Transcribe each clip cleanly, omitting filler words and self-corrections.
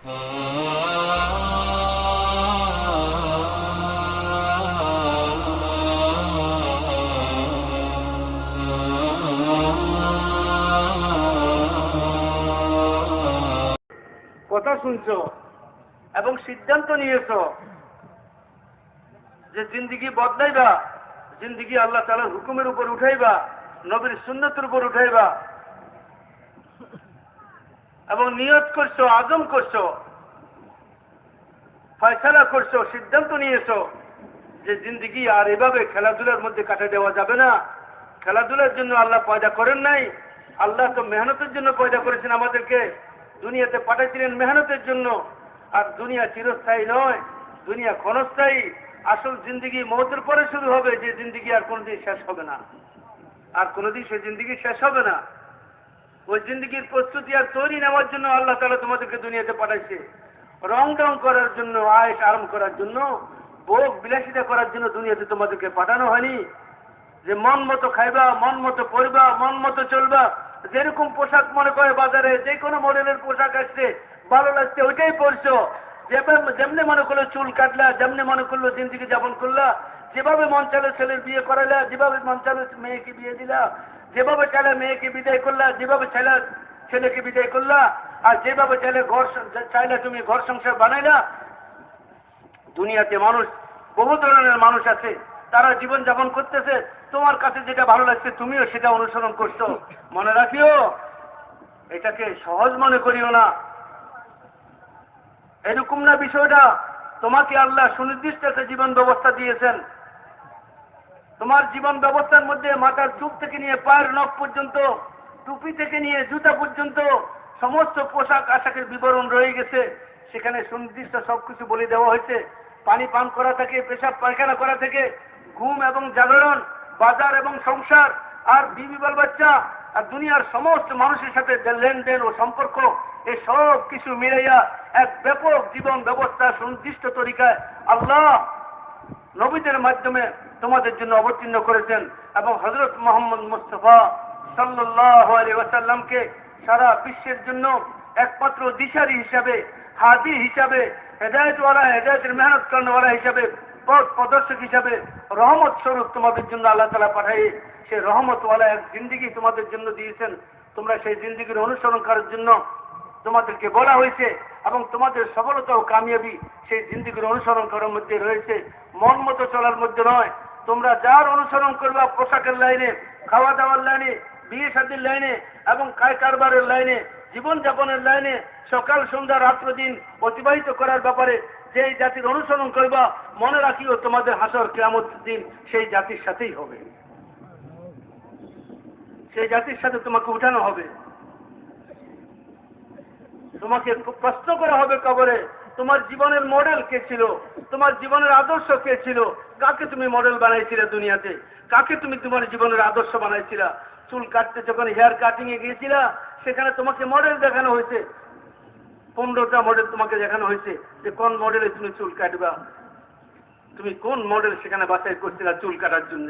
কথা শুনছো এবং সিদ্ধান্ত নিয়েছো যে জিন্দিগি বদলাইবা, জিন্দিগি আল্লাহ তাআলার হুকুমের উপর উঠাইবা, নবীর সুন্নতের উপর উঠাইবা, এবং নিয়ত করছো, আজম করছো, ফয়সালা করছো, সিদ্ধান্ত নিয়েছো যে জিন্দিগি আর এভাবে খেলাধুলার মধ্যে কাটিয়ে দেওয়া যাবে না। খেলাধুলার জন্য আল্লাহ পয়দা করেন নাই, আল্লাহ তো মেহনতের জন্য পয়দা করেছেন আমাদেরকে, দুনিয়াতে পাঠাইছিলেন মেহনতের জন্য। আর দুনিয়া চিরস্থায়ী নয়, দুনিয়া ক্ষণস্থায়ী। আসল জিন্দিগি মৌতের পরে শুরু হবে, যে জিন্দিগি আর কোনদিন শেষ হবে না, আর কোনদিন সে জিন্দিগি শেষ হবে না। ওই জিন্দিগির প্রস্তুতি আর তৈরি নেওয়ার জন্য আল্লাহ তাআলা তোমাদেরকে দুনিয়াতে পাঠাইছে। রং ডং করার জন্য, আয়েশ আরাম করার জন্য, ভোগ বিলাসিতা করার জন্য দুনিয়াতে তোমাদেরকে পাঠানো হয়নি। যে মন মতো খাইবা, মন মতো পড়বা, মন মতো চলবা, যেরকম পোশাক মনে করে বাজারে যে কোনো মডেলের পোশাক আসছে, ভালো লাগছে ওইটাই পরছো। যেমনি মনে করলো চুল কাটলা, যেমনি মনে করলো জিন্দিগি যাপন করলা, যেভাবে মন চালে ছেলের বিয়ে করাইলা, যেভাবে মন চালে মেয়েকে বিয়ে দিলা, যেভাবে চাইলে মেয়েকে বিদায় করলা, যেভাবে চাইলে ছেলেকে বিদায় করলা, আর যেভাবে চাইলে চাইলে তুমি ঘর সংসার বানাইলা। দুনিয়াতে মানুষ, বহু ধরনের মানুষ আছে, তারা জীবন যাপন করতেছে। তোমার কাছে যেটা ভালো লাগছে তুমিও সেটা অনুসরণ করছো। মনে রাখিও, এটাকে সহজ মনে করিও না। এরকম না বিষয়টা। তোমাকে আল্লাহ সুনির্দিষ্ট একটা জীবন ব্যবস্থা দিয়েছেন। তোমার জীবন ব্যবস্থার মধ্যে মাথার চুপ থেকে নিয়ে পায়ের নখ পর্যন্ত, টুপি থেকে নিয়ে জুতা পর্যন্ত সমস্ত পোশাক আশাকের বিবরণ রয়ে গেছে। সেখানে সুনির্দিষ্ট সবকিছু বলে দেওয়া হয়েছে। পানি পান করা থেকে, পেশাব পায়খানা করা থেকে, ঘুম এবং জাগরণ, বাজার এবং সংসার, আর বিবি বাল বাচ্চা, আর দুনিয়ার সমস্ত মানুষের সাথে লেনদেন ও সম্পর্ক, এই সব কিছু মিলাইয়া এক ব্যাপক জীবন ব্যবস্থা সুনির্দিষ্ট তরিকায় আল্লাহ নবীদের মাধ্যমে তোমাদের জন্য অবতীর্ণ করেছেন। এবং হযরত মুহাম্মদ মুস্তাফা সাল্লাল্লাহু আলাইহি ওয়াসাল্লামকে সারা বিশ্বের জন্য একমাত্র দিশারি হিসাবে, হাদি হিসাবে, হেদায়েতওয়ালা, হেদায়েতের মেহনত করানোওয়ালা হিসাবে, পথ প্রদর্শক হিসাবে, রহমত স্বরূপ তোমাদের জন্য আল্লাহ তাআলা পাঠায় সে রহমতওয়ালা এক জিন্দিগি তোমাদের জন্য দিয়েছেন। তোমরা সেই জিন্দিগির অনুসরণ করার জন্য তোমাদেরকে বলা হয়েছে, এবং তোমাদের সফলতা ও কামিয়াবি সেই জিন্দিগির অনুসরণ করার মধ্যে রয়েছে, মন মতো চলার মধ্যে নয়। তোমরা যার অনুসরণ করবা, পোশাকের লাইনে, খাওয়া দাওয়ার লাইনে, বিয়ে শাদীর লাইনে, এবং কায় কারবারের লাইনে, জীবন যাপনের লাইনে, সকাল সন্ধ্যা রাত্র দিন অতিবাহিত করার ব্যাপারে যেই জাতির অনুসরণ করবা, মনে রাখিও তোমাদের হাসর কিয়ামতের দিন সেই জাতির সাথেই হবে। সেই জাতির সাথে তোমাকে উঠানো হবে। তোমাকে প্রশ্ন করা হবে কবরে, তোমার জীবনের মডেল কে ছিল, তোমার জীবনের আদর্শ কে ছিল, কাকে তুমি মডেল বানাইছিলে দুনিয়াতে, কাকে তুমি তোমার জীবনের আদর্শ বানাইছিলা। চুল কাটতে যখন হেয়ার কাটিং এ গিয়েছিলা, সেখানে তোমাকে মডেল দেখানো হয়েছে, 15টা মডেল তোমাকে দেখানো হয়েছে যে কোন মডেলে তুমি চুল কাটবা। তুমি কোন মডেল সেখানে বাছাই করছিলা চুল কাটার জন্য?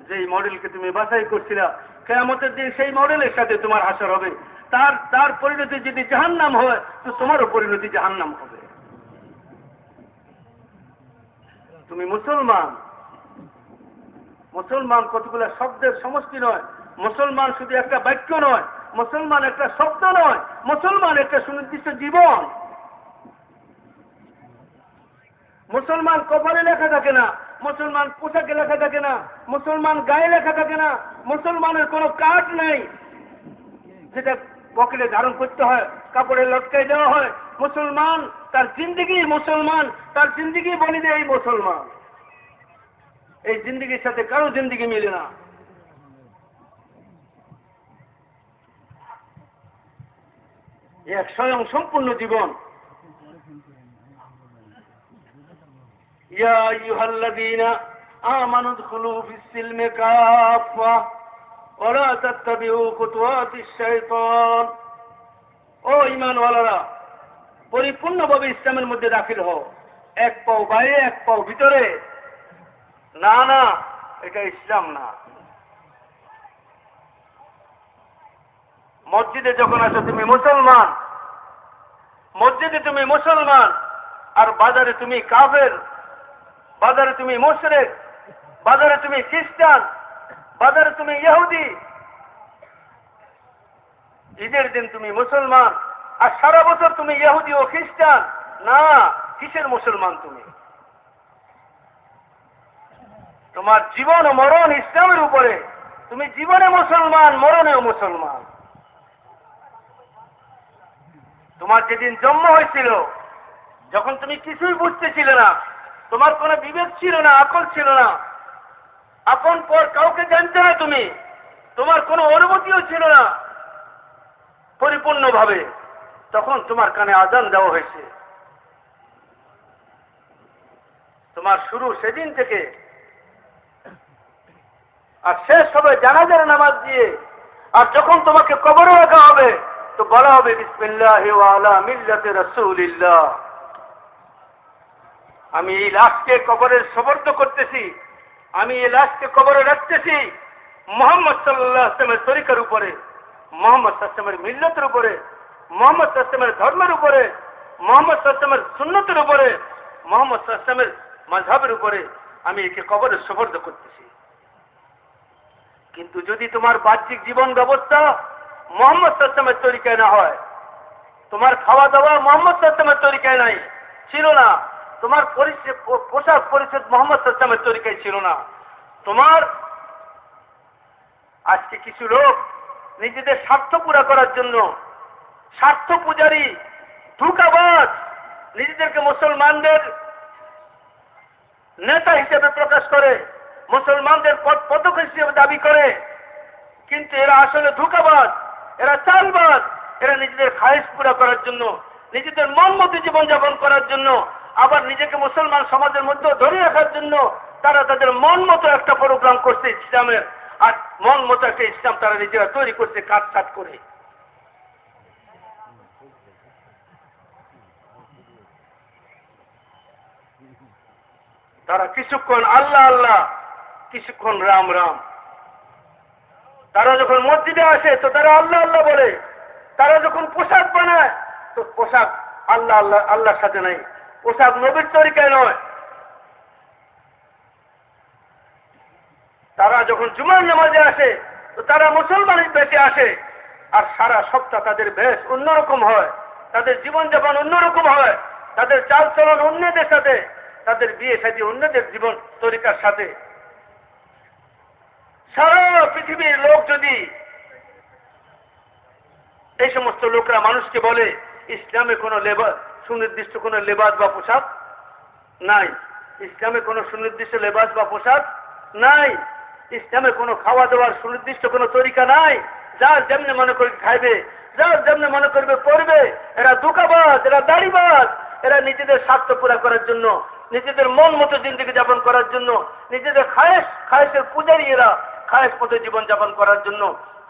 যেই মডেলকে তুমি বাছাই করছিলা, কিয়ামতের দিন সেই মডেলের সাথে তোমার হাসর হবে। তার পরিণতি যদি জাহান্নাম হয়, তো তোমারও পরিণতি জাহান্নাম হবে। তুমি মুসলমান। মুসলমান কতগুলো শব্দের সমষ্টি নয়, মুসলমান শুধু একটা বাক্য নয়, মুসলমান একটা শব্দ নয়, মুসলমান একটা সুনির্দিষ্ট জীবন। মুসলমান কপালে লেখা থাকে না, মুসলমান পোশাকে লেখা থাকে না, মুসলমান গায়ে লেখা থাকে না, মুসলমানের কোনো কাজ নাই যেটা পকেটে ধারণ করতে হয়, কাপড়ে লটকাই দেওয়া হয়। মুসলমান তার জিন্দিগি, মুসলমান তার জিন্দিগি বলি দেয় এই মুসলমান। এই জিন্দিগির সাথে কারো জিন্দিগি মিলে না। এক স্বয়ং সম্পূর্ণ জীবন। ইয়া আইয়ুহাল্লাযীনা আমানু উদখুলু ফিস-সিলমি কাফা ওয়া লা তাত্তাবিউ খুতুওয়াতিশ শাইতান। ও ঈমানওয়ালারা, পরিপূর্ণভাবে ইসলামের মধ্যে দাখিল হও। এক পাও বাইরে, এক পাও ভিতরে। না না, এটা ইসলাম না। মসজিদে যখন আসো তুমি মুসলমান, মসজিদে তুমি মুসলমান আর বাজারে তুমি কাফের, বাজারে তুমি মুশরিক, বাজারে তুমি খ্রিস্টান, বাজারে তুমি ইহুদি। ঈদের দিন তুমি মুসলমান আর সারা বছর তুমি ইহুদি ও খ্রিস্টান। না, কিসের মুসলমান তুমি? তোমার জীবন ও মরণ ইসলামের উপরে। তুমি জীবনে মুসলমান, মরণেও মুসলমান। তোমার যেদিন জন্ম হয়েছিল, যখন তুমি কিছুই বুঝতেছিলে না, তোমার কোনো বিবেক ছিল না, আকল ছিল না, আপন পর কাউকে জানতে না, তুমি তোমার কোনো অনুভূতিও ছিল না পরিপূর্ণভাবে, তখন তোমার কানে আযান দেওয়া হয়েছে। তোমার শুরু সেদিন থেকে, আর শেষ হবে জানাজার নামাজ দিয়ে। আর যখন তোমাকে কবরে রাখা হবে তো বলা হবে বিসমিল্লাহি ওয়া আলা মিল্লাতি রাসূলিল্লাহ। আমি এই লাশকে কবরে সুপর্দ করতেছি, আমি এই লাশকে কবরে রাখতেছি মুহাম্মদ সাল্লাল্লাহু আলাইহি ওয়াসাল্লামের তরিকার উপরে, মুহাম্মদ সাল্লাল্লাহু আলাইহি ওয়াসাল্লামের মিল্লাতের উপরে, মুহাম্মদ সাল্লাল্লাহু আলাইহি ওয়াসাল্লামের ধর্মের উপরে, মুহাম্মদ সাল্লাল্লাহু আলাইহি ওয়াসাল্লামের সুন্নতের উপরে, মুহাম্মদ সাল্লাল্লাহু আলাইহি ওয়াসাল্লামের মাযহাবের উপরে আমি একে কবরে সুপর্দ করতেছি। কিন্তু যদি তোমার বাহ্যিক জীবন ব্যবস্থা মুহাম্মদ সাল্লাল্লাহু আলাইহি ওয়াসাল্লামের তরিকায় না হয়, তোমার খাওয়া দাওয়া মুহাম্মদ সাল্লাল্লাহু আলাইহি ওয়াসাল্লামের তরিকায় নাই, ছিল না, তোমার পোশাক পরিচ্ছদ মুহাম্মদ সাল্লাল্লাহু আলাইহি ওয়াসাল্লামের তরিকায় ছিল না, তোমার আজকে কিছু লোক নিজেদের স্বার্থ পুরা করার জন্য, স্বার্থ পূজারী, ধোঁকাবাজ, নিজেদেরকে মুসলমানদের নেতা হিসেবে প্রকাশ করে, মুসলমানদের পতাকা হিসেবে দাবি করে, কিন্তু এরা আসলে ধোঁকাবাজ, এরা চালবাজ। এরা নিজেদের খায়েশ পুরা করার জন্য, নিজেদের মন মতো জীবনযাপন করার জন্য, আবার নিজেকে মুসলমান সমাজের মধ্যে ধরে রাখার জন্য তারা তাদের মন মতো একটা প্রোগ্রাম করছে ইসলামের, আর মন মতো একটা ইসলাম তারা নিজেরা তৈরি করছে কাট করে। তারা কিছুক্ষণ আল্লাহ আল্লাহ, কিছুক্ষণ রাম রাম। তারা যখন মসজিদে আসে তো তারা আল্লাহ আল্লাহ বলে, তারা যখন পোশাক বানায় তো পোশাক আল্লাহ আল্লাহ আল্লাহর সাথে নাই, পোশাক নবীর তরিকায় নয়। তারা যখন জুমার নামাজে আসে তো তারা মুসলমানের বেশে আসে, আর সারা সপ্তাহ তাদের বেশ অন্যরকম হয়, তাদের জীবনযাপন অন্যরকম হয়, তাদের চালচলন অন্যদের সাথে, তাদের বিয়ে শাদী অন্যদের জীবন তরিকার সাথে। সারা পৃথিবীর লোক যদি এই সমস্ত লোকরা মানুষকে বলে ইসলামে কোনো সুনির্দিষ্ট কোনো লেবাস বা পোশাক নাই, ইসলামে কোনো সুনির্দিষ্ট লেবাস বা পোশাক নাই, ইসলামে কোনো খাওয়া দাওয়ার সুনির্দিষ্ট কোনো তরিকা নাই, যার যেমনি মনে করে খাইবে, যার যেমনি মনে করবে পড়বে। এরা ধোঁকাবাজ, এরা দাড়িবাজ, এরা নিজেদের স্বার্থ পুরা করার জন্য, নিজেদের মন মতো জিন্দগি যাপন করার জন্য, নিজেদের খায়েশের পূজারী, এরা খায়েশ মতো জীবন যাপন করার জন্য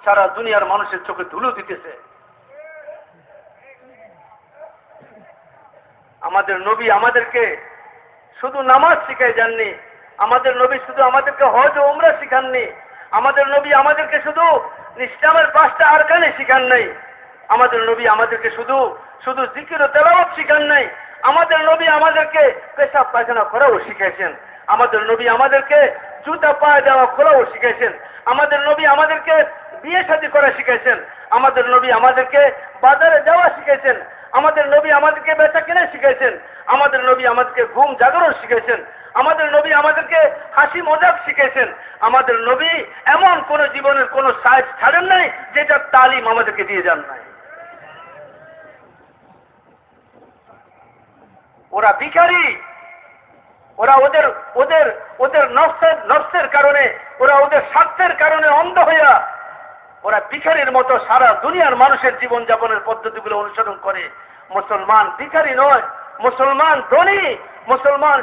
সারা দুনিয়ার মানুষের চোখে ধুলো দিতেছে। আমাদের নবী আমাদেরকে শুধু নামাজ শিখাই যাননি, আমাদের নবী শুধু আমাদেরকে হজ ও উমরা শিখাননি, আমাদের নবী আমাদেরকে শুধু ইসলামের 5টা আরকানে শিখান নাই, আমাদের নবী আমাদেরকে শুধু শুধু জিকির ও তেলাওয়াত শিখান নাই, আমাদের নবী আমাদেরকে পেশাব পায়খানা করাও শিখাইছেন, আমাদের নবী আমাদেরকে জুতা পায়ে দেওয়া খোলাও শিখাইছেন, আমাদের নবী আমাদেরকে বিয়ে শাদী করা শিখাইছেন, আমাদের নবী আমাদেরকে বাজারে যাওয়া শিখাইছেন, আমাদের নবী আমাদেরকে বেচা কেনা শিখাইছেন, আমাদের নবী আমাদেরকে ঘুম জাগরণ শিখাইছেন, আমাদের নবী আমাদেরকে হাসি মজাক শিখাইছেন, আমাদের নবী এমন কোন জীবনের কোন সাইজ ছাড়েন নাই যেটা তালিম আমাদেরকে দিয়ে যান নাই। ওরা ভিখারি, ওরা ওদের ওদের ওদের নফসের কারণে, ওরা ওদের স্বার্থের কারণে অন্ধ হইয়া ওরা ভিখারির মতো সারা দুনিয়ার মানুষের জীবন যাপনের পদ্ধতিগুলো অনুসরণ করে। মুসলমান ভিখারি নয়, মুসলমান ধনী, মুসলমান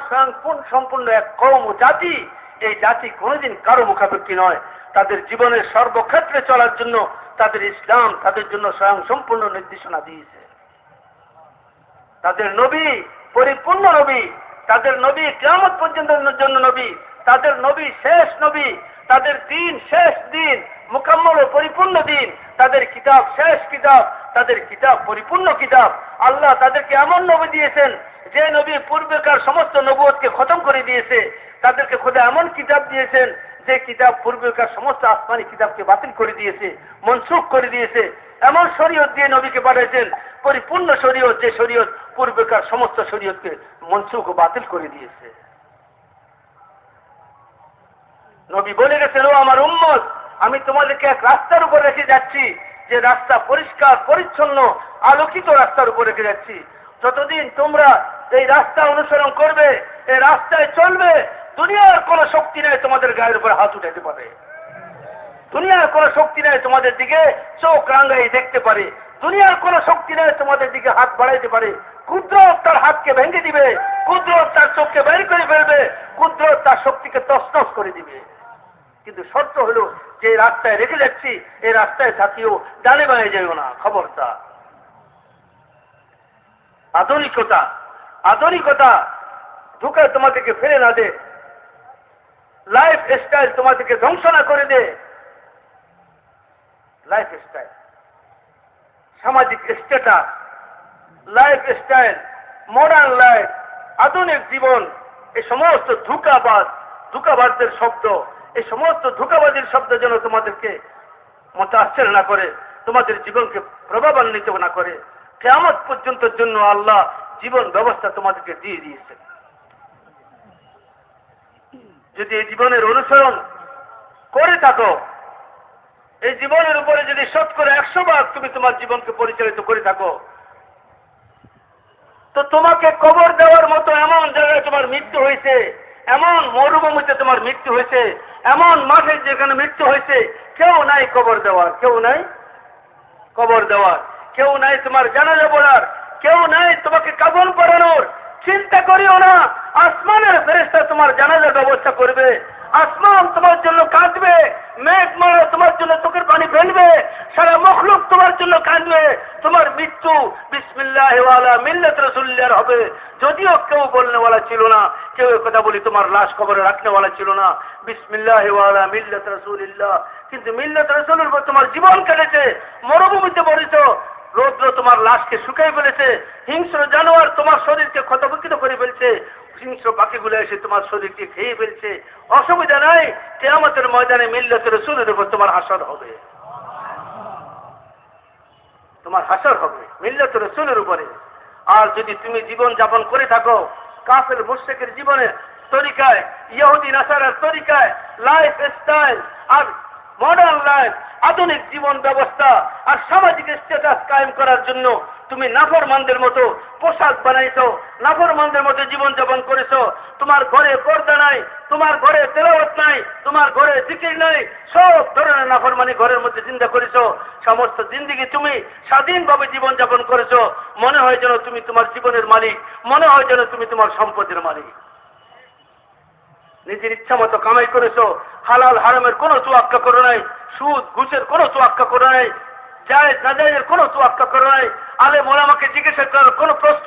সম্পূর্ণ এক কওম ও জাতি। এই জাতি কোনোদিন কারো মুখাপেক্ষী নয়, তাদের জীবনের সর্বক্ষেত্রে চলার জন্য তাদের ইসলাম তাদের জন্য স্বয়ং সম্পূর্ণ নির্দেশনা দিয়েছে। তাদের নবী পরিপূর্ণ নবী, তাদের নবী কিয়ামত পর্যন্তের জন্য নবী, তাদের নবী শেষ নবী, তাদের দিন শেষ দিন, মুকাম্মল ও পরিপূর্ণ দিন, তাদের কিতাব শেষ কিতাব, তাদের কিতাব পরিপূর্ণ কিতাব। আল্লাহ তাদেরকে এমন নবী দিয়েছেন যে নবী পূর্বেকার সমস্ত নবুয়তকে খতম করে দিয়েছে। তাদেরকে খোদা এমন কিতাব দিয়েছেন যে কিতাব পূর্বেকার সমস্ত আসমানি কিতাবকে বাতিল করে দিয়েছে, মনসুখ করে দিয়েছে। এমন শরীয়ত দিয়ে নবীকে পাঠাইছেন, পরিপূর্ণ শরীয়ত, যে শরীয়ত পূর্বেকার সমস্ত শরীয়তকে মনসুখ ও বাতিল করে দিয়েছে। নবী বলে গেছেন, ও আমার উম্মত, আমি তোমাদেরকে এক রাস্তার উপর রেখে যাচ্ছি, যে রাস্তা পরিষ্কার পরিচ্ছন্ন আলোকিত রাস্তার উপর রেখে যাচ্ছি। যতদিন তোমরা এই রাস্তা অনুসরণ করবে, এই রাস্তায় চলবে, দুনিয়ার কোন শক্তি নেই তোমাদের গায়ের উপর হাত উঠাতে পারে। দুনিয়ার কোন শক্তি নেই তোমাদের দিকে চোখ রাঙ্গাই দেখতে পারে। দুনিয়ার কোন শক্তি নেই তোমাদের দিকে হাত বাড়াইতে পারে। কুদরত তার হাতকে ভেঙে দিবে, কুদরত তার চোখকে বের করে ফেলবে, কুদরত তার শক্তিকে তছনছ করে দিবে। কিন্তু শর্ত হলো, যে রাস্তায় রেখে যাচ্ছি এই রাস্তায় থাকিও, ডানে বাঁয়ে যাইও না, খবরদার। আধুনিকতা আধুনিকতা ঢুকায় তোমাদেরকে ফেলে না দে, লাইফ স্টাইল তোমাদেরকে ধ্বংস না করে দে। লাইফ স্টাইল, সামাজিক status, life style, modern life, আধুনিক জীবন, এই সমস্ত ধোঁকাবাজদের শব্দ, এই সমস্ত ধোঁকাবাজির শব্দ যেন তোমাদেরকে মুতাআসসির না করে, তোমাদের জীবনকে প্রভাবান্বিত না করে। কিয়ামত পর্যন্তের জন্য আল্লাহ জীবন ব্যবস্থা তোমাদেরকে দিয়ে দিয়েছেন। যদি এই জীবনের অনুসরণ করে থাকো, এই জীবনের উপরে যদি 100% ভাগ তুমি তোমার জীবনকে পরিচালিত করে থাকো, তো তোমাকে কবর দেওয়ার মতো এমন জায়গায় তোমার মৃত্যু হয়েছে, এমন মরুভূমিতে তোমার মৃত্যু হয়েছে, এমন মাঠে যেখানে মৃত্যু হয়েছে, কেউ নাই কবর দেওয়ার, কেউ নাই কবর দেওয়ার, কেউ নাই তোমার জানাজা বলার, কেউ নাই তোমাকে কাফন পরানোর। চিন্তা করিও না, আসমানের ফেরেশতা তোমার জানাজার ব্যবস্থা করবে। আসমান তোমার জন্য কাঁদবে, মেঘমালা তোমার জন্য চোখের পানি ফেলবে, সারা মখলুক তোমার জন্য কাঁদবে। তোমার মৃত্যু বিসমিল্লাহ ওয়ালা মিল্লাত রাসূলিল্লাহর হবে। যদিও কেউ বলনেওয়ালা ছিল না, কেউ কথা বলি তোমার লাশ কবরে রাখনেওয়ালা ছিল না, বিসমিল্লাহ ওয়ালা মিল্লাত রাসূলিল্লাহ, কিন্তু মিল্লাত রাসূলের উপর তোমার জীবন কেটেছে। মরুভূমিতে পড়েছ, রৌদ্র তোমার লাশকে শুকিয়ে ফেলেছে, হিংস্র জানোয়ার তোমার শরীরকে ক্ষতবিক্ষত করে ফেলছে, হিংস্র পাখিগুলো এসে তোমার শরীরকে খেয়ে ফেলছে। অসুবিধা নাই, কিয়ামতের ময়দানে মিল্লাত রাসূলের উপর তোমার হাসর হবে, তোমার হাসর হবে মিল্লাত রাসূলের উপরে। আর যদি তুমি জীবন যাপন করে থাকো কাফের মুশরিকের জীবনে তরিকায়, ইহুদি নাসারার তরিকায়, লাইফ স্টাইল আর মডার্ন লাইফ, আধুনিক জীবন ব্যবস্থা আর সামাজিক স্ট্যাটাস কায়েম করার জন্য তুমি নাফরমানদের মতো পোশাক বানাইছো, নাফরমানদের মতো জীবন যাপন করেছো, তোমার ঘরে পর্দা নাই, তোমার ঘরে তেলাওয়াত নাই, তোমার ঘরে জিকির নাই, সব ধরনের নাফরমানি ঘরের মধ্যে চিন্তা করেছো, সমস্ত জিন্দেগি তুমি স্বাধীনভাবে জীবন যাপন করেছো। মনে হয় যেন তুমি তোমার জীবনের মালিক, মনে হয় যেন তুমি তোমার সম্পদের মালিক। নিজের ইচ্ছা মতো কামাই করেছো, হালাল হারামের কোনো তোয়াক্কা করো নাই, সুদ ঘুষের কোনো তোয়াক্কা করো নাই, জায়েজ নাজায়েজের কোনো তোয়াক্কা করো নাই, আলেম ওলামাকে জিজ্ঞাসা করার কোনো প্রশ্ন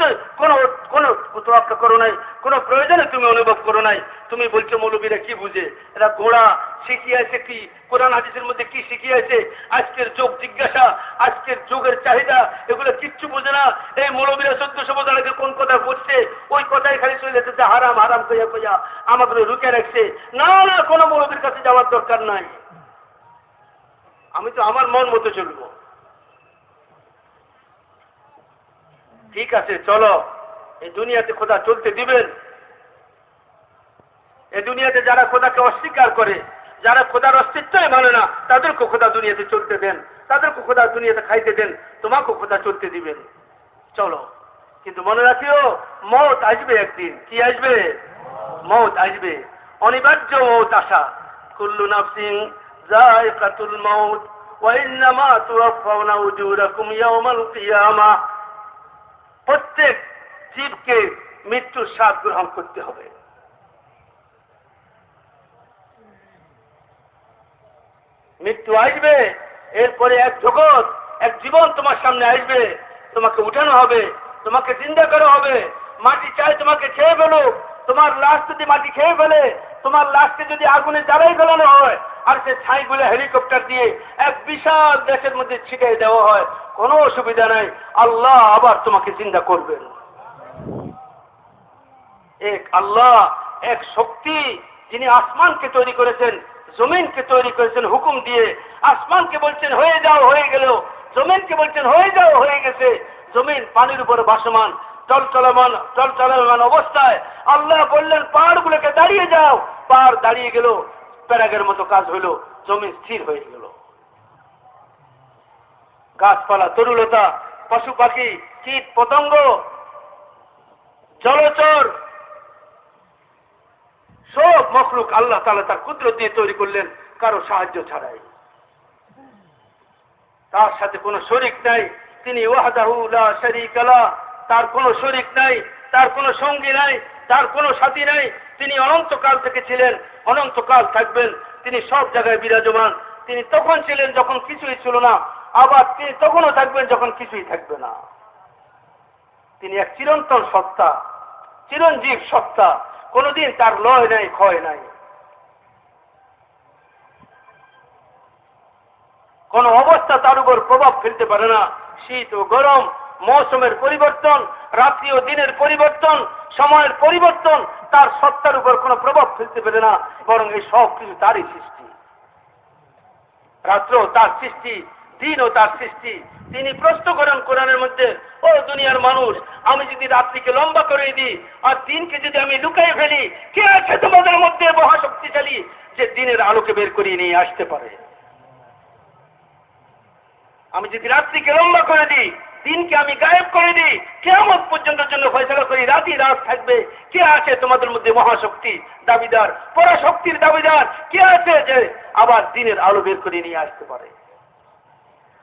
কোনো তোয়াক্কা করো নাই, কোনো প্রয়োজনে তুমি অনুভব করো নাই। তুমি বলছো মৌলবীরা কি বুঝে, এরা গোড়া শিখিয়েছে কি, কোরআন হাদিসের মধ্যে কি শিখিয়েছে, আজকের যুগ জিজ্ঞাসা, আজকের যুগের চাহিদা, এগুলো কিচ্ছু বুঝে না। এই মৌলবীরা 1400 বছর আগে কোন কথা বলছে, ওই কথাই খালি চলে যেতে হারাম হারাম কইয়া কইয়া আমাদের রুকে রাখছে। না না, কোনো মৌলবীর কাছে যাওয়ার দরকার নাই, আমি তো আমার মন মতো চলবো। ঠিক আছে, চলো, এই দুনিয়াতে খোদা চলতে দিবেন। এই দুনিয়াতে যারা খোদাকে অস্বীকার করে, যারা খোদার অস্তিত্বই মানে না, তাদেরকে খোদা দুনিয়াতে চলতে দেন, তাদেরকে খোদা দুনিয়াতে খাইতে দেন, তোমাকেও খোদা চলতে দিবেন। চলো, কিন্তু মনে রাখিও মওত আসবে একদিন। কি আসবে? মওত আসবে, অনিবার্য মওত আসা। কুল্লু নাফসিন যায়কাতুল মাউত ওয়া ইন্নামা তুওয়াফাউনা উজুরাকুম ইয়াওমাল কিয়ামাহ। প্রত্যেক জীবকে মৃত্যুর স্বাদ গ্রহণ করতে হবে। মৃত্যু আসবে, এরপরে এক জগৎ, এক জীবন তোমার সামনে আসবে, তোমাকে উঠানো হবে, তোমাকে জিন্দা করা হবে। মাটি চাই তোমাকে খেয়ে ফেলুক, তোমার লাশ যদি মাটি খেয়ে ফেলে, তোমার লাশকে যদি আগুনে জ্বালাই ফেলানো হয়, আর সে ছাইগুলো হেলিকপ্টার দিয়ে এক বিশাল দেশের মধ্যে ছিটিয়ে দেওয়া হয়, কোনো অসুবিধা নাই, আল্লাহ আবার তোমাকে জিন্দা করবেন। এক আল্লাহ, এক শক্তি, যিনি আসমানকে তৈরি করেছেন, জমিনকে তৈরি করেছেন হুকুম দিয়ে। আসমানকে বলছেন হয়ে যাও, হয়ে গেল। জমিনকে বলছেন হয়ে যাও, হয়ে গেছে। জমিন পানির উপরে ভাসমান, চলমান অবস্থায় আল্লাহ বললেন পাহাড়গুলোকে দাঁড়িয়ে যাও। পাহাড় দাঁড়িয়ে গেল, প্যারাগের মতো কাজ হইল, জমিন স্থির হয়ে গেল। গাছপালা, তরুলতা, পশু পাখি, কীট পতঙ্গ, জলচর, সব মখলুক আল্লাহ তাআলা তার কুদরত দিয়ে তৈরি করলেন, কারো সাহায্য ছাড়াই। তার সাথে কোনো শরীক নাই। তিনি ওয়াহদাহু লা শারীকা লাহ, তার কোনো শরীক নাই, তার কোনো সঙ্গী নাই, তার কোনো সাথী নাই। তিনি অনন্তকাল থেকে ছিলেন, অনন্তকাল থাকবেন। তিনি সব জায়গায় বিরাজমান। তিনি তখন ছিলেন যখন কিছুই ছিল না, আবার তিনি তখনও থাকবেন যখন কিছুই থাকবে না। তিনি এক চিরন্তন সত্তা, চিরঞ্জীব সত্তা, কোনদিন তার লয় নাই, ক্ষয় নাই। কোন অবস্থা তার উপর প্রভাব ফেলতে পারে না। শীত ও গরম, মৌসুমের পরিবর্তন, রাত্রি ও দিনের পরিবর্তন, সময়ের পরিবর্তন তার সত্তার উপর কোনো প্রভাব ফেলতে পারে না, বরং এই সব কিছু তারই সৃষ্টি। রাত্র তার সৃষ্টি, দিনও তার সৃষ্টি। তিনি প্রশ্ন করেন কোরআনের মধ্যে, ও দুনিয়ার মানুষ, আমি যদি রাত্রিকে লম্বা করে দিই আর দিনকে যদি আমি লুকাই ফেলি, কে আছে তোমাদের মধ্যে মহাশক্তিশালী যে দিনের আলোকে বের করিয়ে নিয়ে আসতে পারে? আমি যদি রাত্রিকে লম্বা করে দিই, দিনকে আমি গায়েব করে দিই, কিয়ামত পর্যন্ত জন্য ফয়সালা করি রাতই রাত থাকবে, কে আছে তোমাদের মধ্যে মহাশক্তি দাবিদার, পরাশক্তির দাবিদার? কে আছে যে আবার দিনের আলো বের করে নিয়ে আসতে পারে?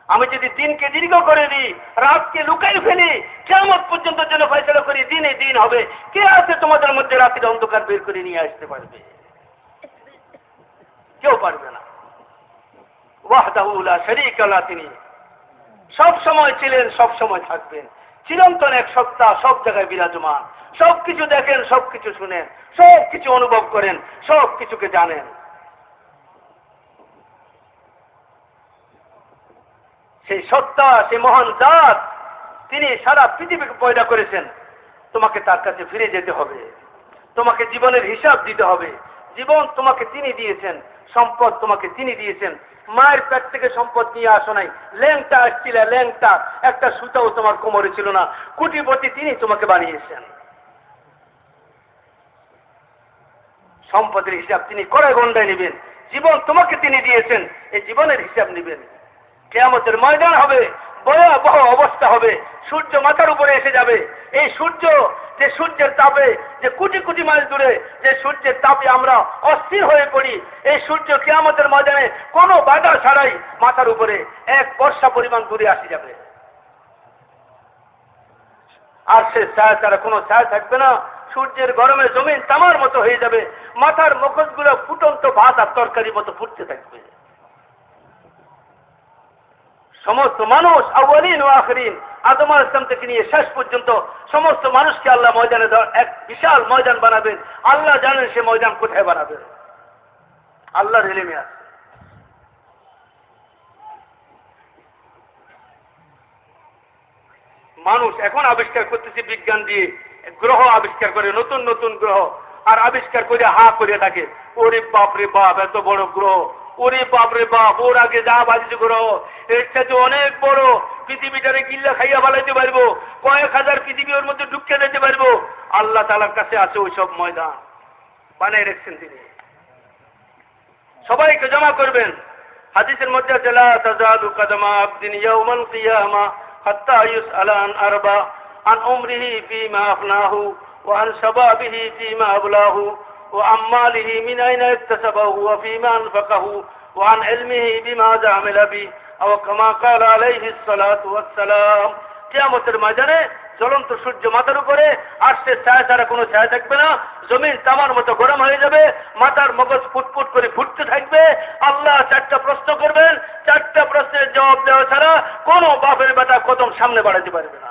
আমি যদি দিনকে দীর্ঘ করে দিই, রাতকে লুকাই ফেলি, কিয়ামত পর্যন্ত জন্য ফয়সালা করি দিনে দিন হবে, কে আছে তোমাদের মধ্যে রাতের অন্ধকার বের করে নিয়ে আসতে পারবে? কেউ পারবে না। ওয়াহদাহু লা শারীকা লাহ, তিনি সব সময় ছিলেন, সব সময় থাকবেন। চিরন্তন এক সত্তা, সব জায়গায় বিরাজমান। সবকিছু দেখেন, সবকিছু শুনেন, সবকিছু অনুভব করেন, সবকিছুকে জানেন। সেই সত্তা, সেই মহান জাত, তিনি সারা পৃথিবীকে পয়দা করেছেন। তোমাকে তার কাছে ফিরে যেতে হবে, তোমাকে জীবনের হিসাব দিতে হবে। জীবন তোমাকে তিনি দিয়েছেন, সম্পদ তোমাকে তিনি দিয়েছেন। মায়ের পেট থেকে সম্পদ নিয়ে আসো নাই, ল্যাংটা আসছিল, ল্যাংটা একটা সুতাও তোমার কোমরে ছিল না। কোটিপতি তিনি তোমাকে বানিয়েছেন। সম্পদের হিসাব তিনি করে গন্ডায় নেবেন। জীবন তোমাকে তিনি দিয়েছেন, এই জীবনের হিসাব নেবেন। কিয়ামতের ময়দান হবে, ভয়াবহ অবস্থা হবে। সূর্য মাথার উপরে এসে যাবে। এই সূর্য, যে সূর্যের তাপে, যে কোটি কোটি মাইল দূরে, যে সূর্যের তাপে আমরা অস্থির হয়ে পড়ি, এই সূর্য কিয়ামতের ময়দানে কোনো বাধা ছাড়াই মাথার উপরে এক বর্ষা পরিমাণ দূরে আসে যাবে। আর সে ছায়া ছাড়া কোনো ছায়া থাকবে না। সূর্যের গরমে জমিন তামার মতো হয়ে যাবে। মাথার মুখোশগুলো ফুটন্ত ভাত আর তরকারির মতো ফুটতে থাকবে। সমস্ত মানুষ, আউয়ালিন ও আখিরিন, আদম আলাইহিস সালাম থেকে নিয়ে শেষ পর্যন্ত সমস্ত মানুষকে আল্লাহ ময়দানে এক বিশাল ময়দান বানাবেন। আল্লাহ জানেন সে ময়দান কোথায় বানাবেন, আল্লাহর ইলমে আছে। মানুষ এখন আবিষ্কার করতেছে বিজ্ঞান দিয়ে, গ্রহ আবিষ্কার করে, নতুন নতুন গ্রহ, আর আবিষ্কার করে হা করে থাকে, ওরে বাপ রে বাপ, এত বড় গ্রহ, ওরে বাপ রে বাপ, ওর আগে যা বাজিছে গ্রহ, এর সাথে অনেক বড়, পৃথিবীটারে গিল্লা খাইয়া বানাইতে পারবো, কয়েক হাজার পৃথিবী ওর মধ্যে ঢুকে যেতে পারবো। আল্লাহ তাআলার কাছে আছে ওই সব ময়দান, বানিয়ে রেখেছেন তিনি। সবাইকে জমা করবেন। হাদিসের মধ্যে আছে, লা তাজালু কাদামা আবদিন ইয়াউমাল কিয়ামা হাত্তা ইউসআলা আন আরবা, আন উমরিহি ফীমা আফনাহু, ওয়া আন শাবাবিহি ফীমা আবলাহু, ওয়া আন মালিহি মিন আইনা ইকতাসাবাহু ওয়া ফীমা আনফাকাহু, ওয়া আন ইলমিহি বিমাযা আমিলা বি, আও কামা ক্বালা আলাইহিস সালাতু ওয়াস সালাম। কিয়ামতের ময়দানে জ্বলন্ত সূর্য মাথার উপরে, আর সে ছায়া ছাড়া কোনো ছায়া থাকবে না। জমিন তামার মতো গরম হয়ে যাবে, মাথার মগজ ফুটফুট করে ফুটতে থাকবে। আল্লাহ চারটা প্রশ্ন করবেন, চারটা প্রশ্নের জবাব দেওয়া ছাড়া কোনো বাপের বেটা কদম সামনে বাড়াতে পারবে না।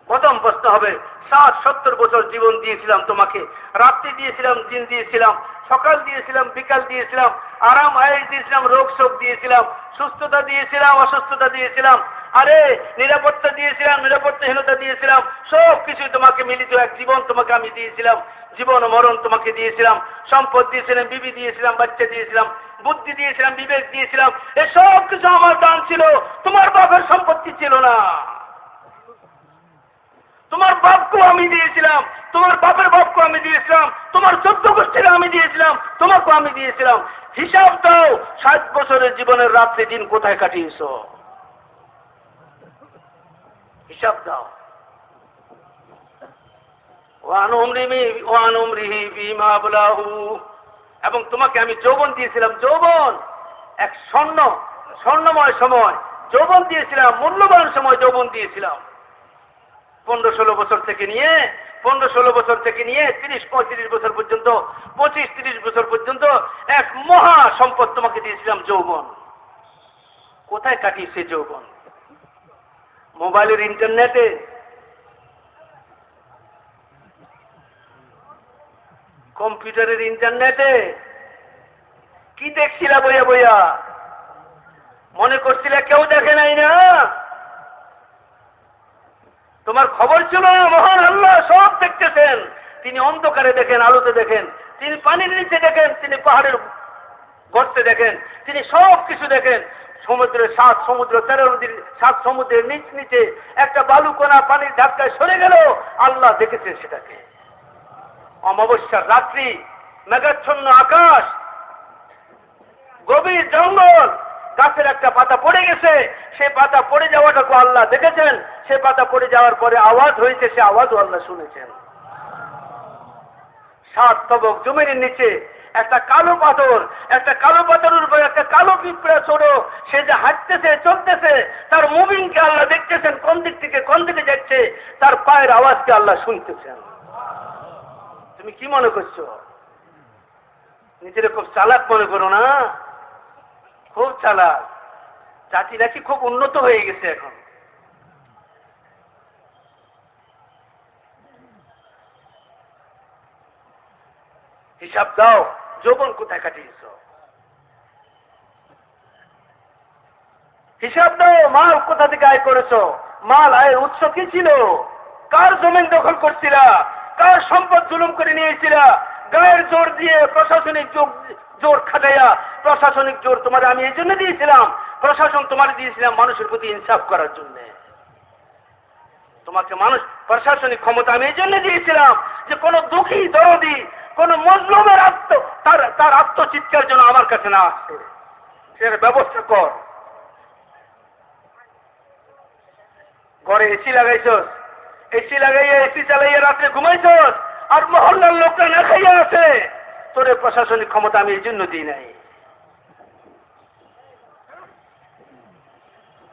প্রথম প্রশ্ন হবে, 60-70 বছর জীবন দিয়েছিলাম তোমাকে, রাত্রি দিয়েছিলাম, দিন দিয়েছিলাম, সকাল দিয়েছিলাম, বিকাল দিয়েছিলাম, আরাম আয়েশ দিয়েছিলাম, রোগ শোক দিয়েছিলাম, সুস্থতা দিয়েছিলাম, অসুস্থতা দিয়েছিলাম, আরে নিরাপত্তা দিয়েছিলাম, নিরাপত্তাহীনতা দিয়েছিলাম, সব কিছু তোমাকে মিলিত এক জীবন তোমাকে আমি দিয়েছিলাম, জীবন ও মরণ তোমাকে দিয়েছিলাম, সম্পদ দিয়েছিলাম, বিবি দিয়েছিলাম, বাচ্চা দিয়েছিলাম, বুদ্ধি দিয়েছিলাম, বিবেক দিয়েছিলাম, এসব কিছু আমার দান ছিল, তোমার বাপের সম্পত্তি ছিল না। তোমার বাপকেও আমি দিয়েছিলাম, তোমার বাপের বাপকে আমি দিয়েছিলাম, তোমার 14 গোষ্ঠীর আমি দিয়েছিলাম, তোমাকেও আমি দিয়েছিলাম। হিসাব দাও, 60 বছরের জীবনের রাত্রি দিন কোথায় কাটিয়েছ? হিসাব দাও। এবং তোমাকে আমি যৌবন দিয়েছিলাম, যৌবন এক স্বর্ণময় সময় যৌবন দিয়েছিলাম, মূল্যবান সময় যৌবন দিয়েছিলাম। 15-16 বছর থেকে নিয়ে 30-35 বছর পর্যন্ত, 25-30 বছর পর্যন্ত এক মহা সম্পদ তোমাকে দিয়েছিলাম, যৌবন। কোথায় কাটিয়েছে যৌবন? মোবাইলের ইন্টারনেটে, কম্পিউটারের ইন্টারনেটে কি দেখছিলা বইয়া বইয়া? মনে করছিলা কেউ দেখে নাই না? তোমার খবর ছিল মহান আল্লাহ সব দেখতেছেন। তিনি অন্ধকারে দেখেন, আলোতে দেখেন, তিনি পানির নিচে দেখেন, তিনি পাহাড়ের গর্তে দেখেন, তিনি সব কিছু দেখেন। সমুদ্রের 7 সমুদ্র, 13 নদীর 7 সমুদ্রের নিচ নিচে একটা বালুকণা পানির ধাক্কায় সরে গেল, আল্লাহ দেখেছেন সেটাকে। অমাবস্যার রাত্রি, মেঘাচ্ছন্ন আকাশ, গভীর জঙ্গল, গাছের একটা পাতা পড়ে গেছে, সে পাতা পড়ে যাওয়াটাকে আল্লাহ দেখেছেন। সে পাতা পড়ে যাওয়ার পরে আওয়াজ হয়েছে, সে আওয়াজও আল্লাহ শুনেছেন। 7 তবক জমিনের নিচে একটা কালো পাথর, একটা কালো পাথরের উপর একটা কালো পিঁপড়া ছোড়ো, সে যে হাঁটতেছে চলতেছে, তার মুভিংকে আল্লাহ দেখতেছেন, কোন দিক থেকে কোন দিকে যাচ্ছে, তার পায়ের আওয়াজকে আল্লাহ শুনতেছেন। তুমি কি মনে করছো? নিজের খুব চালাক মনে করো না? খুব চালাক। জাতি নাকি খুব উন্নত হয়ে গেছে এখন। হিসাব দাও, যৌবন কোথায় কাটিয়েছ? হিসাব দাও, মাল কোথা থেকে আয় করেছো? মাল আয়ের উৎস কি ছিল? কার জমিন দখল করছিলা? কার সম্পদ জুলুম করে নিয়েছিলা? গায়ের জোর দিয়ে, প্রশাসনিক জোর খাটাইয়া, প্রশাসনিক জোর তোমার আমি এই জন্য দিয়েছিলাম, প্রশাসন তোমার দিয়েছিলাম মানুষের প্রতি ইনসাফ করার জন্য। তোমাকে মানুষ প্রশাসনিক ক্ষমতা আমি এই জন্য দিয়েছিলাম যে কোন দুঃখী দরদি, কোন মজলুমের তার আত্মচিৎকার জন্য আমার কাছে না আসে, সেটার ব্যবস্থা কর। ঘরে এসি লাগাইছস, এসি লাগাইয়া এসি চালাইয়া রাত্রে ঘুমাইছস, আর মহল্লার লোকটা না খাইয়া আছে, তোরে প্রশাসনিক ক্ষমতা আমি এই জন্য দিই নাই।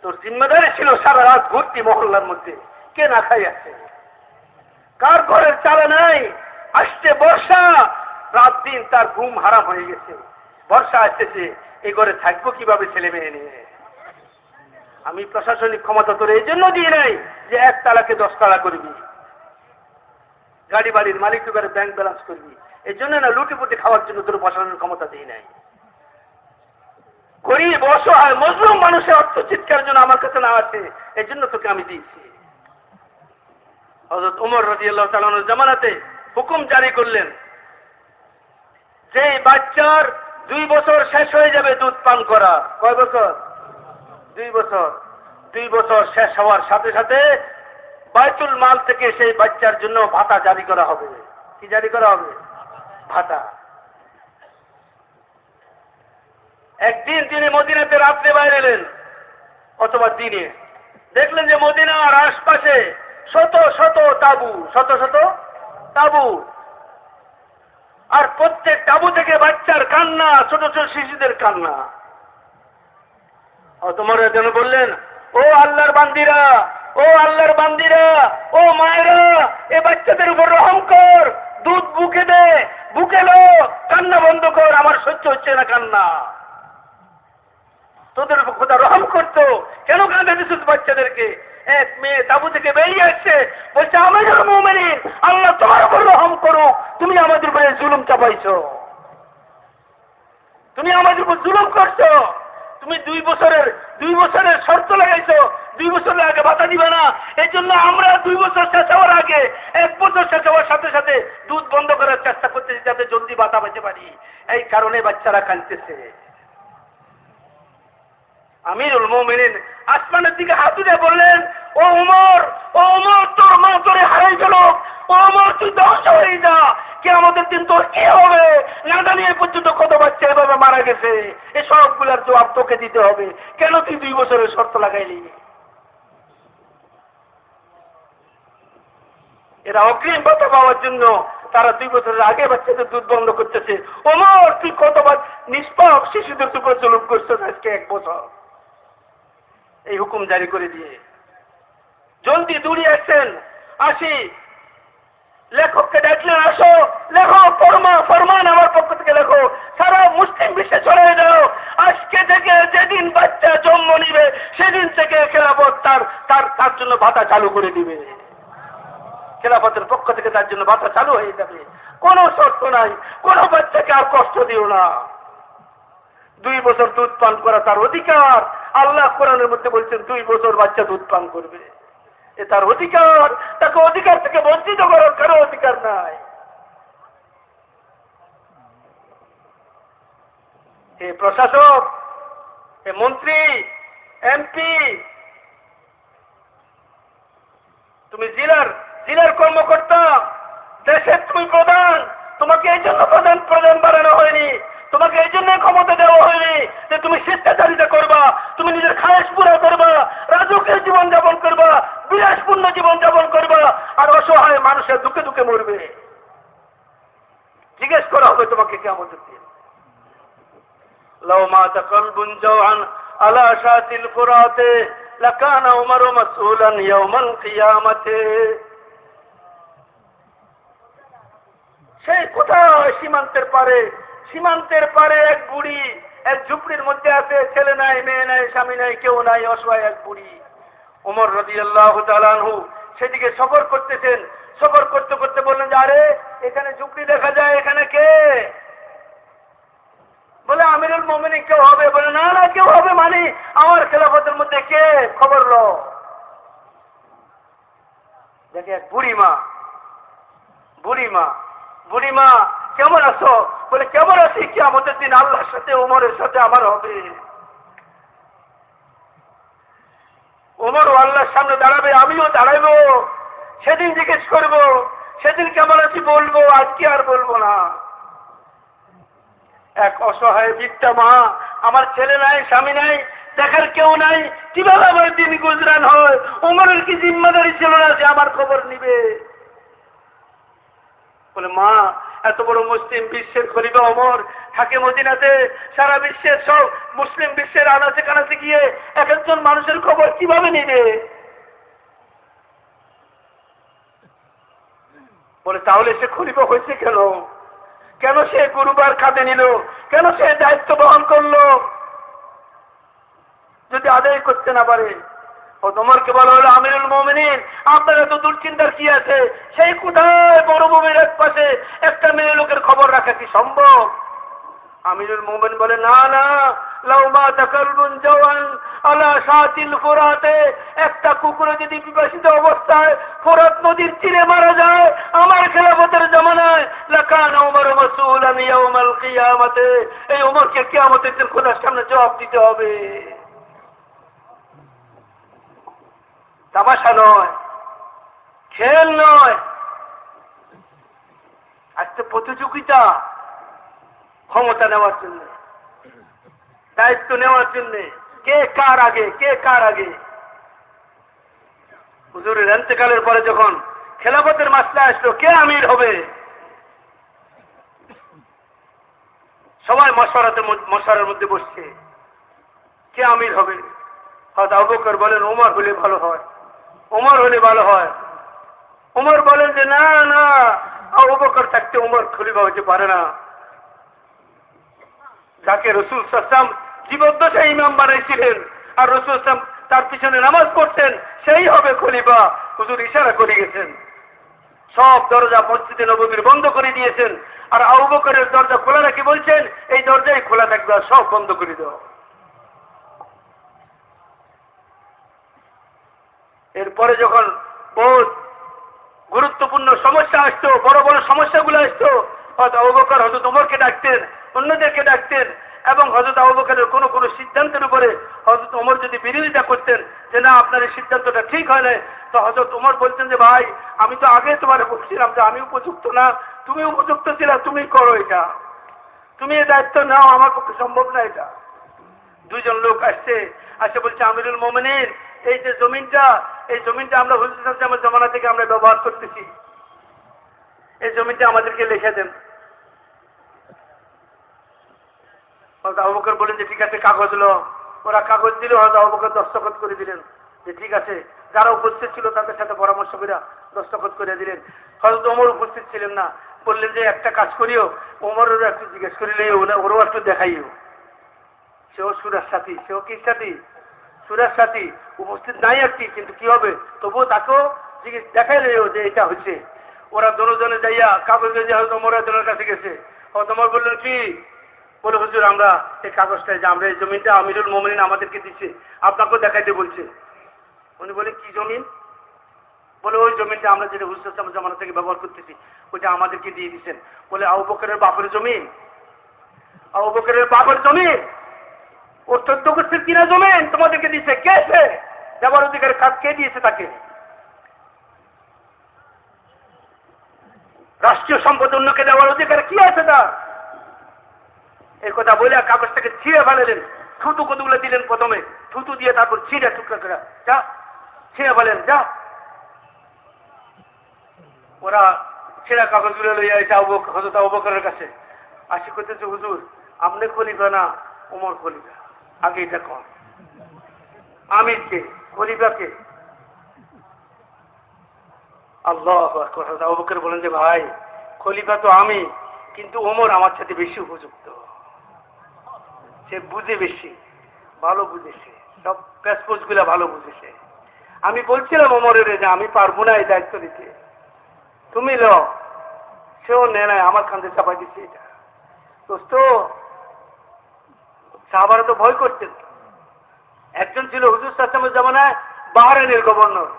তোর জিম্মেদারি ছিল সারা রাত ঘুরতি মহল্লার মধ্যে, কে না খাই আছে, কার ঘরের চালা নাই। আসছে বর্ষা, রাত দিন তার ঘুম হারাম হয়ে গেছে, বর্ষা আসতেছে, এই ঘরে থাকবো কিভাবে ছেলে মেয়ে নিয়ে? আমি প্রশাসনিক ক্ষমতা তোর এই জন্য দিয়ে নাই যে 1 তালাকে 10 তালা করবি, গাড়ি বাড়ির মালিক করে ব্যাংক ব্যালেন্স করবি, এই জন্য না লুটিপুটি খাওয়ার জন্য তোর প্রশাসনের ক্ষমতা দিই নাই। গরিব অসহায় মজলুম মানুষের আত্মচিৎকার জন্য আমার কাছে না আসে, এই জন্য তোকে আমি দিয়েছি। হযরত ওমর রাদিয়াল্লাহু তাআলা আনহু জামানাতে হুকুম জারি করলেন যে বাচ্চার 2 বছর শেষ হয়ে যাবে দুধ পান করা। কয় বছর? 2 বছর। 2 বছর শেষ হওয়ার সাথে সাথে বাইতুল মাল থেকে সেই বাচ্চার জন্য ভাতা জারি করা হবে। কি জারি করা হবে? ভাতা। একদিন তিনি মদিনাতে রাত্রে বাইরে এলেন, অথবা দিনে, দেখলেন যে মদিনার আশপাশে শত শত তাবু, শত শত তাবু, আর প্রত্যেক তাবু থেকে বাচ্চার কান্না, ছোট ছোট শিশুদের কান্না। তোমার যেন বললেন, ও আল্লাহর বান্দিরা, ও আল্লাহর বান্দিরা, ও মায়েরা, এ বাচ্চাদের উপর রহম কর, দুধ বুকে দে, বুকে লো, কান্না বন্ধ কর, আমার সহ্য হচ্ছে না কান্না। তোদের উপর খোদা রহম করতো, কেন কাঁদে দিচ্ছিস বাচ্চাদেরকে? এক মেয়ে তাবু থেকে বেরিয়ে আসছে, বলছে আমাদের মুমিনিন, আল্লাহ তোমার উপর রহম করো, তুমি আমাদের উপরে জুলুম চাপাইছো। তুমি আমাদের উপর জুলুম করছো, তুমি 2 বছরের শর্ত লাগাইছো, 2 বছরের আগে ভাতা দিবে না। এই জন্য আমরা 2 বছর শেষ হওয়ার আগে 1 বছর শেষ হওয়ার সাথে সাথে দুধ বন্ধ করার চেষ্টা করতেছি, যাতে জলদি ভাতা পেতে পারি। এই কারণে বাচ্চারা কাঁদতেছে। আমিরুল মুমিনিন আসমানের দিকে হাত তুলে বললেন, ও উমর, তোর মা তোরে হারাই গেল, ও উমর তুই ধ্বংস হয়ে যা, কিয়ামতের দিন তোর কি হবে? না জানিয়ে পর্যন্ত কত বাচ্চা এভাবে মারা গেছে, এই সবগুলার জবাব তোকে দিতে হবে। কেন তুই 2 বছরের শর্ত লাগাইলি? এরা অগ্রিম ভাতা পাওয়ার জন্য তারা 2 বছরের আগে বাচ্চাদের দুধ বন্ধ করতেছে। ওমর তুই কতবার নিষ্পাপ শিশুদের উপর জুলুম করছো আজকে 1 বছর। এই হুকুম জারি করে দিয়ে জলদি দৌড়িয়ে আসছেন। আসি, লেখককে ডাকলেন, আসো লেখক, ফরমান আমার পক্ষ থেকে লেখো, সারা মুসলিম বিশ্বে ছড়িয়ে দাও। আজকে থেকে যেদিন বাচ্চা জন্ম নিবে সেদিন থেকে খেলাফত তার জন্য ভাতা চালু করে দিবে। খেলাফতের পক্ষ থেকে তার জন্য ভাতা চালু হয়ে যাবে, কোনো শর্ত নাই, কোনো বাচ্চাকে আর কষ্ট দিও না। 2 বছর দুধ পান করা তার অধিকার। আল্লাহ কোরআনের মধ্যে বলছেন 2 বছর বাচ্চা দুধ পান করবে, এ তার অধিকার। তাকে অধিকার থেকে বঞ্চিত করার কারো অধিকার নাই। হে প্রশাসক, হে মন্ত্রী, এমপি, তুমি জেলার কর্মকর্তা, দেশের তুমি প্রধান, তোমাকে এই জন্য প্রধান বানানো হয়নি, তোমাকে এই জন্য ক্ষমতা দেওয়া হয়নি যে তুমি শিষ্টাচারিতা করবা, তুমি নিজের খায়েশ পুরা করবা, রাজকীয় জীবন যাপন করবা, বিলাসপূর্ণ জীবন যাপন করবা, আর অসহায় মানুষের দুঃখে দুঃখে মরবে। জিজ্ঞেস করা হবে তোমাকে কিয়ামতের দিন, লাউ মাতা কলবুন জাওআন আলা শাতিল ফুরাতে লাকানা উমরু মাসউলান ইয়াউমাল কিয়ামাতে। সেই কোথায় সীমান্তের পারে এক বুড়ি, এক ঝুপড়ির মধ্যে আছে, ছেলে নাই, মেয়ে নাই, স্বামী নাই, কেউ নাই, অসহায় এক বুড়ি। ওমর রাদিয়াল্লাহু তাআলা আনহু সেদিকে সফর করতেছেন। সফর করতে করতে বললেন যে আরে এখানে ঝুপড়ি দেখা যায়, এখানে কে? বলে আমিরুল মুমিনিন কেউ হবে। বলে না না, কেউ হবে মানে আমার খেলাফতের মধ্যে কে? খবর লো। দেখে এক বুড়িমা কেমন আছো? বলে কেমন আছি, কিয়ামতের দিন আল্লাহর সাথে ওমরের সাথে আমার হবে। ওমরও আল্লাহর সামনে দাঁড়াবে, আমিও দাঁড়াবো। সেদিন জিজ্ঞেস করবো, সেদিন কেমন আছি বলবো, আজকে আর বলবো না। এক অসহায় বৃদ্ধা মা, আমার ছেলে নাই, স্বামী নাই, দেখার কেউ নাই, কিভাবে আমার দিন গুজরান হয়? ওমরের কি জিম্মাদারি ছিল না যে আমার খবর নিবে? বলে মা, এত বড় মুসলিম বিশ্বের খলিফা ওমর থাকে মদিনাতে, সারা বিশ্বের সব মুসলিম বিশ্বের আনাচে কানাচে গিয়ে এক একজন মানুষের খবর কিভাবে নিবে? বলে তাহলে সে খলিফা হয়েছে কেন? কেন সে গুরুবার খাতে নিল? কেন সে দায়িত্ব বহন করলো যদি আদায় করতে না পারে? ও তোমারকে বলা হলো আমিরুল মুমিনিন, আপনার এত দুশ্চিন্তার কি আছে? সেই কোথায় মরুভূমির এক পাশে একটা মেয়ে লোকের খবর রাখা কি সম্ভব? আমিরুল মুমিন বলে না না, লাউ মাতা কলবুন জাওআন আলা শাতিল ফুরাতে, একটা কুকুরে যদি বিবাসিত অবস্থায় ফোরাত নদীর তীরে মারা যায় আমার খেলাফতের জামানায়, লাকানা উমরু মাসউলান ইয়াউমাল কিয়ামাতে, এই ওমরকে কিয়ামতের দিন খোদার সামনে জবাব দিতে হবে। তামাশা নয়, খেল নয়, আজকে প্রতিযোগিতা ক্ষমতা নেওয়ার জন্য, দায়িত্ব নেওয়ার জন্য, কে কার আগে। হুজুরের ইন্তেকালের পরে যখন খেলাফতের মাসলা আসলো, কে আমির হবে, সবাই মশওয়ারার মধ্যে বসছে, কে আমির হবে? হযরত আবু বকর বলেন ওমর হলে ভালো হয়। ওমর বলেন যে না না, আবু বকর থাকতে ওমর খলিফা হতে পারে না। যাকে রাসূল সাল্লাল্লাহু আলাইহি ওয়াসাল্লাম জীবদ্দশায় ইমাম বানাইছিলেন আর রাসূল সাল্লাল্লাহু আলাইহি ওয়াসাল্লাম তার পিছনে নামাজ পড়তেন, সেই হবে খলিফা। হুজুর ইশারা করে গেছেন, সব দরজা মসজিদে নববীর বন্ধ করে দিয়েছেন। আর আবু বকরের দরজা খোলা রাখি বলছেন এই দরজাই খোলা থাকবে, আর সব বন্ধ করে দাও। এরপরে যখন বহুত গুরুত্বপূর্ণ সমস্যা আসতো, বড় বড় সমস্যাগুলো আসতো, হযরত আবু বকর হযরত ওমরকে ডাকতেন, অন্যদেরকে ডাকতেন, এবং হযরত আবু বকরের কোনো কোনো সিদ্ধান্তের উপরে হযরত ওমর যদি বিরোধিতা করতেন যে না আপনার এই সিদ্ধান্তটা ঠিক হয় না, তো হযরত ওমর বলতেন যে ভাই আমি তো আগে তোমার বলছিলাম যে আমি উপযুক্ত না, তুমি উপযুক্ত ছিল, তুমি করো এটা, তুমি এই দায়িত্ব নাও, আমার পক্ষে সম্ভব না এটা। দুইজন লোক আসছে বলছে আমিরুল মোমিনিন এই যে জমিনটা, এই জমিনটা আমরা হুজুর সাল্লাল্লাহু আলাইহি ওয়াসাল্লামের জামানা থেকে আমরা ব্যবহার করতেছি, এই জমিনটা আমাদেরকে লিখে দেন। হযরত আবু বকর বলেন যে ঠিক আছে কাগজ লো। ওরা কাগজ দিল, হযরত আবু বকর দস্তখত করে দিলেন যে ঠিক আছে। যারা উপস্থিত ছিল তাদের সাথে পরামর্শ করে দস্তখত করে দিলেন। হযরত ওমর উপস্থিত ছিলেন না, বললেন যে একটা কাজ করিও, ওমরেরও একটু জিজ্ঞেস করিলে ওরও একটু দেখাইও। সেও সুরের সাথী, সেও কি সাথী? সুরের সাথী, উপস্থিত নাই একটি, কিন্তু কি হবে তবুও তাকেও জিজ্ঞেস দেখাইলেও যে এটা হচ্ছে। ওরা দুজনে যাইয়া কাগজ দিয়ে হয়তো ওমরের কাছে গেছে। হয়তো ওমর বললেন কি, বলে হুজুর আমরা এই কাগজটা যে আমরা এই জমিনটা আমিরুল মোমিনিন আমাদেরকে দিচ্ছে, আপনাকেও দেখাইতে বলছে। উনি বলে কি জমিন? বলে ওই জমিনটা আমরা যেটা হুজুর সাল্লাল্লাহু আলাইহি ওয়াসাল্লাম জামানা থেকে ব্যবহার করতেছি ওইটা আমাদেরকে দিয়ে দিচ্ছেন। বলে আবু বকরের বাপের জমিন? আবু বকরের বাপের জমিন? ও 14 গোষ্ঠীর কিনা জমিন তোমাদেরকে দিচ্ছে, কে সে? দেওয়ার অধিকার কাজ কে দিয়েছে তাকে? রাষ্ট্রীয় সম্পদ অন্যকে দেওয়ার অধিকার কি আছে তার? এই কথা বলে কাগজটাকে ছিঁড়ে ফেলেলেন, থুতু কতগুলো দিলেন প্রথমে, থুতু দিয়ে তারপর ছিঁড়ে টুকরা করে যা ছিঁড়ে ফেলেন যা। ওরা ছেঁড়া কাগজগুলো লইয়া এসে হযরত আবু বকরের কাছে আসি করতেছে, হুজুর আপনি খলিফা না ওমর খলিফা? আগে এটা কন, আমিরকে খলিফাকে? আল্লাহু আকবার। হযরত আবু বকর বলেন যে ভাই খলিফা তো আমি, কিন্তু ওমর আমার সাথে বেশি উপযুক্ত, সে বুঝে বেশি, ভালো বুঝেছে, সব প্যাসপোজ গুলা ভালো বুঝেছে। আমি বলছিলাম ওমরের যে আমি পারবো না এই দায়িত্ব নিতে, তুমি লো। সেও নেয় নাই, আমার কাঁধে চাপা দিচ্ছে এটা। দোস্ত সাহাবারা তো ভয় করতেন। একজন ছিল হুজুর সাল্লাল্লাহু আলাইহি ওয়াসাল্লামের জামানায় বাহরাইনের গভর্নর,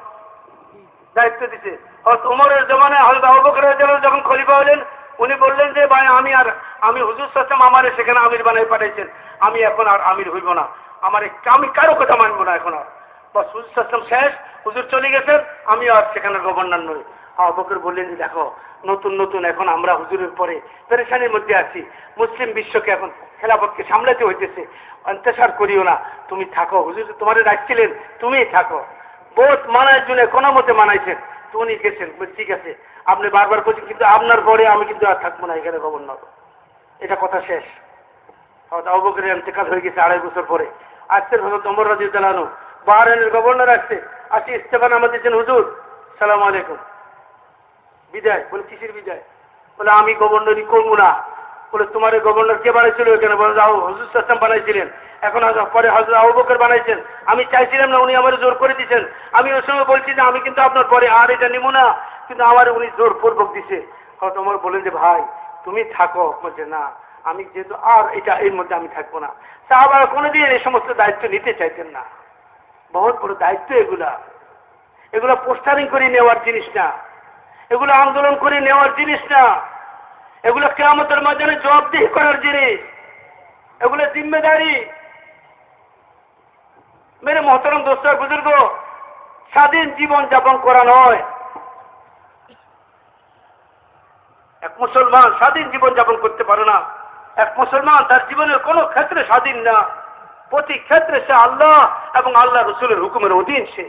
দায়িত্ব দিতে। হযরত ওমরের জামানায় হযরত আবু বকরের জামানায় যখন খলিফা হলেন, উনি বললেন যে ভাই আমি হুজুর সাল্লাল্লাহু আলাইহি ওয়াসাল্লাম আমারে সেখানে আমির বানাই পাঠাইছেন, আমি এখন আর আমির হইব না, আমি কারো কথা মানবো না এখন আর। বাস হুজুর সাল্লাল্লাহু আলাইহি ওয়াসাল্লাম শেষ, হুজুর চলে গেছেন, আমি আর সেখানে গভর্নর নই। আবু বকর বললেন যে দেখো নতুন নতুন এখন আমরা হুজুরের পরে পেরেশানির মধ্যে আছি, মুসলিম বিশ্বকে এখন খেলাফতকে সামলাতে হইতেছে, অন্তঃসার করিও না, তুমি থাকো, হুজুর তোমারে রাখছিলেন তুমি থাকো। বহুত মানার জন্য কোনো মতে মানাইছেন, তো উনি গেছেন, ঠিক আছে আপনি বারবার বলছেন, কিন্তু আপনার পরে আমি কিন্তু আর থাকবো না এখানে গভর্নর। এটা কথা শেষ। আবু বকরের ইন্তেকাল হয়ে গেছে 2.5 বছর পরে। আজকের হযরত ওমর রাদিয়াল্লাহু আনহু বাহরাইনের গভর্নর আসছে, আসি ইস্তেফা নামা দিয়েছেন, হুজুর সালাম আলাইকুম, বিদায়। বলে কিসের বিদায়? বলে আমি গভর্নরই করবো না। বলে তোমার গভর্নর কে বানাইছিল এখানে? বলে হুজুর সাল্লাল্লাহু আলাইহি ওয়াসাল্লাম বানাইছিলেন, এখন পরে হযরত আবু বকর বানাইছেন, আমি চাইছিলাম না, উনি আমার জোর করে দিয়েছেন। আমি ওই সময় বলছি যে আমি কিন্তু আপনার পরে আর এটা নিব না, কিন্তু আমার উনি জোর পূর্বক দিছে। হয়তো আমার বলেন যে ভাই তুমি থাকো। বলছে না, আমি যেহেতু আর এটা এর মধ্যে আমি থাকবো না। সাহাবারা কোনোদিন এই সমস্ত দায়িত্ব নিতে চাইতেন না। বহুত বড় দায়িত্ব এগুলা, এগুলা পোস্টারিং করে নেওয়ার জিনিস না, এগুলো আন্দোলন করে নেওয়ার জিনিস না, এগুলো কিয়ামতের ময়দানে জবাবদিহি করার জিনিস, এগুলো জিম্মেদারি। মেরে মহতরম দোস্ত বুজুর্গ, স্বাধীন জীবন যাপন করা নয়। এক মুসলমান স্বাধীন জীবন যাপন করতে পারে না। এক মুসলমান তার জীবনের কোন ক্ষেত্রে স্বাধীন না, প্রতি ক্ষেত্রে সে আল্লাহ এবং আল্লাহ রসুলের হুকুমের অধীন। সে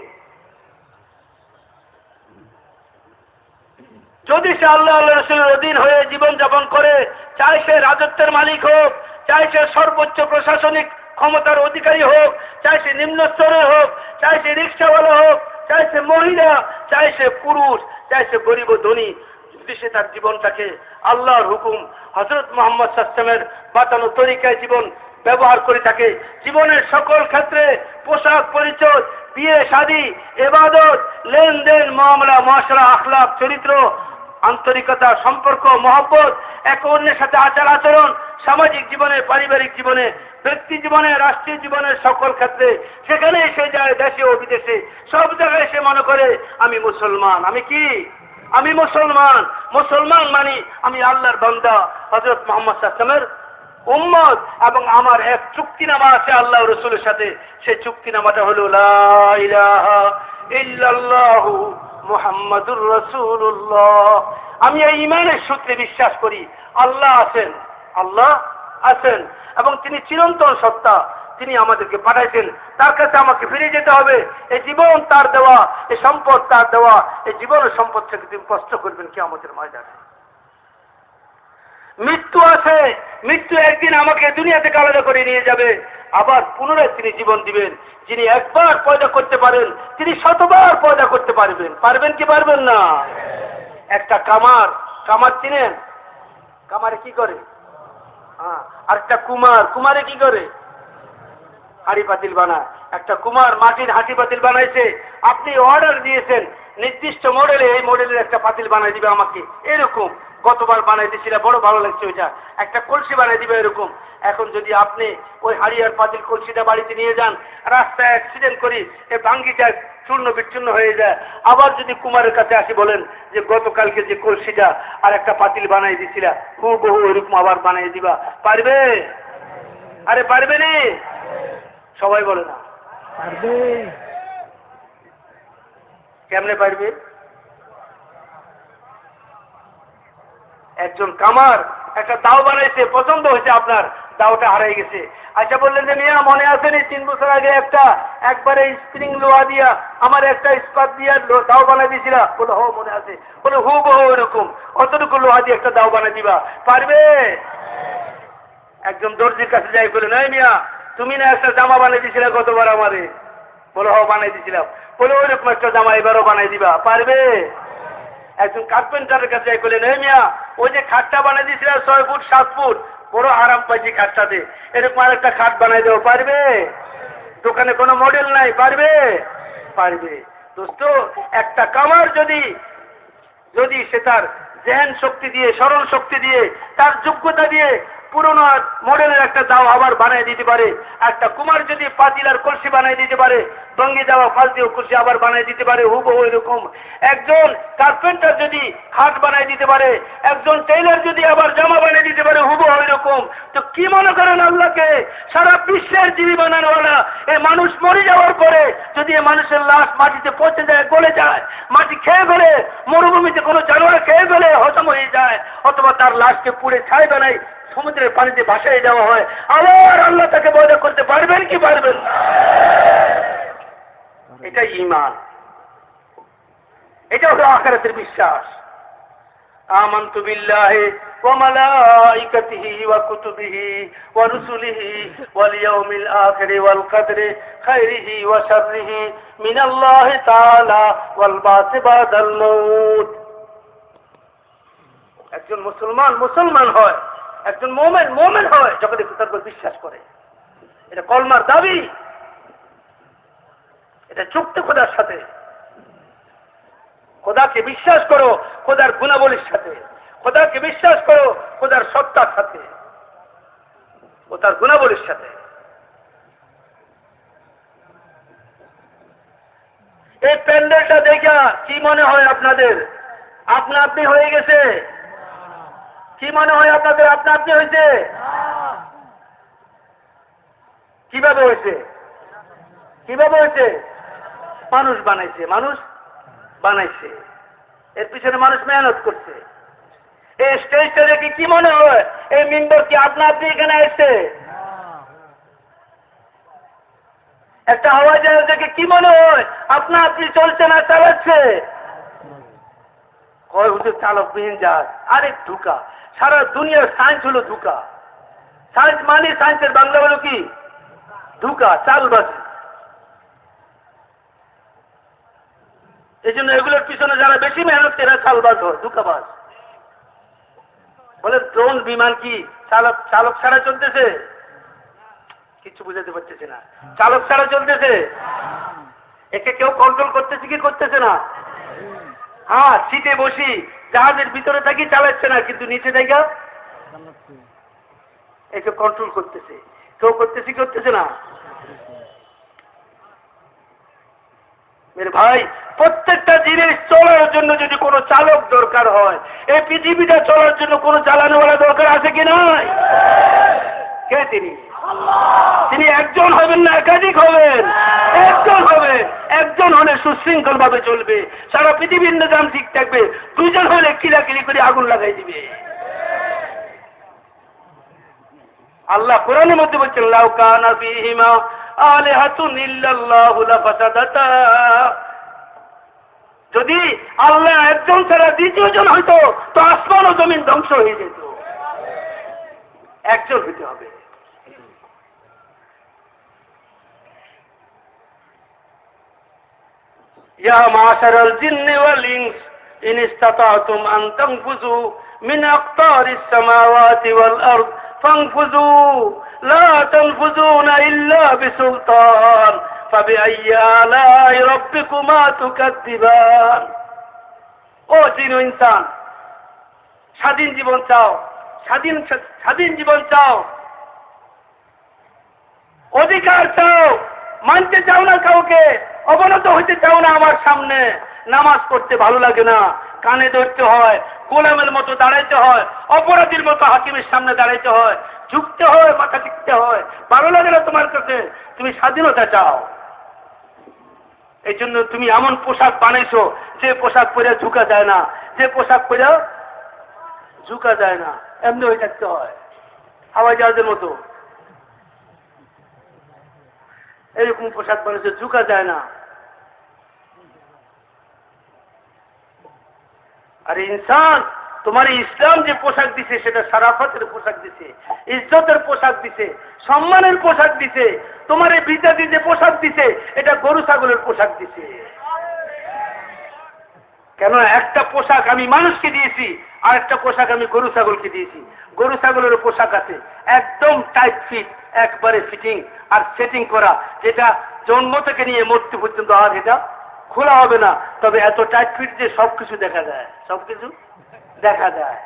যদি সে আল্লাহ আল্লাহ রসুলের অধীন হয়ে জীবন যাপন করে, চাই সে রাজত্বের মালিক হোক, চাই সে সর্বোচ্চ প্রশাসনিক ক্ষমতার অধিকারী হোক, চাই সে নিম্ন স্তরের হোক, চাই সে রিক্সাওয়ালা হোক, চাই সে মহিলা, চাই সে পুরুষ, চাই সে গরিব ধনী, যদি সে তার জীবনটাকে আল্লাহর হুকুম হযরত মুহাম্মদ সাল্লাল্লাহু আলাইহি ওয়াসাল্লামের বাতানো তরিকায় জীবন ব্যবহার করে থাকে, জীবনের সকল ক্ষেত্রে পোশাক পরিচয়, বিয়ে শাদী, ইবাদত, লেনদেন, মুআমালা, মুআশারা, আখলাক, চরিত্র, আন্তরিকতা, সম্পর্ক, মহব্বত একে অন্যের সাথে আচার আচরণ, সামাজিক জীবনে, পারিবারিক জীবনে, ব্যক্তি জীবনে, রাষ্ট্রীয় জীবনের সকল ক্ষেত্রে, সেখানে সে যায়, দেশে ও বিদেশে, সব জায়গায় সে মনে করে আমি মুসলমান। আমি কি? আমি মুসলমান। মুসলমান মানে আমি আল্লাহর বান্দা, হযরত মুহাম্মদ সাল্লাল্লাহু আলাইহি ওয়াসাল্লামের উম্মত, এবং আমার এক চুক্তিনামা আছে আল্লাহ রাসূলের সাথে। সেই চুক্তিনামাটা হলো লা ইলাহা ইল্লাল্লাহু মুহাম্মাদুর রাসূলুল্লাহ। আমি এই ঈমানের সূত্রে বিশ্বাস করি আল্লাহ আছেন, আল্লাহ আছেন, এবং তিনি চিরন্তন সত্তা। তিনি আমাদেরকে পাঠাইছেন, তার কাছে আমাকে ফিরে যেতে হবে। এই জীবন তার দেওয়া, এই সম্পদ তার দেওয়া। এই জীবনের সম্পদ থেকে তিনি কষ্ট করবেন কিয়ামতের ময়দানে। মৃত্যু আছে, মৃত্যু একদিন আমাকে দুনিয়া থেকে আলাদা করে নিয়ে যাবে, আবার পুনরায় তিনি জীবন দিবেন। যিনি একবার পয়দা করতে পারেন, তিনি শতবার পয়দা করতে পারবেন। পারবেন কি পারবেন না? একটা কামার, কামার চিনেন? কামারে কি করে? আর একটা কুমার, কুমারে কি করে? হাঁড়ি পাতিল বানায়। একটা কুমার মাটির হাঁড়ি পাতিল বানাইছে, আপনি অর্ডার দিয়েছেন নির্দিষ্ট মডেলে, এই মডেলের একটা পাতিল বানাই দিবে আমাকে, এরকম গতবার বানাই দিয়েছিল, বড় ভালো লাগছে ওইটা, একটা কলসি বানাই দিবে এরকম। এখন যদি আপনি ওই হাঁড়ি আর পাতিল কলসিটা বাড়িতে নিয়ে যান, রাস্তায় অ্যাক্সিডেন্ট করি, এই ভাঙ্গিটা চূর্ণ বিচ্ছিন্ন হয়ে যায়, আবার যদি কুমারের কাছে আসি বলেন যে গতকালকে যে কলসিটা আর একটা পাতিল বানাই দিছিলা, হুবহু এরকম আবার বানাই দিবা, পারবে? আরে পারবে নি? সবাই বলে না পারবে। কেমনে পারবে? একজন কামার একটা দাও বানাইছে, পছন্দ হয়েছে আপনার, দাওটা হারাই গেছে। আচ্ছা বললেন যে মিয়া মনে আছে নি 3 বছর আগে একবারে স্প্রিং লোহা দিয়া আমার একটা ইস্পাত দিয়া দাও বানাই দিয়েছিল? বলে হো মনে আছে। বলে হুবহু এরকম অতটুকু লোহা দিয়ে একটা দাও বানাই দিবা, পারবে? একজন দর্জির কাছে যাই বলে, নাই মিয়া তুমি না একটা জামা বানাই দিয়েছিলে গতবার আমারে? বলে হ বানাই দিয়েছিলাম। বলে ওইরকম একটা জামা এবারও বানাই দিবা, পারবে? একজন কার্পেন্টারের কাছে যাই বলে, নাই মিয়া ওই যে খাটটা বানাই দিয়েছিলাম 6 ফুট 7 ফুট, বড় আরাম পাইছি খাটটাতে, এরকম আর একটা খাট বানাই দেবো, পারবে? দোকানে কোনো মডেল নাই, পারবে? পারবে। দোস্ত, একটা কামার যদি সে তার জ্ঞান শক্তি দিয়ে, স্মরণ শক্তি দিয়ে, তার যোগ্যতা দিয়ে পুরনো মডেলের একটা দাও আবার বানিয়ে দিতে পারে, একটা কুমার যদি পাতিল আর কলসি বানিয়ে দিতে পারে, ভঙ্গি দেওয়া ফালতিও কলসি আবার বানিয়ে দিতে পারে হুবহু এরকম, একজন কার্পেন্টার যদি খাট বানিয়ে দিতে পারে, একজন টেইলার যদি আবার জামা বানিয়ে দিতে পারে হুবহু এরকম, তো কি মনে করেন আল্লাহকে? সারা বিশ্বের জীবী বানানোওয়ালা এই মানুষ মরে যাওয়ার পরে যদি এই মানুষের লাশ মাটিতে পচে যায়, গলে যায়, মাটি খেয়ে গেলে, মরুভূমিতে কোনো জানোয়ার খেয়ে গেলে হজম হয়ে যায়, অথবা তার লাশকে পুড়ে ছাই বানায় সমুদ্রের পানিতে ভাসাই দেওয়া হয়, আবার আল্লাহ তাকে বয়দা করতে পারবেন কি পারবেন না? এটাই ঈমান, এটা হলো আখিরাতের বিশ্বাস। আমানতু বিল্লাহি ওয়া মালাইকাতিহি ওয়া কুতুবিহি ওয়া রুসুলিহি ওয়াল ইয়াউমিল আখির ওয়াল কদরি খাইরিহি ওয়া শাররিহি মিনাল্লাহি তাআলা ওয়াল বাসি বাদাল মাউত। একজন মুসলমান হয়, একজন মুমিন হয় যখন তার উপর বিশ্বাস করে। এটা কলমার দাবি, এটা চুক্তি খোদার সাথে। খোদাকে বিশ্বাস করো খোদার গুণাবলীর সাথে, খোদাকে বিশ্বাস করো খোদার সত্তার সাথে ও তার গুণাবলীর সাথে। এই প্যান্ডেলটা দেখা কি মনে হয় আপনাদের? আপনা আপনি হয়ে গেছে? কি মনে হয় আপনাদের আপনা আপনি হয়েছে? কিভাবে হয়েছে? কিভাবে হয়েছে? মানুষ বানাইছে, এর পিছনে মানুষ মেহনত করছে। এই স্টেজটা দেখে কি মনে হয় এই মিম্বর কি আপনা আপনি এখানে এসছে? একটা হাওয়া জাহাজ দেখে কি মনে হয় আপনা আপনি চলছে না চালাচ্ছে? কয় হুজুর চালকবিহীন জাহাজ, আরেক ধোঁকা। সারা দুনিয়ার সায়েন্স হলো ধোঁকা। সায়েন্স মানে সায়েন্সের বাংলা হলো কি? ধোঁকা, চালবাজি। এই জন্য এগুলোর পিছনে যারা বেশি মেহনত এরা চালবাজ হয়, ধোঁকাবাজ। বলে ড্রোন বিমান কি চালক ছাড়া চলতেছে? কিছু বুঝাতে পারতেছে না। চালক ছাড়া চলতেছে? একে কেউ কন্ট্রোল করতেছে কি করতেছে না? হ্যাঁ, সিটে বসি জাহাজের ভিতরে থাকি চালাচ্ছে না, কিন্তু নিচে থেকে একে কন্ট্রোল করতেছে। কেউ করতেছে না? মেরে ভাই, প্রত্যেকটা জিনিস চলার জন্য যদি কোনো চালক দরকার হয়, এই পৃথিবীটা চলার জন্য কোনো চালানোওয়ালা দরকার আছে কি নাই? কে তিনি? তিনি একজন হবেন না একাধিক হবেন? একজন হবে। একজন হলে সুশৃঙ্খল ভাবে চলবে, সারা পৃথিবীর নিজাম ঠিক থাকবে। দুইজন হলে কিলাকিলি করে আগুন লাগাই দিবে। আল্লাহ কোরআনের মধ্যে বলছেন, লাউ কানা ফীহিমা আলিহাতুন ইল্লাল্লাহু লাফাসাদাতা। যদি আল্লাহ একজন ছাড়া দ্বিতীয়জন হইতো তো আসমান ও জমিন ধ্বংস হয়ে যেত। একজন হইতে হবে। ইয়া মাশারাল জিন্নি ওয়াল ইনস ইন ইসতাতাতুম আন তানফুযু মিন আকতারিস সামাওয়াতি ওয়াল আরদ ফানফুযু লা তানফুযুনা ইল্লা বিসুলতান ফাবিআইয়ি আলাই রাব্বিকুমা তুকাদ্দিবান। ও জিন ও ইনসান, স্বাধীন জীবন চাও, স্বাধীন জীবন চাও, অধিকার চাও, মানতে চাও না কাউকে, অবনত হইতে চাও না আমার সামনে। নামাজ পড়তে ভালো লাগে না, কানে ধরতে হয়, গোলামের মতো দাঁড়াইতে হয়, অপরাধীর মতো হাকিমের সামনে দাঁড়াইতে হয়, ঝুঁকতে হয়, মাথা টিকতে হয়, ভালো লাগে না তোমার কাছে। তুমি স্বাধীনতা চাও, এই জন্য তুমি এমন পোশাক বানাইছো যে পোশাক পরে ঝুঁকা যায় না, যে পোশাক পরে ঝুঁকা যায় না, এমনি হয়ে থাকতে হয়, হাওয়াই জাহাজের মতো। এরকম পোশাক বানাইছো, ঝুঁকা যায় না। আর ইনসান, তোমার ইসলাম যে পোশাক দিছে সেটা সারাফতের পোশাক দিছে, ইজ্জতের পোশাক দিছে, সম্মানের পোশাক দিছে। তোমার এই বিদ্যাদি যে পোশাক দিছে এটা গরু ছাগলের পোশাক দিছে। কেন? একটা পোশাক আমি মানুষকে দিয়েছি, আর একটা পোশাক আমি গরু ছাগলকে দিয়েছি। গরু ছাগলের পোশাক আছে একদম টাইট ফিট, একবারে ফিটিং আর সেটিং করা, যেটা জন্ম থেকে নিয়ে মৃত্যু পর্যন্ত আর এটা খোলা হবে না। তবে এত টাইট ফিট যে সবকিছু দেখা যায়, সবকিছু দেখা যায়।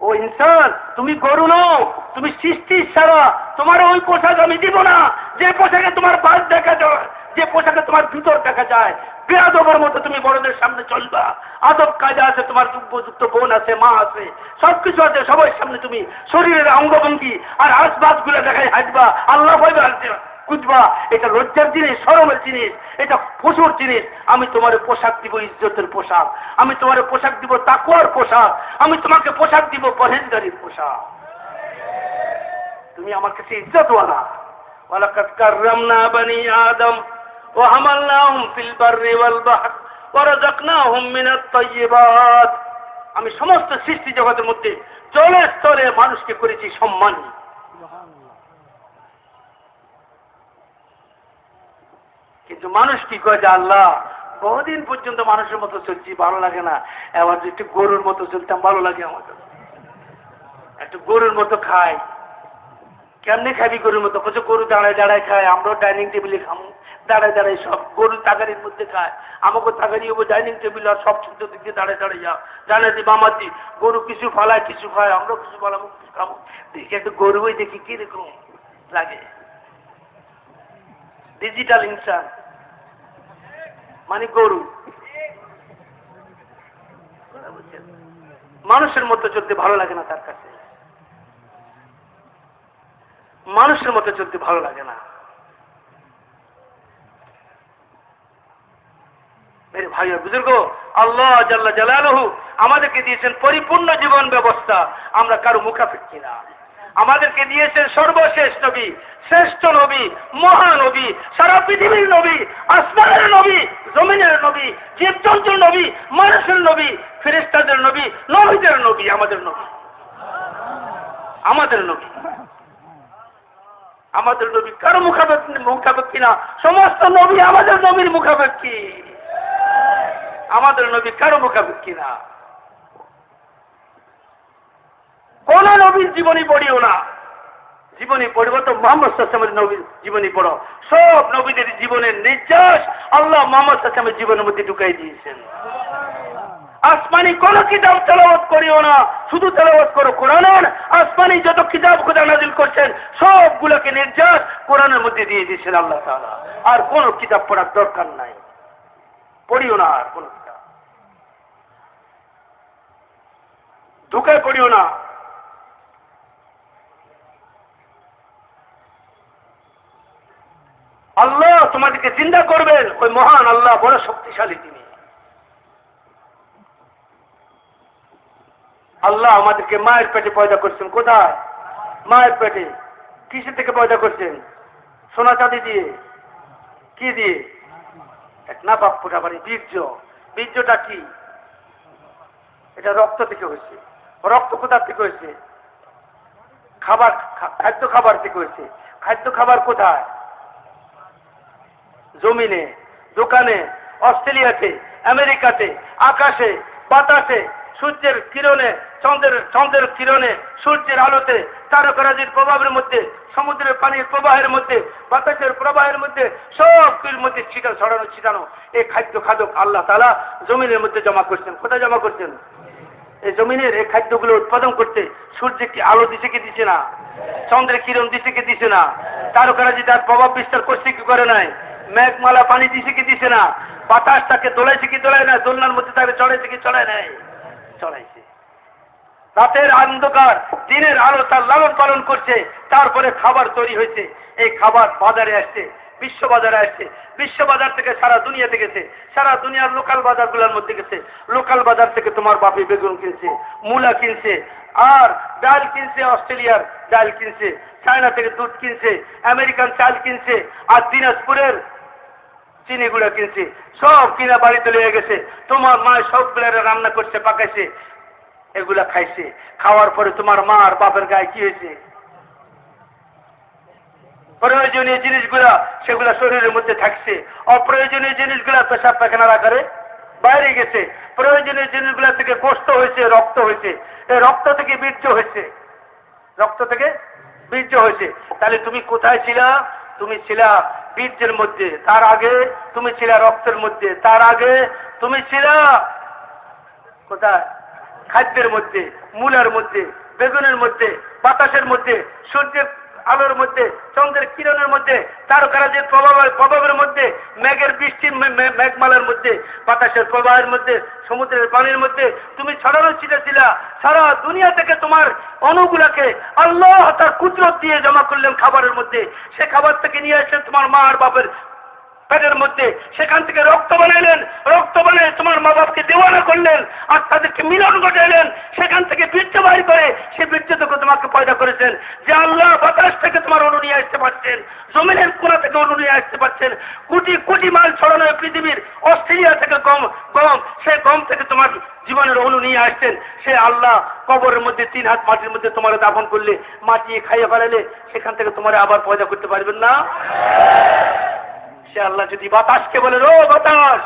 ও ইনসান, তুমি গরু নও, তুমি সৃষ্টির সারা। তোমার ওই পোশাক আমি দিব না যে পোশাকে তোমার বাদ দেখা যায়, যে পোশাকে তোমার ভিতর দেখা যায়। বেয়াদবের মতো তুমি বড়দের সামনে চলবা, আদব কায়দা আছে, তোমার যুক্ত বোন আছে, মা আছে, সবকিছু আছে, সবার সামনে তুমি শরীরের অঙ্গভঙ্গি আর আসবাস গুলো দেখাই হাঁটবা, আল্লাহ ভয় আসবে বুঝবা। এটা লজ্জার জিনিস, শরমের জিনিস, এটা পশুর জিনিস। আমি তোমার পোশাক দিব ইজ্জতের পোশাক, আমি তোমার পোশাক দিব তাকওয়ার পোশাক, আমি তোমাকে পোশাক দিব পরহেজগারির পোশাক। তুমি আমার কাছে ইজ্জতওয়ালা। ওয়ালাকাদ কাররামনা বনি আদম ওয়া হামালনাহুম ফিল বাররি ওয়াল বাহর ওয়া রাযাকনাহুম মিনাত তাইয়্যিবাত। আমি সমস্ত সৃষ্টি জগতের মধ্যে জলে স্থলে মানুষকে করেছি সম্মানী। কিন্তু মানুষ কি কয় যে আল্লাহ বহুদিন পর্যন্ত মানুষের মতো চলছি, ভালো লাগে না, এবার যে একটু গরুর মতো চলতাম ভালো লাগে আমাদের। একটু গরুর মতো খাই। কেমনি খাবি গরুর মতো? কত গরু দাঁড়ায় দাঁড়ায় খায়, আমরাও ডাইনিং টেবিলে খাবো, দাঁড়ায় দাঁড়ায় সব গরু তাগারির মধ্যে খায়, আমাকে তাগারি হবো ডাইনিং টেবিল, আর সব ছোট দিকে দাঁড়ায় দাঁড়ায় যা জানে দি মামাতি গরু কিছু ফালায় কিছু খায়, আমরাও কিছু ফালাবো কিছু খাবো। দেখি একটু গরু ওই দেখি কিরকম লাগে। ডিজিটাল ইনসান মানে গরু। মানুষের মতো চলতে ভালো লাগে না তার কাছে, মানুষের মতো চলতে ভালো লাগে না। মেরে ভাই আর বুজুর্গ, আল্লাহ জাল্লা জালালুহু আমাদেরকে দিয়েছেন পরিপূর্ণ জীবন ব্যবস্থা। আমরা কারো মুখাপেক্ষী না। আমাদেরকে দিয়েছেন সর্বশেষ নবী, শ্রেষ্ঠ নবী, মহানবী, সারা পৃথিবীর নবী, আসমানের নবী, জমিনের নবী, জীবজন্তুর নবী, মানুষের নবী, ফেরেশতাদের নবী, নবীদের নবী, আমাদের নবী, আমাদের নবী, আমাদের নবী কারো মুখাপেক্ষী না। সমস্ত নবী আমাদের নবীর মুখাপেক্ষী, আমাদের নবী কারো মুখাপেক্ষী না। কোন নবীর জীবনী পড়িও না, জীবনী পড়ব তো মুহাম্মদ সাল্লাল্লাহু আলাইহি ওয়াসাল্লামের নবীর জীবনী পড়ো। সব নবীদের জীবনের নির্যাস আল্লাহ মুহাম্মদ সাল্লাল্লাহু আলাইহি ওয়াসাল্লামের জীবনের মধ্যে ঢুকাই দিয়েছেন। আসমানি কোন কিতাব তেলাওয়াত করিও না, শুধু তেলাওয়াত করো কোরআনের। আসমানি যত কিতাব খোদা নাজিল করছেন সবগুলোকে নির্যাস কোরআনের মধ্যে দিয়ে দিয়েছেন আল্লাহ তাআলা। আর কোন কিতাব পড়ার দরকার নাই, পড়িও না আর কোন কিতাব, ধোঁকায় পড়িও না। আল্লাহ তোমাদেরকে জিন্দা করবেন, ওই মহান আল্লাহ বড় শক্তিশালী তিনি। আল্লাহ আমাদেরকে মায়ের পেটে পয়দা করছেন। কোথায়? মায়ের পেটে। কিসে থেকে পয়দা করছেন? সোনা চাঁদি দিয়ে? কি দিয়ে? এক নাপাক ফোটাবাড়ি বীর্য। বীর্যটা কি? এটা রক্ত থেকে হয়েছে। রক্ত কোথা থেকে হয়েছে? খাবার, খাদ্য খাবার থেকে হয়েছে। খাদ্য খাবার কোথায়? জমিনে, দোকানে, অস্ট্রেলিয়াতে, আমেরিকাতে, আকাশে, বাতাসে, সূর্যের কিরণে, চন্দ্রের কিরণে, সূর্যের আলোতে, তারকারাজির প্রভাবের মধ্যে, সমুদ্রের পানির প্রবাহের মধ্যে, বাতাসের প্রবাহের মধ্যে, সব কিছুর মধ্যে ছিটানো এই খাদ্য খাদক আল্লাহ তাআলা জমিনের মধ্যে জমা করছেন। কোথায় জমা করছেন? এই জমিনের এই খাদ্যগুলো উৎপাদন করতে সূর্যে কি আলো দিছে কি দিছে না? চন্দ্রের কিরণ দিছে কি দিছে না? তারকারাজি তার প্রভাব বিস্তার করছে কি করে নাই? মেঘমালা পানি দিছে কি দিছে না? বাতাস তাকে দোলাইছে কি দোলায় না? দোলনার মধ্যে তাকে চড়াইছে কি চড়ায় নাই? চড়াইছে। রাতের অন্ধকার দিনের আলো তার লালন পালন করছে। তারপরে খাবার তৈরি হয়েছে। এই খাবার বাজারে আসছে, বিশ্ব বাজারে আসছে। বিশ্ব বাজার থেকে সারা দুনিয়াতে গেছে, সারা দুনিয়ার লোকাল বাজারগুলোর মধ্যে গেছে। লোকাল বাজার থেকে তোমার বাপি বেগুন কিনছে, মূলা কিনছে, আর ডাল কিনছে, অস্ট্রেলিয়ার ডাল কিনছে, চায়না থেকে দুধ কিনছে, আমেরিকান চাল কিনছে, আর দিনাজপুরের চিনিগুলা কিনছে। সব কিনা বাড়িতে লেগে গেছে। তোমার মা সবগুলা রান্না করছে, পাকাইছে, এগুলা খাইছে। খাওয়ার পরে তোমার মা আর বাপের গায়ে কি হয়েছে? প্রয়োজনীয় জিনিসগুলা সেগুলা শরীরের মধ্যে থাকছে, অপ্রয়োজনীয় জিনিসগুলা পেশাব পায়খানার আকারে বাইরে গেছে। প্রয়োজনীয় জিনিসগুলা থেকে গোশত হয়েছে, রক্ত হয়েছে, এই রক্ত থেকে বীর্য হয়েছে, রক্ত থেকে বীর্য হয়েছে। তাহলে তুমি কোথায় ছিলা? তুমি ছিলা বীর্যের মধ্যে, তার আগে তুমি ছিলা রক্তের মধ্যে, তার আগে তুমি ছিলা কোথায়? খাদ্যের মধ্যে, মূলার মধ্যে, বেগুনের মধ্যে, বাতাসের মধ্যে, সূর্যের আলোর মধ্যে, চন্দ্রের কিরণের মধ্যে, তারকারাজির প্রভাবের মধ্যে, মেঘের বৃষ্টির মেঘমালার মধ্যে, বাতাসের প্রবাহের মধ্যে, সমুদ্রের পানির মধ্যে তুমি ছড়ানো ছিলা। সারা দুনিয়া থেকে তোমার অণুগুলাকে আল্লাহ তার কুদরত দিয়ে জমা করলেন খাবারের মধ্যে। সে খাবার থেকে নিয়ে আসলেন তোমার মা আর বাপের পেটের মধ্যে, সেখান থেকে রক্ত বানাইলেন, রক্ত বানিয়ে তোমার মা বাপকে দেওয়ানা করলেন, আর তাদেরকে মিলন ঘটাইলেন। সেখান থেকে বীর্য বাইর করে সে বীর্য থেকে তোমাকে পয়দা করেছেন। যে আল্লাহ বাতাস থেকে তোমার অণু নিয়ে আসতে পারছেন, জমিনের কোণা থেকে অণু নিয়ে আসতে পারছেন, কোটি কোটি মাইল ছড়ানো পৃথিবীর অস্ট্রেলিয়া থেকে গম, সেই গম থেকে তোমার জীবনের অণু নিয়ে আসছেন। সে আল্লাহ কবরের মধ্যে 3 হাত মাটির মধ্যে তোমার দাফন করলে, মাটি খাইয়ে ফেলালে, সেখান থেকে তোমার আবার পয়দা করতে পারবেন না? সে আল্লাহ যদি বাতাসকে বলে, ও বাতাস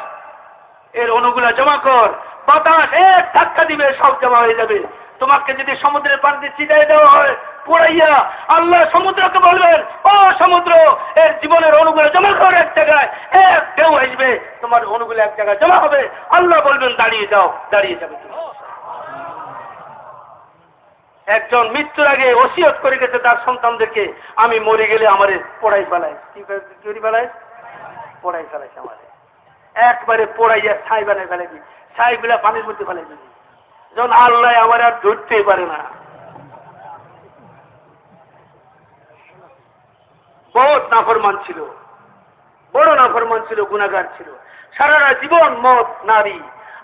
এর অণুগুলা জমা কর, বাতাস এক ধাক্কা দিবে, সব জমা হয়ে যাবে। তোমাকে যদি সমুদ্রের পানিতে ছিটাই দেওয়া হয় পোড়াইয়া, আল্লাহ সমুদ্রকে বলবেন, ও সমুদ্র এর জীবনের অণুগুলো জমা কর এক জায়গায়, এক ঢেউ আসবে, তোমার অণুগুলো এক জায়গায় জমা হবে। আল্লাহ বলবেন দাঁড়িয়ে যাও, দাঁড়িয়ে যাবে। একজন মৃত্যুর আগে ওসিয়ত করে গেছে তার সন্তানদেরকে, আমি মরে গেলে আমার পোড়াই ফেলাই। কি ফেলাই? পোড়াই ফেলাইছে আমাদের, একবারে পোড়াইয়া ছাই বানাই ফেলাই দিই, ছাইগুলা পানির মধ্যে ফেলাই দিই। যখন আল্লাহ আমার আর ধরতেই পারে না। বহুত নাফরমান ছিল, বড় নাফরমান ছিল, গুনাহগার ছিল। সারাটা জীবন মদ, নারী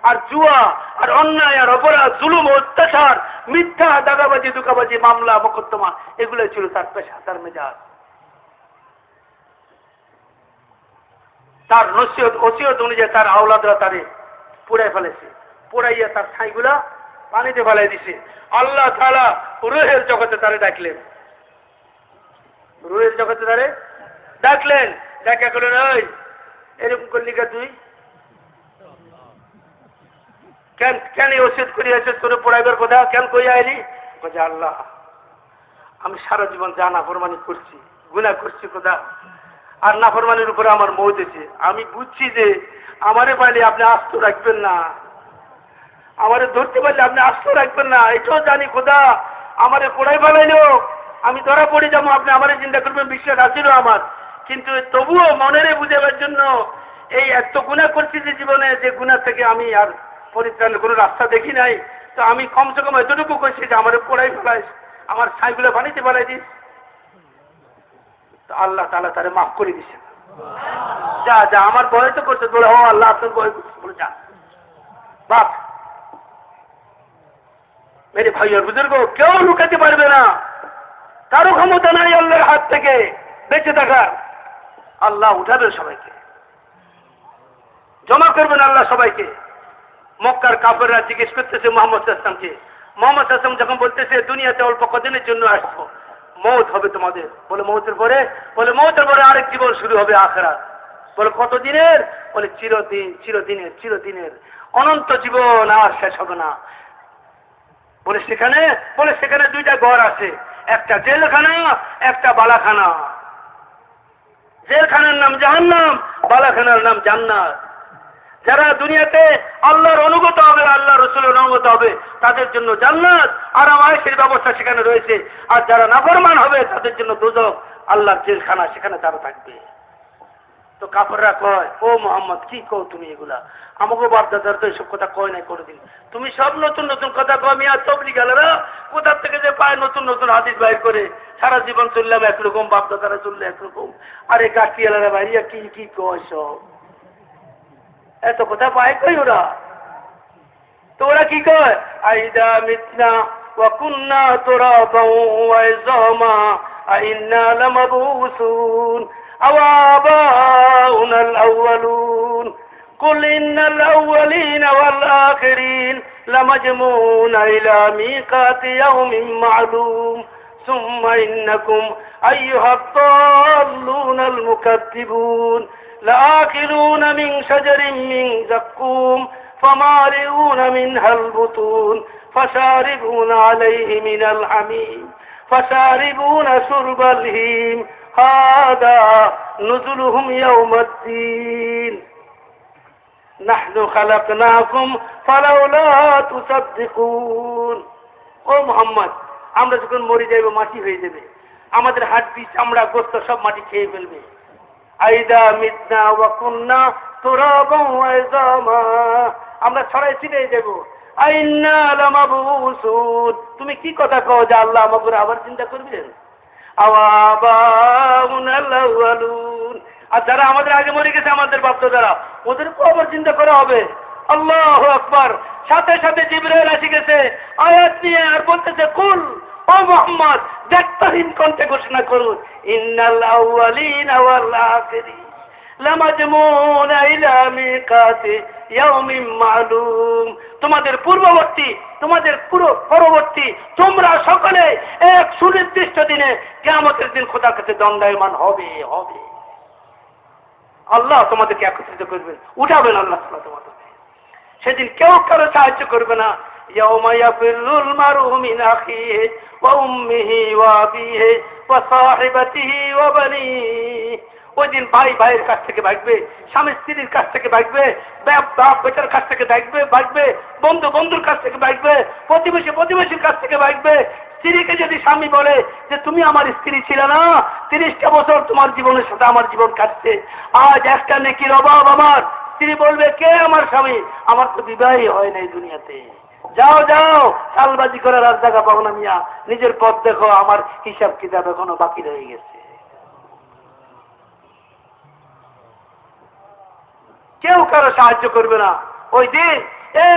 আর জুয়া আর অন্যায় আর অপরাধ, জুলুম, অত্যাচার, মিথ্যা, দাগাবাজি, দুকাবাজি, মামলা, মোকদ্দমা, এগুলো ছিল তার পেশা, তার মেজাজ। তার ওসিয়ত অনুযায়ী তার আওলাদরা তারে পুড়াই ফেলেছে, পুড়াইয়া তার ছাইগুলা পানিতে ফেলাই দিছে। আল্লাহ তাআলা রূহের জগতে তারে ডাকলেন, রূহের জগতে তারে ডাকলেন, দেখা করলেন, ওই এরকম করলি কা তুই? কেন ওসিয়ত করিয়াছে তোর পোড়াইবার কথা? কেন কইয়া আইলি? বলছে আল্লাহ আমি সারা জীবন যা নাফরমানি করছি, গুনাহ করছি কোথা, আর নাফরমানির উপরে আমার মৌত হয়েছে। আমি বুঝছি যে আমারে পাইলে আপনি আস্ত রাখবেন না, আমারে ধরতে পারলে আপনি আস্ত রাখবেন না, এটাও জানি খোদা আমারে পড়াই ফেলাইলো, আমি ধরা পড়ে যাবো, আপনি আমারে চিন্তা করবেন, বিশ্বাস আছিল আমার। কিন্তু তবুও মনেরে বুঝাবার জন্য এই এত গুনাহ করছি যে জীবনে, যে গুনাহ থেকে আমি আর পরিত্রাণের কোনো রাস্তা দেখি নাই, তো আমি কমসে কম এতটুকু করছি যে আমারে পড়াই ফেলাইস, আমার ছাইগুলো পানিতে ফেলাই দিস। তো আল্লাহ তাআলা তারে মাফ করে দিছে। যা যা আমার ভয় তো করছে, বলে ও আল্লাহ আপনার ভয় করছে, বলে যা বাপ। মেরে ভাই আর বুজুর্গ, কেউ লুকাতে পারবে না, কারো ক্ষমতা নাই আল্লাহর হাত থেকে বেঁচে থাকার। আল্লাহ উঠাবে সবাইকে, জমা করবেন আল্লাহ সবাইকে। মক্কার কাফেররা জিজ্ঞেস করতেছে মোহাম্মদ সাল্লাল্লাহু আলাইহি ওয়াসাল্লামকে, মোহাম্মদ সাল্লাল্লাহু আলাইহি ওয়াসাল্লাম যখন বলতেছে দুনিয়াতে অল্প কদিনের জন্য আসবো, মওত হবে তোমাদের, বলে মওতের পরে, বলে মওতের পরে আরেক জীবন শুরু হবে আখিরাত। বলে কতদিনের? বলে চিরদিন, চিরদিনের, চিরদিনের, অনন্ত জীবন, আর শেষ হবে না। বলে সেখানে দুইটা ঘর আছে, একটা জেলখানা, একটা বালাখানা। জেলখানার নাম জাহান্নাম, বালাখানার নাম জান্নাত। যারা দুনিয়াতে আল্লাহর অনুগত হবে, আল্লাহ রাসূলের অনুগত হবে, তাদের জন্য জান্নাত আর আয়েশের ব্যবস্থা সেখানে রয়েছে। আর যারা নাফরমান হবে তাদের জন্য দোজখ, আল্লাহর জেলখানা, সেখানে তারা থাকবে। তো কাফেররা কয়, ও মুহাম্মদ কি কও তুমি এগুলা? আমাকে বাপ দাদার তো এসব কথা কয় নাই কোনোদিন, তুমি সব নতুন নতুন কথা কয়। মিয়া তবলিগ আলারা কোথা থেকে যে পায় নতুন নতুন হাদিস বাইর করে, সারা জীবন চললাম একরকম, বাপ দাদারা চললে একরকম, আরে গাছি আলারা বাইরিয়া কি কি কয় সব, এত কথা পায় কই ওরা? তো ওরা কি কয়, আইদা মিতনা ওয়া কুন্না তুরাবান ওয়া ইযামা আইন্না লামাবুসুন আও আবাউনাল আউয়ালুন কুল ইন্নাল আউয়ালিনা ওয়াল আখিরিন লামাজমুনা ইলা মিকাতি ইয়াউমিন মা'লুম সুম্মা ইন্নাকুম আইয়ুহাদ দাল্লুনাল মুকাদ্দিবুন لآكلون من شجر من زقوم فمالئون منها البطون فشاربون عليه من الحميم فشاربون شرب الهيم هذا نزلهم يوم الدين نحن خلقناكم فلولا تصدقون ও মুহাম্মদ, আমরা যখন মরে যাইব মাটি হয়ে যাবে, আমাদের হাড্ডি চামড়া গোশত সব মাটি খেয়ে ফেলবে। আইদা মিতনা ওয়া কুন্না তুরাবান ওয়া ইযামা, আমরা ছড়াই ছিটিয়ে দেব। আইন্না লামাবুসুন, তুমি কি কথা কও যে আল্লাহ আমাকে আবার চিন্তা করবেন? আওয়াবাউনাল আউয়ালুন, আর যারা আমাদের আগে মরে গেছে, আমাদের বাপ দাদারা, ওদেরকেও আবার চিন্তা করা হবে। আল্লাহু আকবার। সাথে সাথে জিবরাইল এসে গেছে আয়াত নিয়ে, আর বলতেছে, কুল, ও মুহাম্মদ, দেখতহীন কণ্ঠে ঘোষণা করুন, ইন্নাল আউয়ালিনা ওয়াল আখিরিন লামাজমুনা ইলা মিকাতি ইয়াউমিন মা'লুম, তোমাদের পূর্ববর্তী, তোমাদের পুরো পরবর্তী, তোমরা সকলে এক সুনির্দিষ্ট দিনে কিয়ামতের দিন খোদার কাছে দণ্ডায়মান হবে। আল্লাহ তোমাদেরকে একত্রিত করবেন, উঠাবেন আল্লাহ তোমাদেরকে। সেদিন কেউ কারো সাহায্য করবে না। ইয়াউমা ইয়াফিরুল মারউ মিন আখিহি ওয়া উম্মিহি ওয়া আবিহি ওয়া সাহিবাতিহি ওয়া বানিহি, ওই দিন ভাই ভাইয়ের কাছ থেকে ভাগবে, স্বামী স্ত্রীর কাছ থেকে ভাগবে, বাপ বেটার কাছ থেকে ভাগবে, বন্ধু বন্ধুর কাছ থেকে ভাগবে, প্রতিবেশী প্রতিবেশীর কাছ থেকে ভাগবে। স্ত্রীকে যদি স্বামী বলে যে তুমি আমার স্ত্রী ছিল না, 30টা বছর তোমার জীবনের সাথে আমার জীবন কাটছে, আজ একটা নেকির অভাব আমার, স্ত্রী বলবে, কে আমার স্বামী? আমার তো বিবাহই হয় নাই দুনিয়াতে। যাও যাও, চালবাজি করার আর জায়গা পাবো না মিয়া, নিজের পথ দেখো, আমার হিসাব কিতাব এখনো বাকি রয়ে গেছে। কেউ কারো সাহায্য করবে না। ওই দিন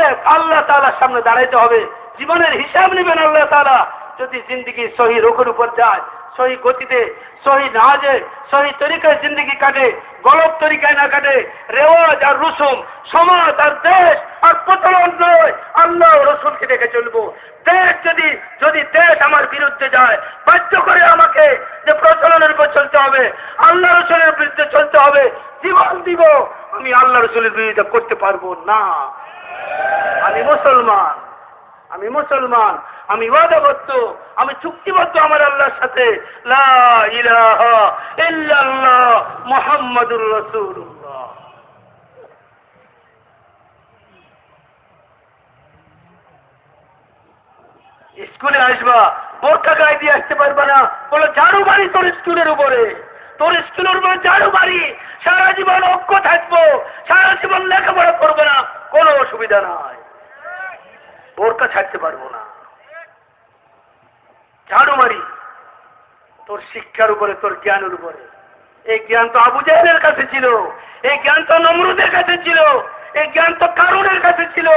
এক আল্লাহ তাআলার সামনে দাঁড়াইতে হবে, জীবনের হিসাব নেবেন আল্লাহ তাআলা। যদি জিন্দগি সহি রোগের উপর যায়, সহি গতিতে, সহি নাজে, সহি তরিকায় জিন্দগি কাটে, গলত তরিকায় না কাটে, রেওয়াজ আর রুসুম, সমাজ আর দেশ আর প্রচলন নয়, আল্লাহ রসুলকে দেখে চলবো। দেশ যদি দেশ আমার বিরুদ্ধে যায়, বাধ্য করে আমাকে যে প্রচলনের উপর চলতে হবে, আল্লাহ রসুলের বিরুদ্ধে চলতে হবে, জীবন দিব, আমি আল্লাহ রসুলের বিরোধিতা করতে পারবো না। আমি মুসলমান, আমি ওয়াদাবদ্ধ, আমি চুক্তিবদ্ধ আমার আল্লাহর সাথে। লা ইলাহা ইল্লাল্লাহ মুহাম্মাদুর রাসূলুল্লাহ। স্কুলে আসবা, বোরকা গায়ে দিয়ে আসতে পারবা না, বলো ঝাড়ু বাড়ি তোর স্কুলের উপরে, তোর স্কুলের উপরে ঝাড়ু বাড়ি, সারা জীবন অজ্ঞ থাকবো, সারা জীবন লেখাপড়া করবো না, কোনো অসুবিধা নাই, বোরকা ছাড়তে পারবো না, ঝাড়ু মারি তোর শিক্ষার উপরে, তোর জ্ঞানের উপরে। এই জ্ঞান তো আবু জাহেলের কাছে ছিল, এই জ্ঞান তো নমরুদের কাছে ছিল, এই জ্ঞান তো কারুনের কাছে ছিল,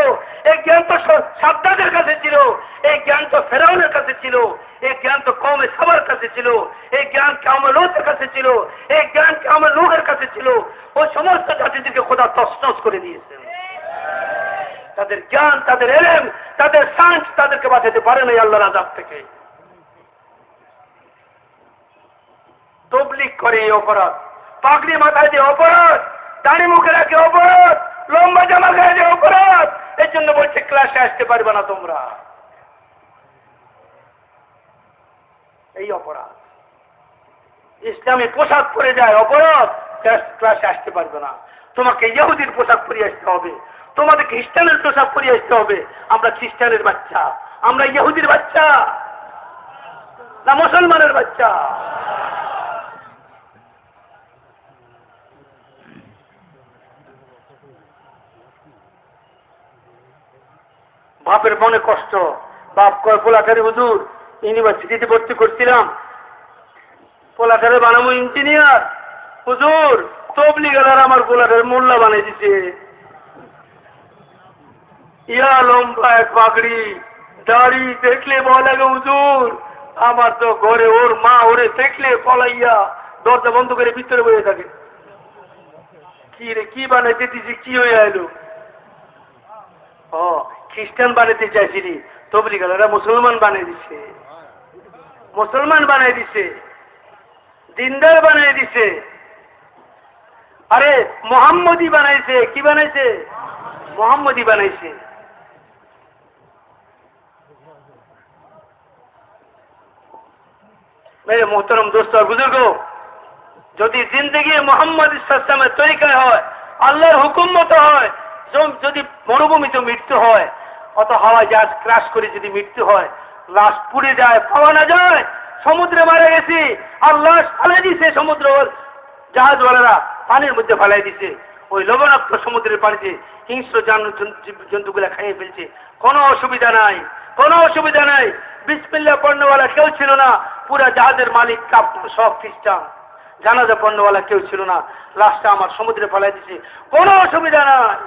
এই জ্ঞান তো সাদ্দাদের কাছে ছিল, এই জ্ঞান তো ফেরাউনের কাছে ছিল, এই জ্ঞান তো কওমে সাবার কাছে ছিল, এই জ্ঞান কওমে লূতের কাছে ছিল, এই জ্ঞান কওমে নূহের কাছে ছিল। ওই সমস্ত জাতিদেরকে খোদা তছনছ করে দিয়েছেন। তাদের জ্ঞান, তাদের ইলম, তাদের সায়েন্স তাদেরকে বাঁচাতে পারে নাই আল্লাহর আযাব থেকে। তবলিগ করে এই অপরাধ, পাগড়ি মাথায় দিয়ে অপরাধ, দাড়ি মুখে রাখে অপরাধ, লম্বা জামা গায়ে দিয়ে অপরাধ। এই জন্য বলছে ক্লাসে আসতে পারবে না তোমরা, এই অপরাধ। ইসলামী পোশাক পরে যায় অপরাধ, ক্লাসে আসতে পারবে না। তোমাকে ইহুদির পোশাক পরে আসতে হবে, তোমাদের খ্রিস্টানের পোশাক পরে আসতে হবে। আমরা খ্রিস্টানের বাচ্চা, আমরা ইহুদির বাচ্চা না মুসলমানের বাচ্চা? বাপের মনে কষ্ট, বাপ কয় পোলাটারি হুজুর ইউনিভার্সিটিতে ভর্তি করছিলাম, পোলাটারে বানাবো ইঞ্জিনিয়ার, হুজুর তবলিগালার আমার পোলাটার মোল্লা বানিয়ে দিছে। ইয়া লম্বা এক পাগড়ি, দাড়ি দেখলে ভয় লাগে হুজুর। আমার তো ঘরে ওর মা ওরে দেখলে পলাইয়া দরজা বন্ধ করে ভিতরে বসে থাকে। কি রে কি বানাইতে দিছি, কি হয়ে আইলো? ও খ্রিস্টান বানাইতে চাইছিলি, তবলিগালারা মুসলমান বানিয়ে দিছে, মুসলমান বানিয়ে দিছে, দিনদার বানিয়ে দিছে। আরে মোহাম্মদী বানাইছে, কি বানাইছে? মোহাম্মদী বানাইছে। মেরে মোহতরম দোস্ত আর বুজুর্গ, যদি জিন্দগি মোহাম্মদ ইসলামের তরিকায় হয়, আল্লাহর হুকুম মতো হয়, যদি মরুভূমিতে মৃত্যু হয়, অত হাওয়া জাহাজ ক্রাশ করে যদি মৃত্যু হয়, লাশ পুড়ে যায়, পাওয়া না যায়, সমুদ্রে মারা গেছি আর লাশ ফালাই দিছে, সমুদ্র জাহাজওয়ালারা পানির মধ্যে ফালাই দিছে, ওই লবণাক্ত সমুদ্রের পানিতে হিংস্র জন্তুগুলা খাইয়ে ফেলছে, কোনো অসুবিধা নাই, কোনো অসুবিধা নাই। বিসমিল্লাহ পণ্যওয়ালা কেউ ছিল না, পুরা জাহাজের মালিক সব খ্রিস্টান, জানাজা পণ্যওয়ালা কেউ ছিল না, লাশটা আমার সমুদ্রে ফেলাই দিছে, কোনো অসুবিধা নাই,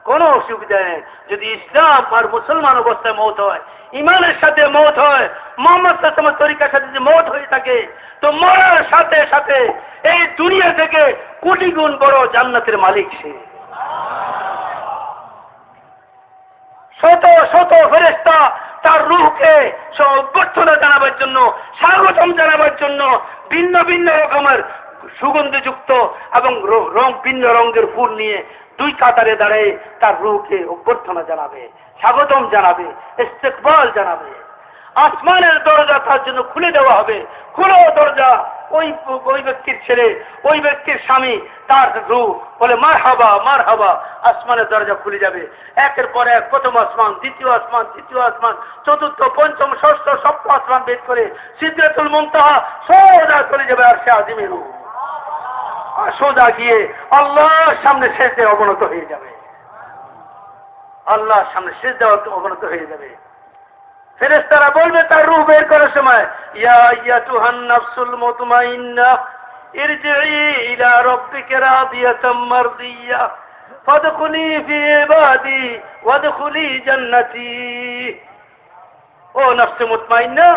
কোনো অসুবিধা নেই। যদি ইসলাম আর মুসলমান অবস্থায় মৌত হয়, ইমানের সাথে মৌত হয়, মোহাম্মদ সাল্লাল্লাহু তরিকার সাথে যদি মৌত হয়ে থাকে, তো মরার সাথে সাথে এই দুনিয়া থেকে কোটি গুণ বড় জান্নাতের মালিক সে। শত শত ফেরেশতা তার রূহকে অভ্যর্থনা জানাবার জন্য, স্বাগতম জানাবার জন্য ভিন্ন ভিন্ন রকমের সুগন্ধযুক্ত এবং ভিন্ন রঙের ফুল নিয়ে দুই কাতারে দাঁড়িয়ে তার রূহকে অভ্যর্থনা জানাবে, স্বাগতম জানাবে, ইস্তেকবাল জানাবে। আসমানের দরজা তার জন্য খুলে দেওয়া হবে, খুলো দরজা। ওই ব্যক্তির ছেলে, ওই ব্যক্তির স্বামী, তার রূহ বলে মারহাবা মারহাবা, আসমানের দরজা খুলে যাবে একের পর এক। প্রথম আসমান, দ্বিতীয় আসমান, তৃতীয় আসমান, চতুর্থ, পঞ্চম, ষষ্ঠ, সপ্তম আসমান বেদ করে সিদরাতুল মুনতাহা সোজা চলে যাবে আর সে আজিমের রূহ, সোজা গিয়ে আল্লাহর সামনে সেজদে অবনত হয়ে যাবে, আল্লাহর সামনে সেজদে অবনত হয়ে যাবে। ফেরেশতারা বলবে তার রূহ বের করার সময়, ইয়া আইয়াতুহান নাফসুল মুতমাইন্নাহ ইরজিই ইলা রাব্বিকা রাদিয়াতাম মারদিয়া ফাদখুলি ফি ইবাদি ওয়াদখুলি জান্নাতি। ও নফসে মুতমাইন্না,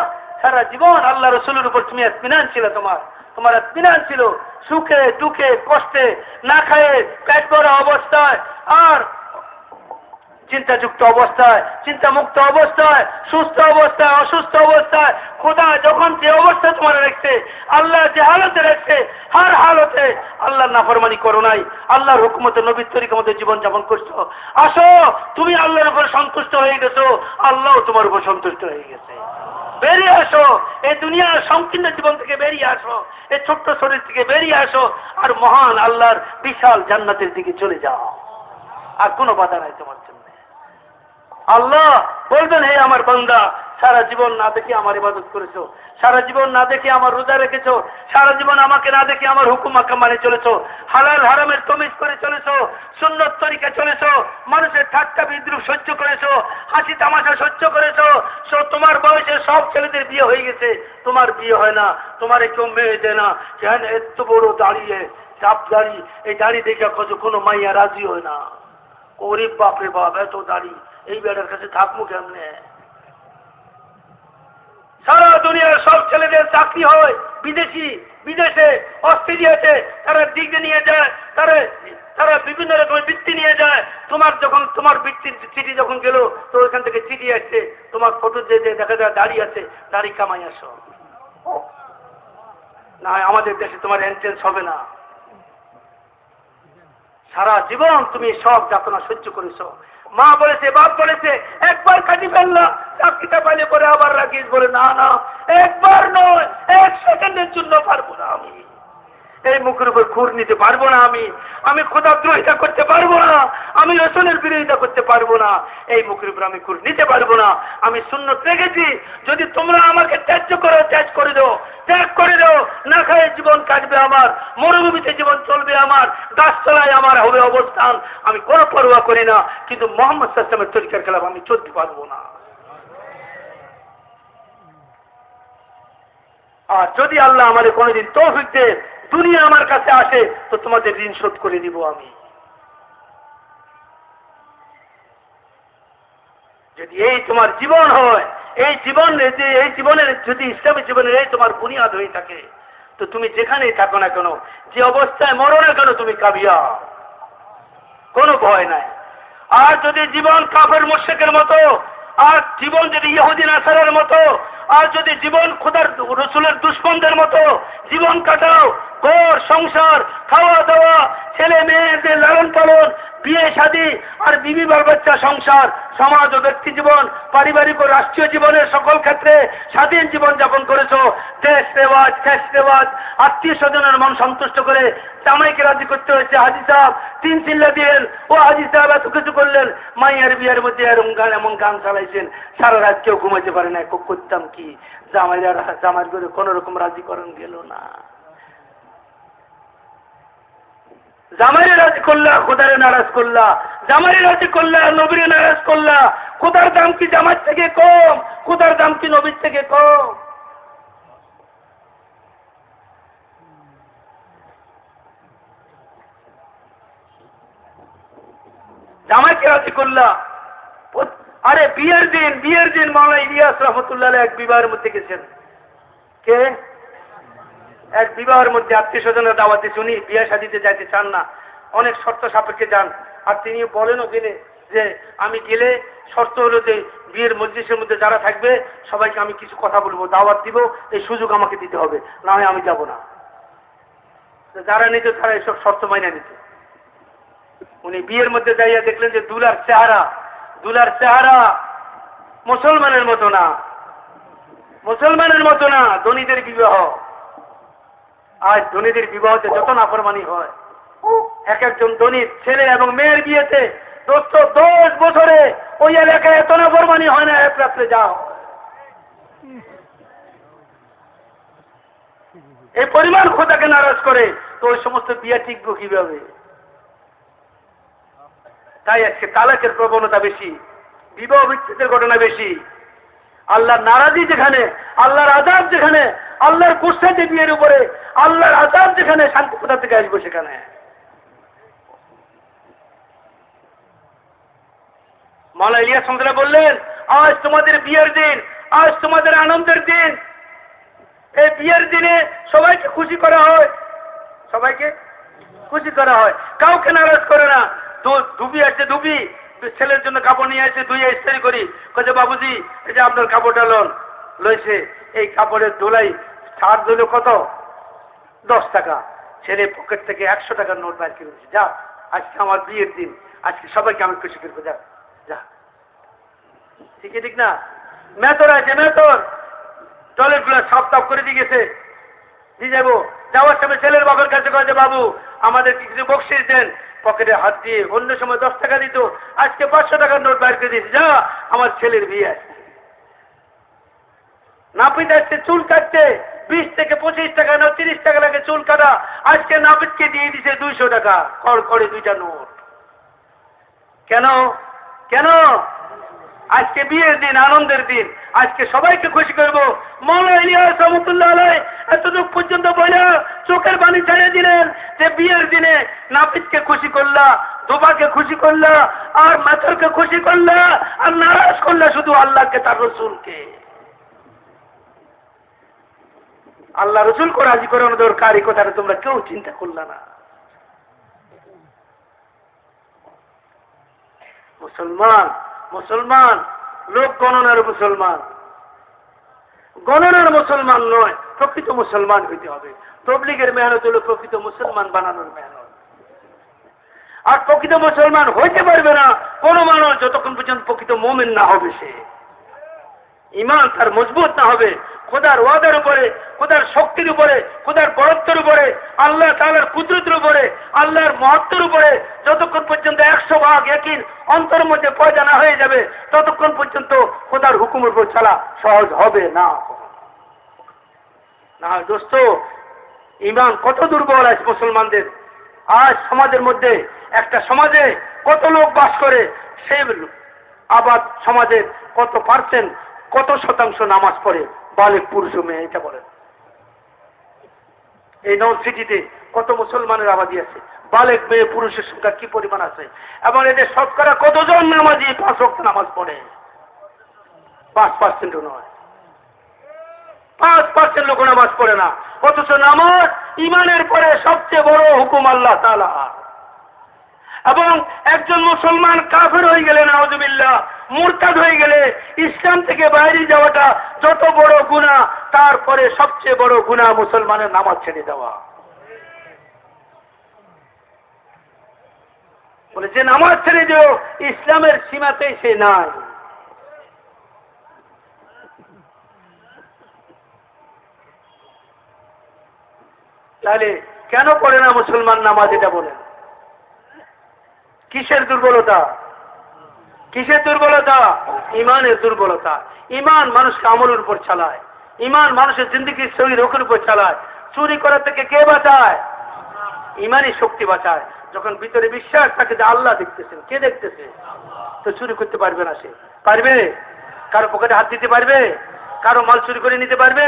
সারা জীবন আল্লাহ রাসূলের উপর তুমি ইতমিনান ছিল, তোমার ইতমিনান ছিল, সুখে দুঃখে কষ্টে, না খায়ে পেট ভরা অবস্থায় আর চিন্তাযুক্ত অবস্থায়, চিন্তামুক্ত অবস্থায়, সুস্থ অবস্থায়, অসুস্থ অবস্থায়, খোদা যখন যে অবস্থায় তোমার রাখছে, আল্লাহ যে হালতে রাখছে, হার হালতে আল্লাহর নাফরমানি করো নাই, আল্লাহর হুকুমতে নবীর তরিকার মধ্যে জীবন যাপন করছো। আসো, তুমি আল্লাহর উপর সন্তুষ্ট হয়ে গেছো, আল্লাহ তোমার উপর সন্তুষ্ট হয়ে গেছে। বেরিয়ে আসো, এই দুনিয়ার সংকীর্ণ জীবন থেকে বেরিয়ে আসো, এই ছোট্ট শরীর থেকে বেরিয়ে আসো, আর মহান আল্লাহর বিশাল জান্নাতের দিকে চলে যাও। আর কোনো বাধা নাই তোমার জন্য। আল্লাহ বলবেন, হে আমার বান্দা, সারা জীবন না দেখে আমার ইবাদত করেছো, সারা জীবন না দেখে আমার রোজা রেখেছো, সারা জীবন আমাকে না দেখে আমার হুকুম আকাম মানে চলেছো, হালাল হারামের তমিজ করে চলেছো, সুন্নত তরিকা চলেছো, মানুষের ঠাট্টা বিদ্রুপ সহ্য করেছো, হাসি তামাশা সহ্য করেছো। তোমার বয়সে সব ছেলেদের বিয়ে হয়ে গেছে, তোমার বিয়ে হয় না, তোমার কেউ মেয়ে দেয় না। কেন এত বড় দাঁড়িয়ে চাপ দাড়ি, এই দাড়ি দেখে কোনো মাইয়া রাজি হয় না। গরিব বাপরে বাপ, এত দাড়ি, এই বেটার কাছে থাকবো কেমনে? সারা দুনিয়ার সব ছেলেদের চাকরি হয় বিদেশে, অস্ট্রেলিয়াতে, তারা ডিগ্রি নিয়ে যায়, তারা বিভিন্ন রকমের বৃত্তি নিয়ে যায়। তোমার বৃত্তির চিঠি যখন গেল, তো ওইখান থেকে চিঠি আসছে, তোমার ফটো দিয়ে দেখা যায় দাড়ি আছে, দাড়ি কামাই আসো না, আমাদের দেশে তোমার এন্ট্রেন্স হবে না। সারা জীবন তুমি সব যাতনা সহ্য করেছো। মা বলেছে, বাপ বলেছে, একবার কাটি ফেললাম, চাকরিটা পাইলে পরে আবার রাখিস, বলে না না, একবার নয়, 1 সেকেন্ডের জন্য পারবো না। আমি এই মুখের উপর খুর নিতে পারবো না, আমি খোদাদ্রোহিতা করতে পারবো না, আমি রসুলের বিরোধিতা করতে পারবো না, এই মুখের উপর আমি খুর নিতে পারবো না। আমি সুন্নত রেখেছি, যদি তোমরা আমাকে ত্যাগ করো, ত্যাগ করে দাও, না খায় জীবন কাটবে আমার, মরুভূমিতে জীবন চলবে আমার, গাছতলায় আমার হবে অবস্থান, আমি কোনো পরোয়া করি না, কিন্তু মোহাম্মদ সাল্লাল্লাহু আলাইহি ওয়াসাল্লামের তরিকার খেলাফ আমি চলতে পারবো না। আর যদি আল্লাহ আমাদের কোনোদিন তৌফিক দেয়, দুনিয়া আমার কাছে আসে, তো তোমাদের ঋণ শোধ করে দিব আমি। যদি এই তোমার জীবন হয়, এই জীবনের যদি ইসলামী জীবনের এই তোমার বুনিয়াদ হয়ে থাকে, তো তুমি যেখানেই থাকো না কেন, যে অবস্থায় মরো না কেন, তুমি কাবিয়া, কোনো ভয় নাই। আর যদি জীবন কাফের মুশরিকের মতো, আর জীবন যদি ইহুদি নাসারার মতো, আর যদি জীবন খোদার রসুলের দুশমনদের মতো জীবন কাটাও, ঘর সংসার, খাওয়া দাওয়া, ছেলে মেয়েদের লালন পালন, বিয়ে শাদী, আর বিবি বাচ্চা, সংসার, সমাজ ও ব্যক্তি জীবন, পারিবারিক ও রাষ্ট্রীয় জীবনের সকল ক্ষেত্রে স্বাধীন জীবন যাপন করেছো, দেশ রেওয়াজ, খ্যাস রেওয়াজ, আত্মীয় স্বজনের মন সন্তুষ্ট করে জামাইকে রাজি করতে হয়েছে। হাজি সাহেব 3 চিল্লা দিলেন, ও হাজি সাহেব এত কিছু করলেন, মাইয়ার বিয়ের মধ্যে এমন গান চালাইছেন, সারা রাত কেউ ঘুমাইতে পারে না। করতাম কি, জামাইয়ের করে কোন রকম রাজি করেন গেল না। জামাইরে রাজি করলা, খোদারে নারাজ করলা, জামাইরে রাজি করলা, নবীরে নারাজ করলা। খোদার দাম কি জামাই থেকে কম? খোদার দাম কি নবীর থেকে কম? জামাইকে রাজি করলা। আরে বিয়ের দিন মাওলানা ইলিয়াস রহমতুল্লাহ এক বিবাহের মধ্যে গেছেন। কে? এক বিবাহের মধ্যে আত্মীয় স্বজনের দাওয়াতে শুনি বিয়ে শাদীতে যাইতে চান না, অনেক শর্ত সাপেক্ষে যান। আর তিনি বলেনও গেলে যে আমি গেলে শর্ত হলো যে বিয়ের মজলিসের মধ্যে যারা থাকবে সবাইকে আমি কিছু কথা বলবো, দাওয়াত দিব, এই সুযোগ আমাকে দিতে হবে, না হয় আমি যাব না। যারা নিত তারা এসব শর্ত মাইনা নিত। উনি বিয়ের মধ্যে যাইয়া দেখলেন যে দুলার চেহারা মুসলমানের মতো না, ধনীদের বিবাহ। আজ ধনীদের বিবাহতে যত নাফরমানি হয়, এক একজন ধনীর ছেলে এবং মেয়ের বিয়েতে 10 বছরে ওই এলাকায় এত নাফরমানি হয় না, এক রাত্রে যাও। এই পরিমাণ খোদাকে নারাজ করে, তো ওই সমস্ত বিয়ে টিকবো কিভাবে? তাই আজকে তালাকের প্রবণতা বেশি, বিবাহ বিচ্ছেদের ঘটনা বেশি। আল্লাহর নারাজি যেখানে, আল্লাহর আযাব যেখানে, আল্লাহর গুসা যে বিয়ের উপরে, আল্লাহর আযাব যেখানে, শান্তি কোথা থেকে আসবো সেখানে? মাওলানা ইলিয়াস রহমাতুল্লাহ বললেন, আজ তোমাদের বিয়ের দিন, আজ তোমাদের আনন্দের দিন। এই বিয়ের দিনে সবাইকে খুশি করা হয়, কাউকে নারাজ করে না। ধুবি আছে, ছেলের জন্য কাপড় নিয়ে আসে, ধুয়ে ইস্ত্রি করি, কাজে বাবুজি এই যে আপনার কাপড়টা লইছে, এই কাপড়ের দোলাই ছাড় দিল কত? 10 টাকা। ছেলে পকেট থেকে 100 টাকার নোট বাইর করেছে, যা আজকে আমার বিয়ের দিন, আজকে সবাইকে আমি খুশি করবো, যা যা। ঠিক না? মেতর আছে, টয়লেট গুলা সাফ টাফ করে দিয়ে গেছে, দিয়ে যাবো। যাওয়ার সময় ছেলের বাবার কাছে কয়েছে, বাবু আমাদের কিছু বকশিস দেন, পকেটে হাত দিয়ে, অন্য সময় 10 টাকা দিত, আজকে 500 টাকার নোট বাইর করে দিয়েছে, যা আমার ছেলের বিয়ে আছে। নাপিত আসছে চুল কাটতে, 20 থেকে 25 টাকা না 30 টাকা লাগে চুল কাটা, আজকে নাপিতকে দিয়ে দিছে 200 টাকা করে 2টা নোট। কেন? কেন? আজকে বিয়ের দিন, আনন্দের দিন, আজকে সবাইকে খুশি করবো। মওলানা ইলিয়াস রহমাতুল্লাহ আলাইহি এতটুকু পর্যন্ত বলে চোখের পানি ছেড়ে দিলেন যে বিয়ের দিনে নাপিতকে খুশি করলা, দোবাকে খুশি করলা, আর মেথরকে খুশি করলা, আর নারাজ করলা শুধু আল্লাহকে, তার রসুলকে। আল্লাহ রসুলকে রাজি করানো দরকার, এই কথাটা তোমরা কেউ চিন্তা করলা না। মুসলমান মুসলমান লোক গণনার মুসলমান, গণনার মুসলমান নয়, প্রকৃত মুসলমান হইতে হবে। তবলিগের মেহনত হলো প্রকৃত মুসলমান বানানোর মেহনত। আর প্রকৃত মুসলমান হইতে পারবে না কোন মানুষ যতক্ষণ পর্যন্ত প্রকৃত মুমিন না হবে। সে ঈমান তার মজবুত না হবে খোদার ওয়াদার উপরে, খোদার শক্তির উপরে, খোদার বরত্বের উপরে, আল্লাহ তাআলার কুদরতের উপরে, আল্লাহর মহত্বের উপরে যতক্ষণ পর্যন্ত 100 ভাগ ইয়াকিন অন্তরের মধ্যে পয়দা না হয়ে যাবে, ততক্ষণ পর্যন্ত খোদার হুকুমের উপর চলা সহজ হবে না। না দোস্ত, ঈমান কত দুর্বল আছে মুসলমানদের। আজ সমাজের মধ্যে, একটা সমাজে কত লোক বাস করে, সেই আবাদ সমাজের কত পার্সেন্ট, কত শতাংশ নামাজ পড়ে? বালেক পুরুষ মেয়ে, এটা বলেন। এই নর্থ সিটিতে কত মুসলমানের আবাদি আছে, বালেক মেয়ে পুরুষের সংখ্যা কি পরিমাণ আছে? এবং এদের শতকরা কতজন নামাজি 5 ওয়াক্ত নামাজ পড়ে? 5% নয়, 5% লোক নামাজ পড়ে না। অথচ নামাজ ঈমানের পরে সবচেয়ে বড় হুকুম আল্লাহ তাআলা। এবং একজন মুসলমান কাফের হয়ে গেলে, নাউযুবিল্লাহ, মুরতাদ হয়ে গেলে, ইসলাম থেকে বাইরে যাওয়াটা যত বড় গুনাহ, তারপরে সবচেয়ে বড় গুনাহ মুসলমানের নামাজ ছেড়ে দেওয়া। বলে যে নামাজ ছেড়ে দিও, ইসলামের সীমাতেই সে নাই। তাহলে কেন পড়ে না মুসলমান নামাজ? এটা বলেন, কিসের দুর্বলতা? কিসের দুর্বলতা? ঈমানের দুর্বলতা। ঈমান মানুষকে আমলের উপর চালায়, ঈমান মানুষের জিন্দেগির সহি রোগের উপর চালায়। চুরি করার থেকে কে বাঁচায়? ঈমানই শক্তি বাঁচায়। যখন ভিতরে বিশ্বাস থাকে যে আল্লাহ দেখতেছেন, কে দেখতেছে, তো চুরি করতে পারবে না। সে পারবে? কারো পকেটে হাত দিতে পারবে? কারো মাল চুরি করে নিতে পারবে?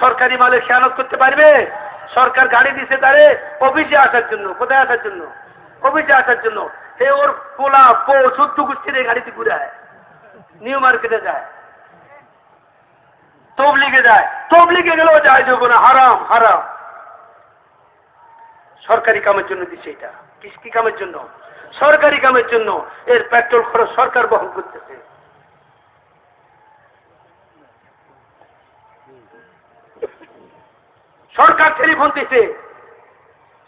সরকারি মালের খেয়ানত করতে পারবে? সরকার গাড়ি দিছে তারে অফিসে আসার জন্য। কোথায় আসার জন্য? অফিসে আসার জন্য। সে ওর পোলা 14 গোষ্ঠীর এই গাড়িতে ঘুরায়, নিউ মার্কেটে যায়, তবলিগে যায়, তবলিগে গেলেও যায় যাবো না, হারাম হারাম। সরকারি কামের জন্য দিচ্ছে এটা। কি কামের জন্য? সরকারি কামের জন্য। এর পেট্রোল খরচ সরকার বহন করতেছে। সরকার টেলিফোন দিচ্ছে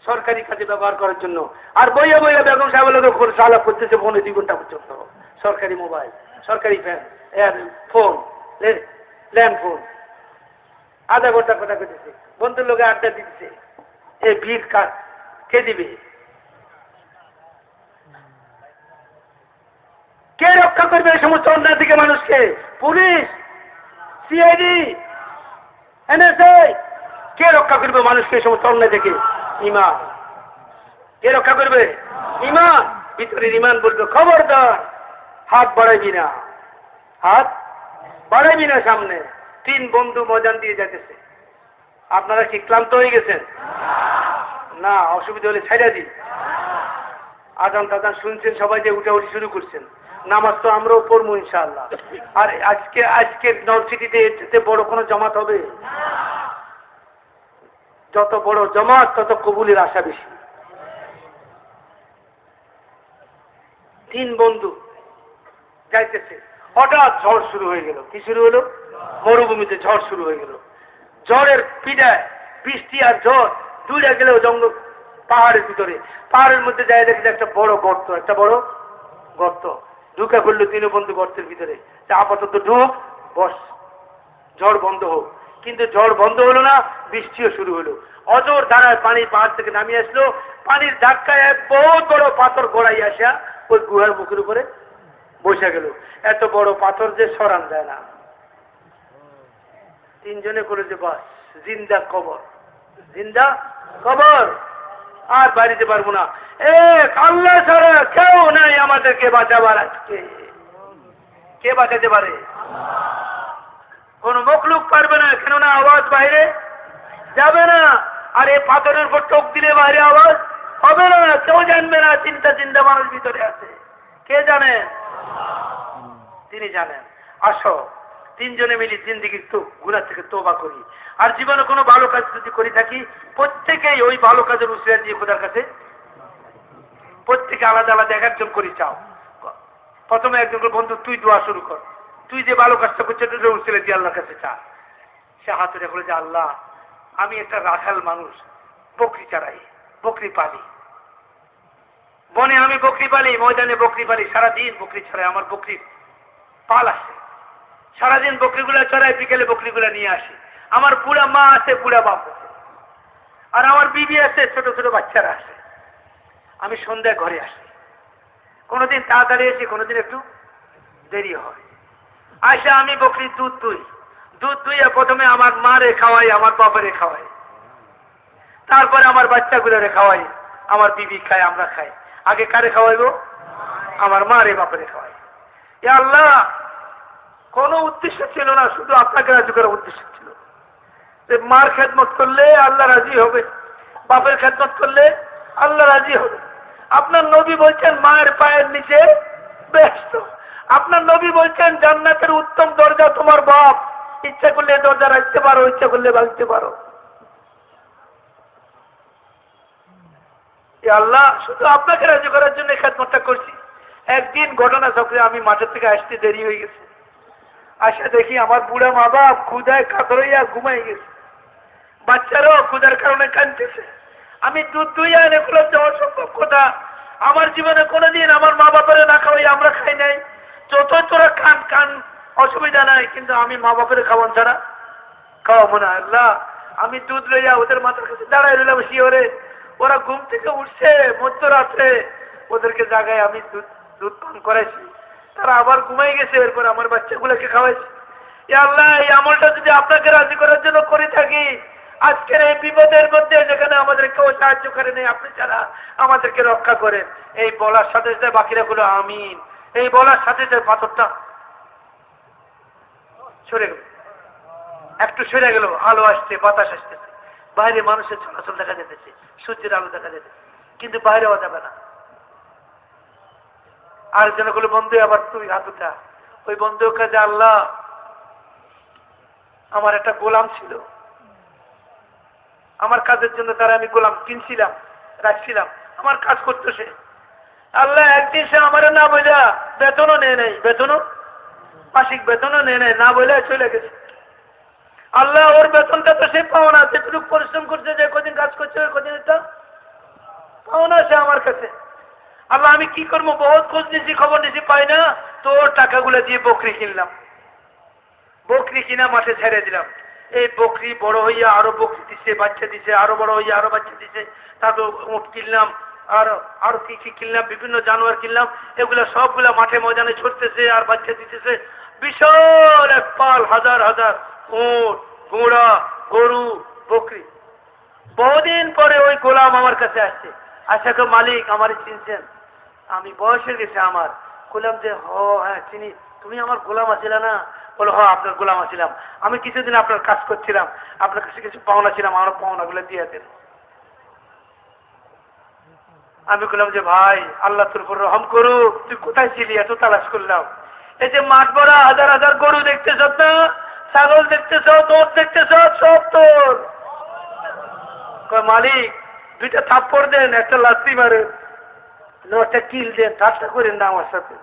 সরকারি কাজে ব্যবহার করার জন্য। আর বইয়া বইয়া বেগম সাহেবের উপর আলাপ করতেছে ফোনে 2 ঘন্টা পর্যন্ত। সরকারি মোবাইল, সরকারি ফোন, ল্যান্ড ফোন, আধা ঘন্টা কথা করতেছে, বন্ধুর লোকে আড্ডা দিচ্ছে। এই ভিড় কাজ কে দিবে? কে রক্ষা করবে এই সমস্ত অন্যায় থেকে মানুষকে? Police, CID, NSI. কে রক্ষা করবে মানুষকে এই সমস্ত অন্যায় থেকে? ঈমান। কে রক্ষা করবে? ঈমান। ভিতরের ঈমান বলবে খবরদার হাত বাড়াইবি না, হাত বাড়াইবি না সামনে। 3 বন্ধু মজান দিয়ে যাইতেছে। আপনারা কি ক্লান্ত হয়ে গেছেন? না, অসুবিধা হলে ছাইড়া দিন। আজান টাজান শুনছেন, সবাই যে উঠাউঠি শুরু করছেন। নামাজ তো আমরাও পড়বো ইনশাআল্লাহ। আর আজকে নর্থ সিটিতে এতে বড় কোনো জমাত হবে? যত বড় জমাত তত কবুলের আশা বেশি। 3 বন্ধু যাইতেছে, হঠাৎ ঝড় শুরু হয়ে গেল। কি শুরু হলো? মরুভূমিতে ঝড় শুরু হয়ে গেল। ঝড়ের পিড়ায়, বৃষ্টি আর ঝড় দুইটা গেলেও জঙ্গল, পাহাড়ের ভিতরে, পাহাড়ের মধ্যে যায় দেখে একটা বড় গর্ত, একটা বড় গর্ত। ঢুকে পড়লো 3 বন্ধু গর্তের ভিতরে। আপাতত ঢুক, বস, ঝড় বন্ধ হোক। কিন্তু ঝড় বন্ধ হলো না, বৃষ্টিও শুরু হলো। অজর ধারায় পানি পাহাড় থেকে নামিয়ে আসলো। পানির ধাক্কায় বহুত বড় পাথর গড়াই আসা ওই গুহার মুখের উপরে বসে গেল। এত বড় পাথর যে সরান যায় না। তিনজনে করে যে বাস জিন্দা কবর, জিন্দা কবর, আর বাড়িতে পারবো না। আল্লাহ ছাড়া কেউ নাই আমাদেরকে বাঁচাবার। আজকে কে বাঁচাতে পারে? কোন মখলুক পারবে না, কেননা আওয়াজ বাইরে যাবে না। আর এই পাথরের উপর টোক দিলে বাইরে আওয়াজ হবে না, কেউ জানবে না। চিন্তা চিন্তা মানুষ ভিতরে আছে, কে জানেন? তিনি জানেন। আসো তিনজনে মিলি জিন্দিগির তো গুনাহ থেকে তওবা করি। আর জীবনে কোনো ভালো কাজ যদি করে থাকি, প্রত্যেকেই ওই ভালো কাজের উসিলা দিয়ে খোদার কাছে প্রত্যেকে আলাদা আলাদা এক একজন করে চাও। প্রথমে একজন বন্ধু তুই দোয়া শুরু কর, তুই যে ভালো কাজটা করছিস উসিলা দিয়ে আল্লাহর কাছে চা। সে হাতে রেখে যে আল্লাহ, আমি একটা রাখাল মানুষ, বকরি চারাই, বকরি পালি, বনে আমি বকরি পালি, ময়দানে বকরি পালি, সারাদিন বকরি ছড়াই, আমার বকরির পাল আসে, সারাদিন বকরিগুলা চড়াই, বিকেলে বকরিগুলা নিয়ে আসি। আমার বুড়া মা আছে, বুড়া বাপ আছে, আর আমার বিবি আছে, ছোট ছোট বাচ্চারা আছে। আমি সন্ধ্যায় ঘরে আসি, কোনোদিন তাড়াতাড়ি আসি, কোনোদিন একটু দেরি হয়। আসে আমি বকরির দুধ দুই, দুধ দুইয়া প্রথমে আমার মারে খাওয়াই, আমার বাবারে খাওয়াই, তারপরে আমার বাচ্চাগুলোরে খাওয়াই, আমার বিবি খায়, আমরা খাই। আগে কারে খাওয়াইবো? আমার মারে বাবারে খাওয়াই। এ আল্লাহ, কোন উদ্দেশ্য ছিল না, শুধু আপনাকে রাজি করার উদ্দেশ্য ছিল। যে মার খেদমত করলে আল্লাহ রাজি হবে, বাপের খেদমত করলে আল্লাহ রাজি হবে। আপনার নবী বলছেন মায়ের পায়ের নিচে ব্যস্ত। আপনার নবী বলছেন জান্নাতের উত্তম দরজা তোমার বাপ, ইচ্ছা করলে দরজা রাখতে পারো, ইচ্ছা করলে ভাঙতে পারো। আল্লাহ, শুধু আপনাকে রাজি করার জন্য খেদমতটা করছি। একদিন ঘটনা চক্রে আমি মাঠের থেকে আসতে দেরি হয়ে গেছে। আসা দেখি আমার বুড়া মা বাপ ক্ষুধায় কাতর হইয়া ঘুমাই গেছে, বাচ্চারাও ক্ষুধার কারণে কাঁদতেছে। আমি দুধ দুইয়া এনে খুলাম যে অসম্ভব কথা, আমার জীবনে কোনোদিন আমার মা বাপের না খাওয়াই আমরা খাই নাই। যত তোরা খান খান, অসুবিধা নাই, কিন্তু আমি মা বাপের খাওয়ান ছাড়া খাওয়াবো না। আল্লাহ, আমি দুধ লইয়া ওদের মাথার কাছে দাঁড়াই রইলাম শিওরে। ওরা ঘুম থেকে উঠছে মধ্যরাত্রে, ওদেরকে জাগায় আমি দুধ পান করাইছি, তারা আবার ঘুমাই গেছে। এরপর আমার বাচ্চাগুলোকে খাওয়াইছি। আল্লাহ, এই আমলটা যদি আপনাকে রাজি করার জন্য করে থাকি, আজকের এই বিপদের মধ্যে যেখানে আমাদের কেউ সাহায্য করে নেই, আপনি ছাড়া আমাদেরকে রক্ষা করেন। এই বলার সাথে সাথে বাকিরা গুলো আমিন, এই বলার সাথে সাথে পাথরটা সরে গেল, একটু সরে গেল। আলো আসছে, বাতাস আসতেছে, বাইরে মানুষের চলাচল দেখা যেতেছে, সূর্যের আলো দেখা যেতেছে, কিন্তু বাইরে হওয়া যাবে না। আরেকজন গুলো বন্ধু, আবার তুমি হাত উঠা। ওই বন্ধুর কাছে, আল্লাহ, আমার একটা গোলাম ছিল, আমার কাজের জন্য তারা আমি গোলাম কিনছিলাম, রাখছিলাম, আমার কাজ করতো সে। আল্লাহ, একদিন সে আমার না বইলা বেতনও নেয় নাই, বেতনও মাসিক বেতনও নেয় নাই, না বইলা চলে গেছে। আল্লাহ, ওর বেতনটা তো সে পাও না, যেটুকু পরিশ্রম করছে, যে কদিন কাজ করছে, ওই কদিন এটা পাও না সে আমার কাছে। আল্লাহ, আমি কি করবো? বহুত খোঁজ নিয়েছি, খবর নিয়েছি, পাই না। তো ওর টাকাগুলো দিয়ে বকরি কিনলাম, বকরি কিনা মাঠে ছেড়ে দিলাম। এই বকরি বড় হইয়া আরো বকরি দিচ্ছে, বাচ্চা দিচ্ছে, আরো বড় হইয়া আরো বাচ্চা দিচ্ছে। তারপর উট কিনলাম, আর আরো কি কি কিনলাম, বিভিন্ন জানোয়ার কিনলাম। এগুলা সবগুলা মাঠে ময়দানে ছড়তেছে আর বাচ্চা দিতেছে। বিশাল এক পাল, হাজার হাজার উট, ঘোড়া, গরু, বকরি। বহুদিন পরে ওই গোলাম আমার কাছে আসছে। আচ্ছা গো মালিক, আমার চিনছেন? আমি বয়স হয়ে গেছে আমার। গোলাম যে, হ্যাঁ চিনি, তুমি আমার গোলাম আছিল না? বলো, হ্যাঁ আপনার গোলাম আছিলাম। আমি কিছুদিন আপনার কাজ করছিলাম, আপনার কাছে কিছু পাওনা ছিলাম, আমার পাওনাগুলো দিয়ে দেন। আমি বললাম যে, ভাই আল্লাহ তোর উপর রহম করুক, তুই কোথায় ছিলি? এত তালাশ করলাম। এই যে মাঠ ভরা হাজার হাজার গরু দেখতেছ না, ছাগল দেখতেছ, তোর দেখতেছ, সব তোর। মালিক, দুইটা থাপ্পড় দেন, একটা লাত্তি মারেন, একটা কিল দেন, ঠাট্টা করেন না আমার সাথে।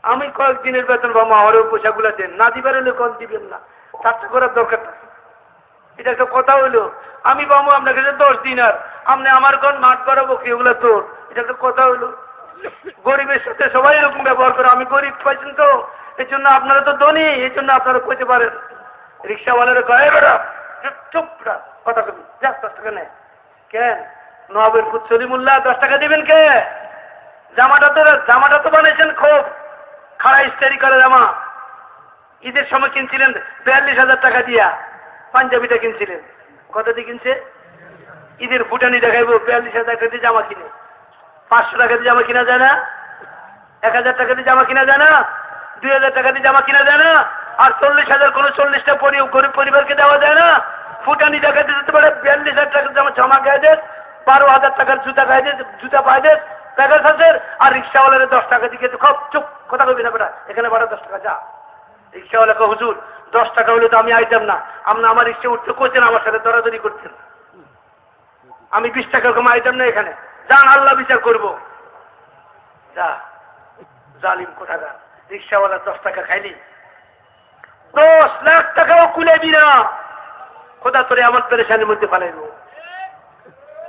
আমি কয়েকদিনের বেতন বা আমারও পয়সাগুলো দেন, না দিবার হলে কম দিবেন না, ঠাট্টা করার দরকার নেই। এটা একটা কথা হইলো। আমি বাবু আপনার কাছে 10 দিন, আর আপনি আমার কোন মাঠ বাড়াবো কি, ওগুলো তোর। এটা একটা কথা হইলো। গরিবের সাথে সবাই এরকম ব্যবহার করে। আমি গরিব পাইছেন তো, এই জন্য আপনারা তো ধনী, এই জন্য আপনারা কইতে পারেন। রিক্সাওয়ালারা গায়ে বেড়া, চুপ কথা কবি, যা 10 টাকা নেয় কেন? নবাবের পুত সলিমুল্লাহ 10 টাকা দিবেন কে? জামাটা তো বানাইছেন খুব খাড়া ইস্তারি করে জামা। ঈদের সময় কিনছিলেন 42,000 টাকা দিয়া, পাঞ্জাবিটা কিনছিলেন কত দিয়ে কিনছে? ঈদের ফুটানি দেখাইবো 42,000 টাকা দিয়ে জামা কিনে। 500 টাকা দিয়ে জামা কিনা যায় না? 1,000 টাকা দিয়ে জামা কিনা যায় না? 2,000 টাকা দিয়ে জামা কিনা যায় না? আর 40,000 কোন 40টা গরিব পরিবারকে দেওয়া যায় না? ফুটানি দেখাতে দিতে পারে 42,000 টাকার জামা গায়ে দেন, 12,000 টাকার জুতা গায়ে দেন, জুতা পায়ে দেন প্যাকেজ আছে। আর রিক্সাওয়ালারে 10 টাকা দিকে তো খুব চুপ কথা কবি না বেটা, এখানে ভাড়া 10 টাকা যা। রিক্সাওয়ালাকে হুজুর 10 টাকা হলে তো আমি আইতাম না, আপনি আমার রিক্সা উঠতে করছেন, আমার সাথে দরাদরি করছেন, আমি 20 টাকা কম আইতাম না, এখানে যান আল্লাহ বিচার করব। যা জালিম কোথাকার, রিক্সাওয়ালা 10 টাকা খাইলি 10 লাখ টাকাও কুলাবি না, খোদা তোরে আমার পেরেশানির মধ্যে ফেলাইব।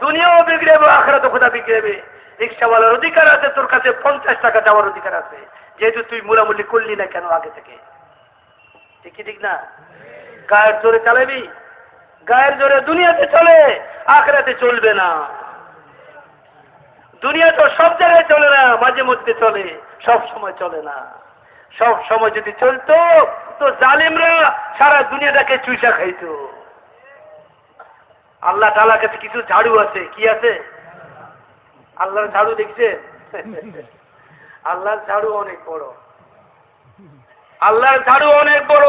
দুনিয়াও বিগড়েবে, আখিরাতও খোদা বিগড়েবে। রিক্সাওয়ালার অধিকার আছে তোর কাছে 50 টাকা দেওয়ার অধিকার আছে, যেহেতু তুই মুলামুলি করলি না কেন আগে থেকে। ঠিক না? গায়ের জোরে চালাবি, গায়ের জোরে দুনিয়াতে চলে, আখিরাতে চলবে না। দুনিয়া তো সব জায়গায় চলে না, মাঝে মধ্যে চলে, সব সময় চলে না। সব সময় যদি চলতো তো জালিমরা সারা দুনিয়াটাকে চুইসা খাইতো। আল্লাহ তাআলার কাছে কিছু ঝাড়ু আছে, কি আছে? আল্লাহর ঝাড়ু দেখছে? আল্লাহর ঝাড়ু অনেক বড়, আল্লাহর ঝাড়ু অনেক বড়।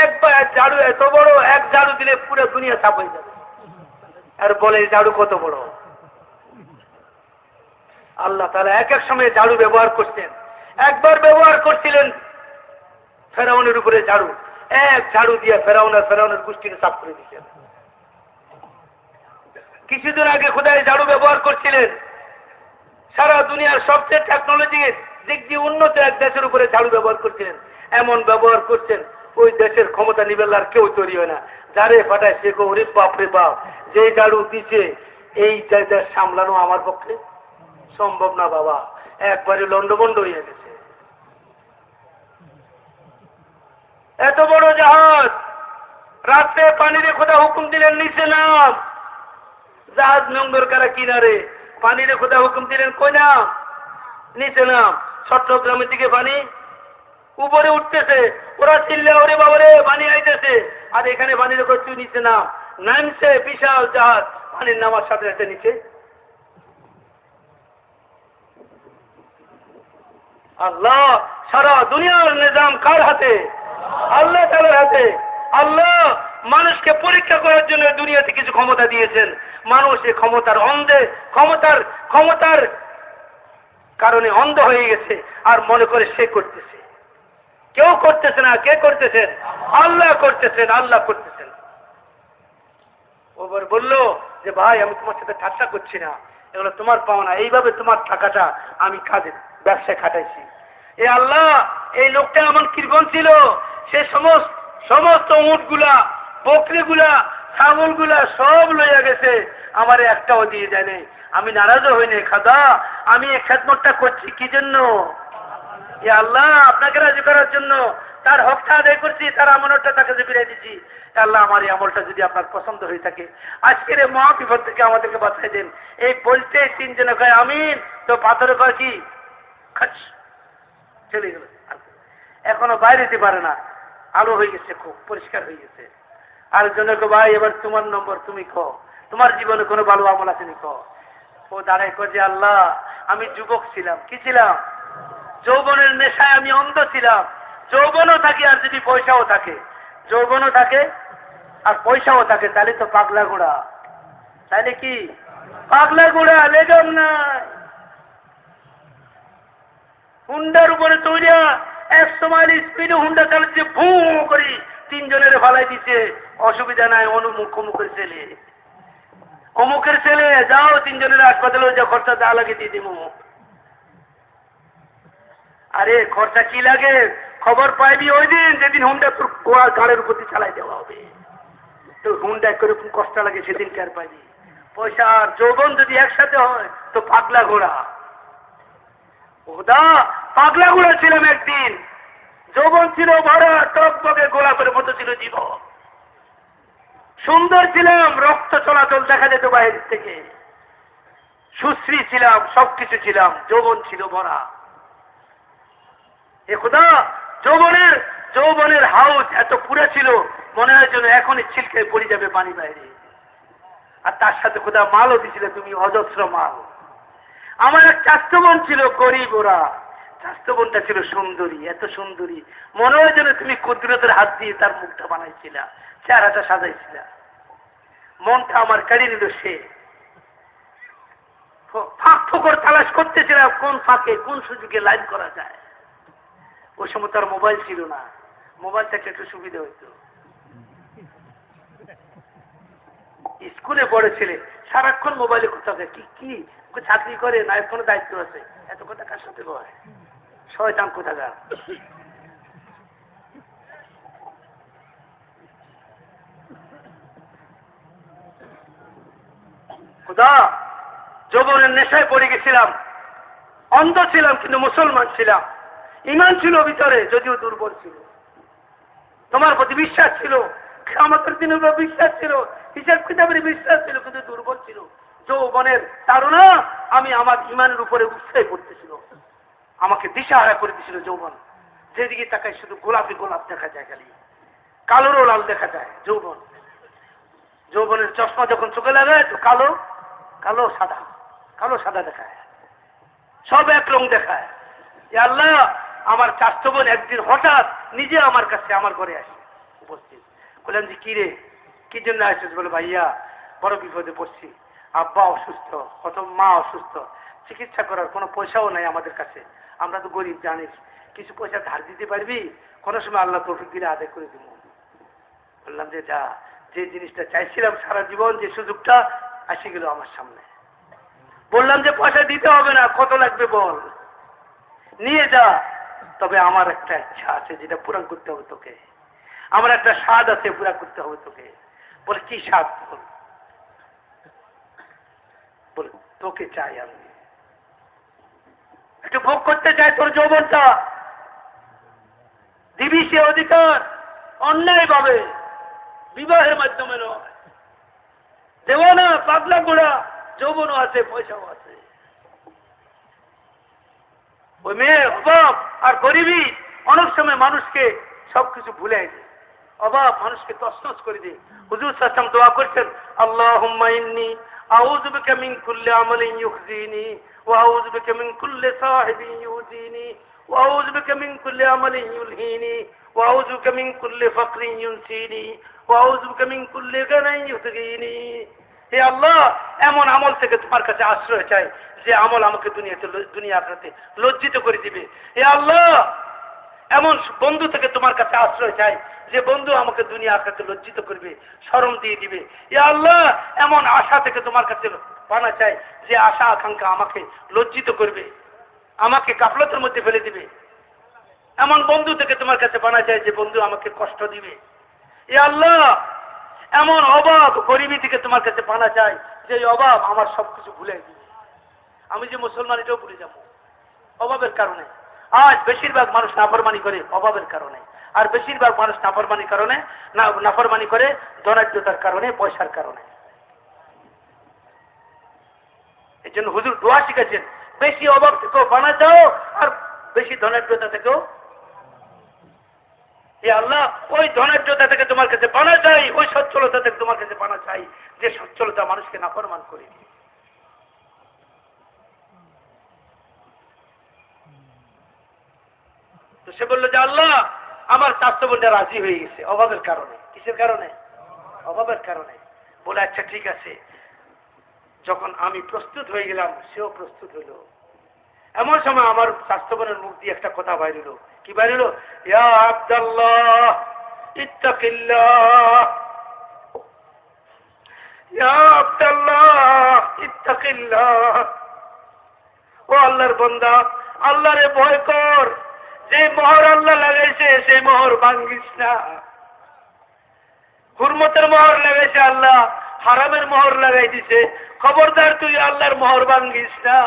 একবার ঝাড়ু এত বড়, এক ঝাড়ু দিলে পুরো দুনিয়া সাফ হয়ে যাবে। আর বলে ঝাড়ু কত বড়। আল্লাহ তাআলা এক এক সময় ঝাড়ু ব্যবহার করতেন। একবার ব্যবহার করছিলেন ফেরাউনের উপরে ঝাড়ু, এক ঝাড়ু দিয়ে ফেরাউনের গোষ্ঠীকে সাফ করে দিচ্ছেন। কিছুদিন আগে খোদাই ঝাড়ু ব্যবহার করছিলেন সারা দুনিয়ার সবচেয়ে টেকনোলজি দিক দিয়ে উন্নত এক দেশের উপরে ঝাড়ু ব্যবহার করছিলেন। এমন ব্যবহার করছেন ওই দেশের ক্ষমতা নিবেল আর কেউ তৈরি হয় না। যারে ফাটায় সে ওরে বাপ রে বাপ, যে ঝাড়ু দিচ্ছে এই দেশ সামলানো আমার পক্ষে সম্ভব না বাবা, একবারে লন্ডভন্ড হয়ে গেছে। এত বড় জাহাজ, রাত্রে পানিতে খোদা হুকুম দিলেন নিচে নাম, জাহাজ নোংর করা কিনারে, পানিতে খোদা হুকুম দিলেন কই নাম? নিচে নাম। চট্টগ্রামের দিকে পানি উপরে উঠতেছে, ওরা চিল্লা ওরে বাবারে পানি আইতেছে, আর এখানে পানি দেখো তুই নিচে নাম। নামছে বিশাল জাহাজ, পানির নামার সাথে সাথে নিচে। আল্লাহ সারা দুনিয়ার নিজাম কার হাতে? আল্লাহ তাআলার হাতে। আল্লাহ মানুষকে পরীক্ষা করার জন্য দুনিয়াতে কিছু ক্ষমতা দিয়েছেন। মানুষ এই ক্ষমতার কারণে অন্ধ হয়ে গেছে আর মনে করে সে করতেছে। কেউ করতেছে না, কে করতেছেন? আল্লাহ করতেছেন, আল্লাহ করতেছেন। ওবার বলল যে ভাই আমি তোমার সাথে ঠাট্টা করছি না, এগুলো তোমার পাওনা, এইভাবে তোমার টাকাটা আমি কাজে ব্যবসায় খাটাইছি। এ আল্লাহ, এই লোকটা এমন কৃপণ ছিল, সে সমস্ত উটগুলা, বকরিগুলা, ছাগলগুলা সব লইয়া গেছে, আমারে একটাও দিয়ে দেয় নাই। আমি নারাজও হইনি খাদা, আমি এই খেদমতটা করছি কি জন্য? এ আল্লাহ আপনাকে রাজি করার জন্য। তার হকটা আদায় করছি, তার আমানতটা তাকে ফিরিয়ে দিচ্ছি। আল্লাহ আমার এই আমলটা যদি আপনার পছন্দ হয়ে থাকে, আজকের এই মহা বিপদ থেকে আমাদেরকে বাঁচাই দেন। এই বলতে তিনজনে কয় আমিন, তো পাথরে কয় কি চলে গেল। এখনো বাইরে যেতে পারে না, আলো হয়ে গেছে, খুব পরিষ্কার হয়ে গেছে। আর জনকে ভাই এবার তোমার নম্বর, তুমি কো তোমার জীবনে কোনো ভালো আমল আছে নি কো। ও দাঁড়ায় কয় যে আল্লাহ আমি যুবক ছিলাম, কি ছিলাম? যৌবনের নেশায় আমি অন্ধ ছিলাম। যৌবনও থাকে আর যদি পয়সাও থাকে, যৌবনও থাকে আর পয়সাও থাকে, তাহলে তো পাগলা ঘোড়া। তাহলে কি পাগলা ঘোড়া? লেগম নাই, হুন্ডার উপরে তৈরি 100 মাইল স্পিডে হুন্ডা চালাচ্ছে, ভু করি তিনজনের ফালাই দিচ্ছে, অসুবিধা নাই। অমুকের ছেলে যাও তিনজনের হাসপাতালে যা খরচা যা লাগে দিয়ে দিব। আরে খরচা কি লাগে খবর পাইবি ওই দিন যেদিন হুন্ডা তোর গাড়ির উপর চালাই দেওয়া হবে। তো হুন্ডা কিরকম কষ্ট লাগে সেদিন কার পাইবি। পয়সা আর যৌবন যদি একসাথে হয় তো পাগলা ঘোড়া। ওদা পাগলা ঘোড়া ছিলাম একদিন, যৌবন ছিল ভরা, টকটকে গোলাপের মতো ছিল জীবন, সুন্দর ছিলাম, রক্ত চলাচল দেখা যেত বাইরে থেকে। সুশ্রী ছিলাম, সবকিছু ছিলাম, যৌবন ছিল ভরা। এ খোদা, যৌবনের হাউস এত পুরা ছিল, মনে হয় যেন এখনই ছিলকে পড়ে যাবে পানি বাইরে। আর তার সাথে খোদা মালও দিছিল তুমি, অজস্র মাল। আমার এক চাস্ত বোন ছিল গরিব, ওরা চাস্ত বোনটা ছিল সুন্দরী, এত সুন্দরী, মনে হয় যেন তুমি কুদরতের হাত দিয়ে তার মুখটা বানাইছিলা, চেহারাটা সাজাইছিলা। মনটা আমার কাড়ি নিল। সে ফাঁক ফোকর তালাশ করতেছিলাম, কোন ফাঁকে কোন সুযোগে লাইন করা যায়। ওই সময় তার মোবাইল ছিল না, মোবাইল থেকে একটু সুবিধা হইতো। স্কুলে পড়েছিলে, সারাক্ষণ মোবাইলে কোথাও কি কি চাকরি করে না, কোনো দায়িত্ব আছে, এত কথা কার সাথে হয়? শয়তান কোথাকার। খোদা, যৌবনের নেশায় পড়ে গেছিলাম, অন্ধ ছিলাম কিন্তু মুসলমান ছিলাম, ঈমান ছিল ভিতরে যদিও দুর্বল ছিল। তোমার প্রতি বিশ্বাস ছিল, কিয়ামতের দিনের উপর বিশ্বাস ছিল, হিসাব কিতাবের বিশ্বাস ছিল, কিন্তু দুর্বল ছিল। যৌবনের তাড়না আমি আমার ঈমানের উপরে উৎসাহ করতেছিল, আমাকে দিশাহারা করে দিছিল যৌবন। যেদিকে তাকায় শুধু গোলাপি গোলাপ দেখা যায়, খালি কালোরও লাল দেখা যায়। যৌবনের চশমা যখন চোখে লাগায় তো কালো কালো সাদা, কালো সাদা দেখায়, সব এক রং দেখায়। আল্লাহ, আমার চাস্ত বোন একদিন হঠাৎ নিজে আমার কাছে, আমার ঘরে আসে উপস্থিত। বললাম যে কি রে, কি জন্য আসছিস? বলে ভাইয়া বড় বিপদে পড়ছি, আব্বা অসুস্থ, কত মা অসুস্থ, চিকিৎসা করার কোনো পয়সাও নাই আমাদের কাছে, আমরা তো গরিব জানিস, কিছু পয়সা ধার দিতে পারবি? কোনো সময় আল্লাহ তৌফিক দিলে আদায় করে দিব। বললাম যে যা, যে জিনিসটা চাইছিলাম সারা জীবন, যে সুযোগটা আসে গেল আমার সামনে। বললাম যে পয়সা দিতে হবে না, কত লাগবে বল, নিয়ে যা, তবে আমার একটা ইচ্ছা আছে যেটা পূরণ করতে হবে তোকে, আমার একটা স্বাদ আছে পূরণ করতে হবে তোকে। বলে কি স্বাদ? বলে তোকে চাই, আমি একটু ভোগ করতে চাই তোর যৌবনটা, দিবি সে অধিকার অন্যায় ভাবে, বিবাহের মাধ্যমে নয়। দেব না পাগলা গোড়া, যৌবনও আছে, পয়সাও আছে। ওই মেয়ের অভাব আর গরিবী অনেক সময় মানুষকে সবকিছু ভুলে যায়, অভাব মানুষকে তছনছ করে দেয়। হুজুর সাল্লাল্লাহু আলাইহি ওয়াসাল্লাম দোয়া করছেন, আল্লাহুম্মা ইন্নী আউযু বিকা মিন কুল্লি আমালিন ইউখজিনি ওয়া আউযু বিকা মিন কুল্লি সাহিবিন ইউযিনি ওয়া আউযু বিকা মিন কুল্লি আমালিন ইউলহিনি ওয়া আউযু বিকা মিন কুল্লি ফাকরিন ইউনসিনি ওয়া আউযু বিকা মিন কুল্লি গানাইন ইউতগিনি। হে আল্লাহ, এমন আমল থেকে তোমার কাছে আশ্রয় চাই যে আমল আমাকে দুনিয়া আখিরাতে লজ্জিত করে দিবে। হে আল্লাহ, এমন বন্ধু থেকে তোমার কাছে আশ্রয় চাই যে বন্ধু আমাকে দুনিয়া আখিরাতে লজ্জিত করবে, শরম দিয়ে দিবে। হে আল্লাহ, এমন আশা থেকে তোমার কাছে পানা চাই যে আশা আকাঙ্ক্ষা আমাকে লজ্জিত করবে, আমাকে গাফলতের মধ্যে ফেলে দিবে। এমন বন্ধু থেকে তোমার কাছে পানা চাই যে বন্ধু আমাকে কষ্ট দিবে। হে আল্লাহ, এমন অভাব গরিবী থেকে তোমার কাছে পানা চাই যে অভাব আমার সবকিছু ভুলে দিবে, আমি যে মুসলমান এটাও ভুলে যাব অভাবের কারণে। আজ বেশিরভাগ মানুষ নাফরমানি করে অভাবের কারণে, আর বেশিরভাগ মানুষ নাফরমানি করে ধনাঢ্যতার কারণে, পয়সার কারণে। এই জন্য হুজুর দোয়া শিখেছেন, বেশি অভাব থেকেও পানা চাও আর বেশি ধনাঢ্যতা থেকেও। এ আল্লাহ, ওই ধনাঢ্যতা থেকে তোমার কাছে পানা চাই, ওই সচ্ছলতা থেকে তোমার কাছে পানা চাই যে সচ্ছলতা মানুষকে নাফরমান করে। তো সে বললো যে আল্লাহ, আমার চাচাতো বোনটা রাজি হয়ে গেছে অভাবের কারণে। কিসের কারণে? অভাবের কারণে। বলে আচ্ছা ঠিক আছে। যখন আমি প্রস্তুত হয়ে গেলাম, সেও প্রস্তুত হইল। এমন সময় আমার চাচাতো বোনের মুখ দিয়ে একটা কথা বাইর হলো। কি বাইর হলো? ইয়া আব্দুল্লাহ ইত্তাকিল্লাহ, ইয়া আব্দুল্লাহ ইত্তাকিল্লাহ। ও আল্লাহর বান্দা, আল্লাহরে ভয় কর। যে মোহর আল্লাহ লাগাইছে সেই মোহর ভাঙ্গিস না। হুরমতের মোহর লাগাইছে আল্লাহ, হারামের মোহর লাগাই দিছে, খবরদার তুই আল্লাহর মোহর ভাঙ্গিস না,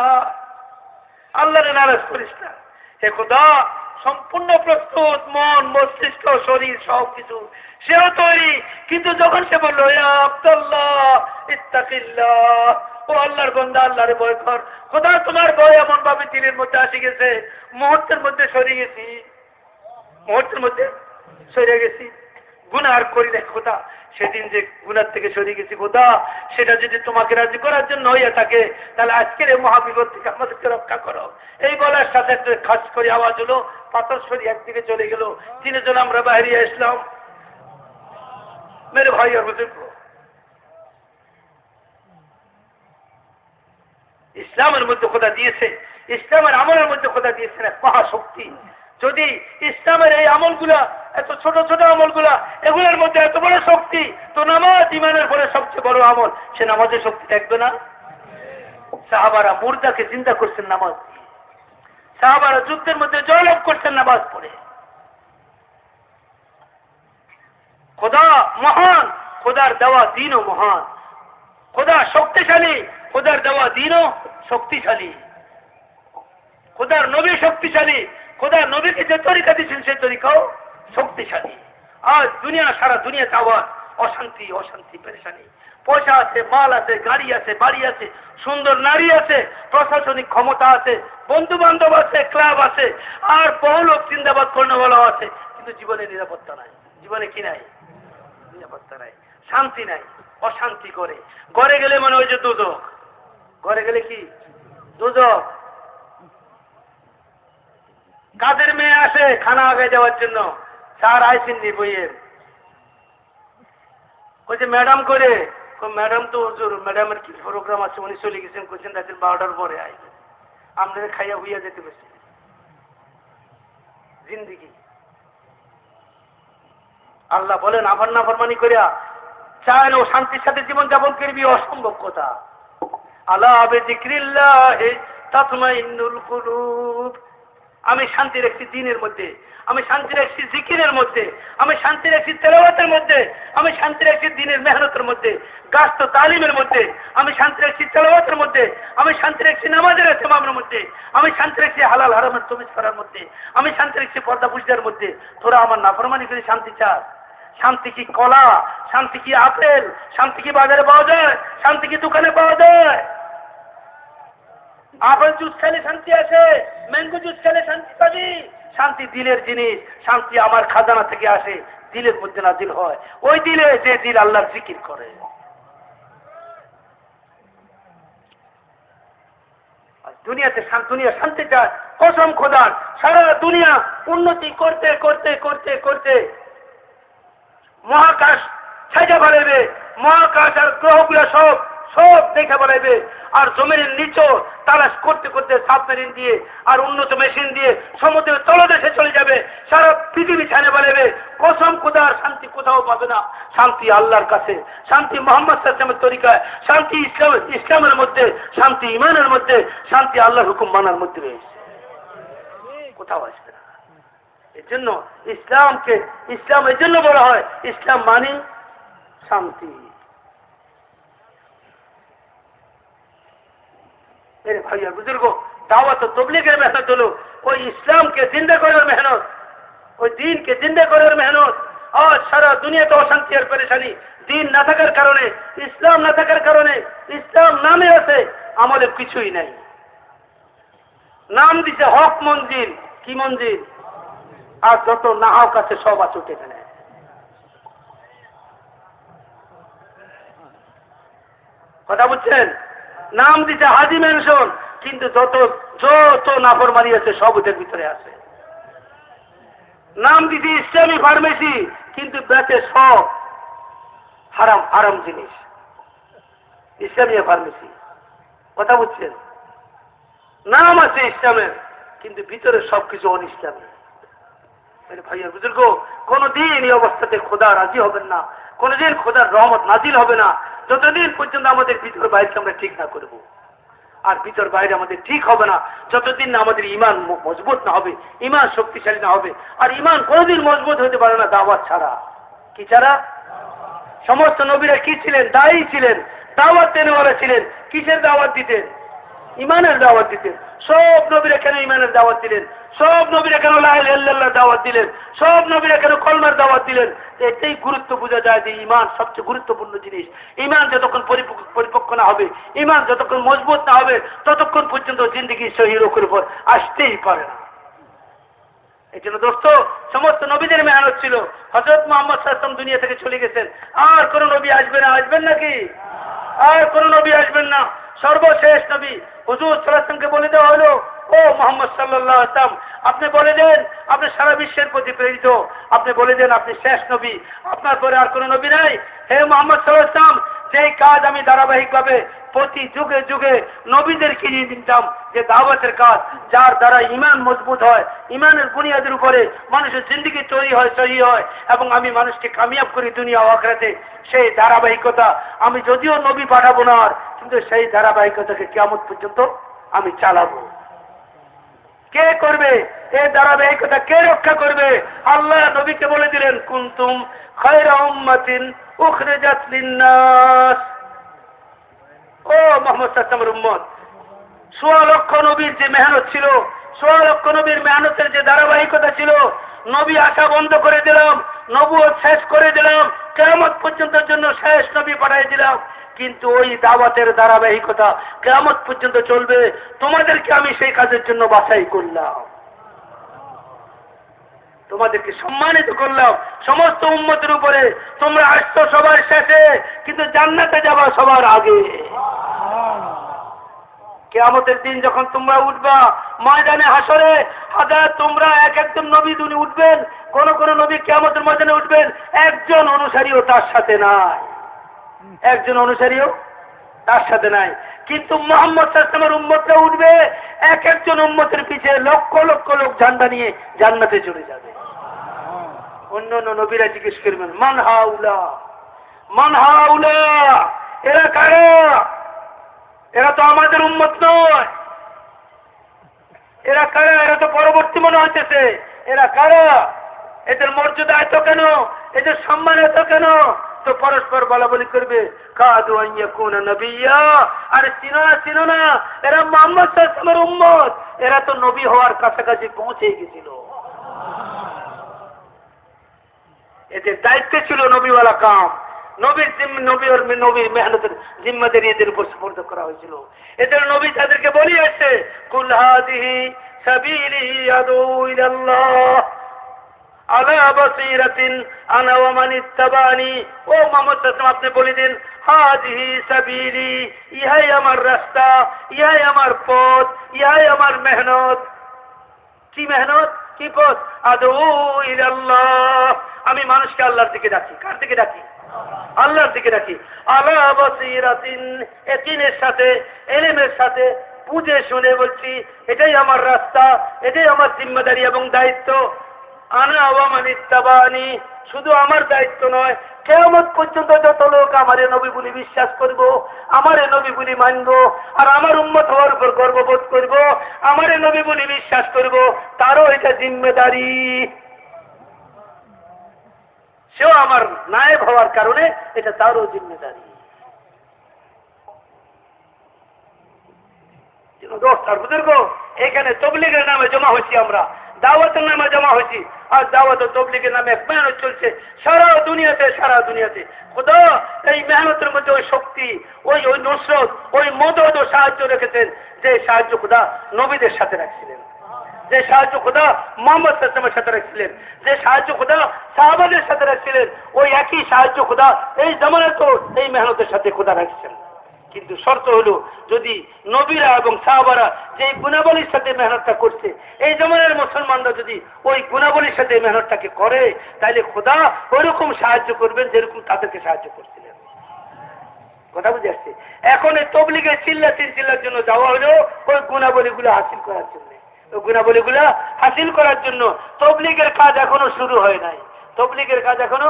আল্লাহরে নারাজ করিস না। হে খোদা, সম্পূর্ণ প্রস্তুত মন, মস্তিষ্ক, শরীর সবকিছু, সেও তৈরি। কিন্তু যখন সে বলল ইয়া আব্দুল্লাহ ইত্তাকিল্লাহ, ও ও আল্লাহর বান্দা, আল্লাহরে ভয় কর। খোদা তোমার ভয় এমন ভাবে দিনের মধ্যে আসে গেছে, মুহূর্তের মধ্যে সরে গেছি, মুহূর্তের মধ্যে সরে গেছি। গুনাহ আর করি না খোদা, সেদিন যে গুনার থেকে সরে গেছি খোদা, সেটা যদি তোমাকে রাজি করার জন্য হইয়া থাকে, তাহলে আজকের এই মহাবিপদ থেকে আমাদেরকে রক্ষা করো। এই বলার সাথে একটা খাস করে আওয়াজ হলো, পাথর সরি একদিকে চলে গেল, তিনজন আমরা বাইরে আসলাম। মেরে ভাই আর বুজুর্গ, ইসলামের মধ্যে খোদা দিয়েছে, ইসলামের আমলের মধ্যে খোদা দিয়েছেন এক মহাশক্তি। যদি ইসলামের এই আমলগুলা, এত ছোট ছোট আমলগুলা, এগুলোর মধ্যে এত বড় শক্তি, তো নামাজ ইমানের পরে সবচেয়ে বড় আমল, সে নামাজের শক্তি থাকবে না? সাহাবারা মুর্দাকে চিন্তা করছেন নামাজ দিয়ে, সাহাবারা যুদ্ধের মধ্যে জয়লাভ করছেন নামাজ পড়ে। খোদা মহান, খোদার দেওয়া দিনও মহান, খোদা শক্তিশালী, খোদার দেওয়া দিনও শক্তিশালী, খোদার নবী শক্তিশালী, খোদার নবীকে যে তরিকা দিচ্ছেন সেই তরিকাও শক্তিশালী। আজ দুনিয়া, সারা দুনিয়াতে আওয়াজ অশান্তি, অশান্তি, পেরেশানি। পয়সা আছে, মাল আছে, গাড়ি আছে, বাড়ি আছে, সুন্দর নারী আছে, প্রশাসনিক ক্ষমতা আছে, বন্ধু বান্ধব আছে, ক্লাব আছে, আর বহু লোক চিন্তাবাদ কর্ণবলাও আছে, কিন্তু জীবনে নিরাপত্তা নাই। জীবনে কি নাই? নিরাপত্তা নাই, শান্তি নাই, অশান্তি করে। ঘরে গেলে মনে হয় যে দুদক, ঘরে গেলে কি দুদক। কাদের মেয়ে আসে খানা আগে যাওয়ার জন্য, স্যার আইসেন নি বইয়ের, ওই যে ম্যাডাম করে, ম্যাডাম তো ম্যাডামের কি প্রোগ্রাম আছে, উনি চলে গেছেন, কোচিন রাতের 12টার পরে আইবেন, আপনাদের খাইয়া হইয়া যেতে বেশি জিন্দিগি। আল্লাহ বলেন আবার না ফরমানি করিয়া চায় ও শান্তির সাথে জীবন যাপন করবি, অসম্ভব কথা। আলা বিযিকরিল্লাহি তাতমাইন্নুল কুলুব। আমি শান্তি রাখছি দিনের মধ্যে, আমি শান্তি রাখছি জিকিরের মধ্যে, আমি শান্তি রাখছি তেলাওয়াতের মধ্যে, আমি শান্তি রাখছি দিনের মেহনতের মধ্যে, গাছ তালিমের মধ্যে, আমি শান্তি রাখছি তেলাওয়াতের মধ্যে, আমি শান্তি রাখছি নামাজের ইমামের মধ্যে, আমি শান্তি রাখছি হালাল হারামের তমিজ করার মধ্যে, আমি শান্তি রাখছি পর্দা পুজদার মধ্যে। তোরা আমার নাফরমানি করে শান্তি চাস? শান্তি কি কলা? শান্তি কি আপেল? শান্তি কি বাজারে পাওয়া যায়? শান্তি কি দোকানে পাওয়া যায়? আপেল জুস খেলে শান্তি আছে, ম্যাঙ্গো জুস খেলে শান্তি পাবি? শান্তি দিলের জিনিস, শান্তি আমার খাজানা থেকে আসে, দিলের মধ্যে না দিল হয়, ওই দিলে যে দিল আল্লাহর জিকির করে। দুনিয়াতে দুনিয়া শান্তি চায়, কসম খোদার, সারা দুনিয়া উন্নতি করতে করতে করতে করতে মহাকাশ সাজা বাড়াইবে, মহাকাশ আর গ্রহগুলা সব সব দেখে বাড়াইবে, আর জমিনের নিচেও তালাশ করতে করতে সাবমেরিন দিয়ে আর উন্নত মেশিন দিয়ে সমুদ্রের তলদেশে চলে যাবে, সারা পৃথিবী ছানে বাড়াইবে। কসম খোদার, শান্তি কোথাও পাবে না, শান্তি আল্লাহর কাছে, শান্তি মোহাম্মদ সাল্লাল্লাহু তরিকায়, শান্তি ইসলামের মধ্যে, শান্তি ইমানের মধ্যে, শান্তি আল্লাহর হুকুম মানার মধ্যে রয়েছে, কোথাও আসবে না। এর জন্য ইসলামকে, ইসলাম এর জন্য বলা হয় ইসলাম মানে শান্তি। मेरे भाई और बुजुर्गो, दावत और तबलीगের মেহনত হলো ওই ইসলামকে জিন্দা করার মেহনত, ওই দ্বীনকে জিন্দা করার মেহনত। আজ সারা দুনিয়াতে অশান্তি আর পেরেশানি, দ্বীন না থাকার কারণে, ইসলাম না থাকার কারণে। ইসলাম নামে আছে, আমাদের কিছুই নাই। নাম দিছে হক মঞ্জিল, কি মঞ্জিল? আর যত না হক আছে সব আছে এখানে। কথা বুঝছেন? নাম দিতে হাজি মেনশন, কিন্তু যত যত নাফরমানি আছে সব ওদের ভিতরে আছে। নাম দিতে ইসলামী ফার্মেসি, কিন্তু বেচে সব হারাম হারাম জিনিস, ইসলামী ফার্মেসি। কথা বুঝছেন? নাম আছে ইসলামের, কিন্তু ভিতরে সবকিছু অনিসলামী। ভাইয়া বুজুর্গ, কোনদিন এই অবস্থাতে খোদা রাজি হবেন না, কোনদিন খোদার রহমত নাজিল হবে না, যতদিন পর্যন্ত আমাদের ভিতর বাইরে আমরা ঠিক না করব। আর ভিতর বাইরে আমাদের ঠিক হবে না যতদিন না আমাদের ইমান মজবুত না হবে, ইমান শক্তিশালী না হবে। আর ইমান কোনদিন মজবুত হতে পারে না দাওয়াত ছাড়া। কি ছাড়া? সমস্ত নবীরা কি ছিলেন? দায়ী ছিলেন, দাওয়াত দেনেওয়ালা ছিলেন। কিসের দাওয়াত দিতেন? ইমানের দাওয়াত দিতেন। সব নবীরা কেন ইমানের দাওয়াত দিলেন? সব নবীরা কেন লা ইলাহা ইল্লাল্লাহ দাওয়াত দিলেন? সব নবীরা কেন কলমার দাওয়াত দিলেন? এটাই গুরুত্ব বোঝা যায় যে ঈমান সবচেয়ে গুরুত্বপূর্ণ জিনিস। ঈমান যতক্ষণ পরিপক্ক না হবে, ঈমান যতক্ষণ মজবুত না হবে, ততক্ষণ পর্যন্ত জিন্দগি সহি রোখের উপর আসতেই পারে না। এই জন্য দোস্ত, সমস্ত নবীদের মেহনত ছিল। হযরত মুহাম্মদ সাল্লাল্লাহু আলাইহি ওয়াসাল্লাম দুনিয়া থেকে চলে গেছেন, আর কোন নবী আসবে না? আসবেন নাকি? আর কোন নবী আসবেন না। সর্বশেষ নবী হুজুর সাল্লাল্লাহু আলাইহি ওয়াসাল্লামকে বলে দেওয়া হলো, ও মুহাম্মদ সাল্লাল্লাহু আলাইহি ওয়াসাল্লাম, আপনি বলে দেন আপনি সারা বিশ্বের প্রতি প্রেরিত, আপনি বলে দেন আপনি শেষ নবী, আপনার পরে আর কোন নবী নাই। হে মুহাম্মদ সাল্লাল্লাহু আলাইহি ওয়াসাল্লাম, যেই কাজ আমি ধারাবাহিকভাবে প্রতি যুগে যুগে নবীদেরকে নিয়ে দিতাম, যে দাওয়াতের কাজ, যার দ্বারা ঈমান মজবুত হয়, ঈমানের বুনিয়াদের উপরে মানুষের জিন্দেগি তৈরি হয়, সহি হয়, এবং আমি মানুষকে কামিয়াব করি দুনিয়া ও আখিরাতে, সেই ধারাবাহিকতা আমি যদিও নবী পাঠাবো না, কিন্তু সেই ধারাবাহিকতাকে কিয়ামত পর্যন্ত আমি চালাবো। কে করবে এই ধারাবাহিকতা? কে রক্ষা করবে? আল্লাহ নবীকে বলে দিলেন, কুনতুম খায়রা উম্মাতিন উখরিজাত লিন-নাস। ও মুহাম্মদ সাল্লাল্লাহু আলাইহি ওয়াসাল্লামের উম্মত, ১৬ লক্ষ নবীর যে মেহনত ছিল, ১৬ লক্ষ নবীর মেহনতের যে ধারাবাহিকতা ছিল, নবী আসা বন্ধ করে দিলাম, নবুয়ত শেষ করে দিলাম, কিয়ামত পর্যন্তের জন্য শেষ নবী পাঠিয়ে দিলাম, কিন্তু ওই দাওয়াতের ধারাবাহিকতা কিয়ামত পর্যন্ত চলবে। তোমাদেরকে আমি সেই কাজের জন্য বাছাই করলাম, তোমাদেরকে সম্মানিত করলাম সমস্ত উম্মতের উপরে। তোমরা আসছো সবার শেষে, কিন্তু জান্নাতে যাবা সবার আগে। কিয়ামতের দিন যখন তোমরা উঠবা ময়দানে হাসরে, হাজার তোমরা এক একজন নবী দুনি উঠবেন, কোন কোন নবী কিয়ামতের ময়দানে উঠবেন, একজন অনুসারীও তার সাথে নাই, একজন অনুসারীও তার সাথে নাই। কিন্তু মুহাম্মদ সাল্লাল্লাহু আলাইহি ওয়াসাল্লামের উম্মতরা উঠবে, এক একজন উম্মতের পিছে লক্ষ লক্ষ লোক ঝান্ডা নিয়ে জান্নাতে চলে যাবে। অন্য অন্য নবীরা জিজ্ঞেস করবেন, মান হাউলা, মান হাউলা, এরা কারা? এরা তো আমাদের উম্মত নয়, এরা কারা? এরা তো পরবর্তী মনে হইতেছে, এরা কারা? এদের মর্যাদা এত কেন, এদের সম্মান এত কেন? তো পরস্পর বলা বলি করবে, কাদু আন ইয়াকুনা নবিয়্যা, আরে চিনো না, চিনো না, এরা মুহাম্মদ সাল্লাল্লাহু আলাইহি ওয়াসাল্লামের উম্মত, এরা তো নবী হওয়ার কাছাকাছি পৌঁছে গেছিল। এদের দায়িত্ব ছিল নবীওয়ালা কাম, নবীর মেহনতের জিম্মাদারি এদের উপর সুপর্দ করা হয়েছিল। এদের নবী তাদেরকে বলি আছে, কুল হাযিহি সাবিলি আদউ ইলাল্লাহ আলা বাসীরাতিন আনা ওয়া মান ইত্তাবানি। ও মুহাম্মদ সাল্লাল্লাহু আলাইহি ওয়াসাল্লাম, আপনি বলে দিন, হাযিহি সাবিলি, ইহাই আমার রাস্তা, ইহাই আমার পথ, ইহাই আমার মেহনত। কি মেহনত, কি পথ? আদউ ইলাল্লাহ, আমি মানুষকে আল্লাহর দিকে ডাকি। কার দিকে ডাকি? আল্লাহর দিকে ডাকি। আলা বাসীরাতিন, ইয়াকিনের সাথে, ইলমের সাথে, বুঝে শুনে বলছি, এটাই আমার রাস্তা, এটাই আমার জিম্মাদারি এবং দায়িত্ব। আনা ওয়া মান ইত্তাবানি, শুধু আমার দায়িত্ব নয়, কিয়ামত পর্যন্ত যত লোক আমারে নবী বলে বিশ্বাস করব, আমারে নবী বলে মানব, আর আমার উম্মত হওয়ার উপর গর্ববোধ করব, আমারে নবী বলে বিশ্বাস করব, তারও এটা জিম্মাদারি। সেও আমার নায়েব হওয়ার কারণে এটা তারও জিম্মেদারি। বুজুর্গ, এখানে তবলিগের নামে জমা হয়েছি, আমরা দাওয়াতের নামে জমা হয়েছি, আর দাওয়াত ও তবলিগের নামে এক মেহনত চলছে সারা দুনিয়াতে, সারা দুনিয়াতে। খোদা এই মেহনতের মধ্যে ওই শক্তি, ওই নুসরত, ওই মদদ ও সাহায্য রেখেছেন, যে সাহায্য খোদা নবীদের সাথে রাখছিলেন, যে সাহায্য খোদা মুহাম্মদ সাল্লাল্লাহু আলাইহি ওয়াসাল্লামের সাথে রাখছিলেন, যে সাহায্য খোদা সাহাবাদের সাথে রাখছিলেন, ওই একই সাহায্য খোদা এই জামানায় তো এই মেহনতের সাথে খোদা রাখছেন। কিন্তু শর্ত হলো, যদি নবীরা এবং সাহাবারা যে গুণাবলীর সাথে মেহনতটা করছে, এই জামানার মুসলমানরা যদি ওই গুণাবলীর সাথে মেহনতটাকে করে, তাহলে খোদা ওইরকম সাহায্য করবেন যেরকম তাদেরকে সাহায্য করছিলেন। কথা বুঝে আসছে? এখন এই তবলিগের চিল্লার জন্য যাওয়া হলো ওই গুণাবলীগুলো হাসিল করার জন্য, ওই গুণাবলীগুলা হাসিল করার জন্য। তবলিগের কাজ এখনো শুরু হয় নাই, তবলিগের কাজ এখনো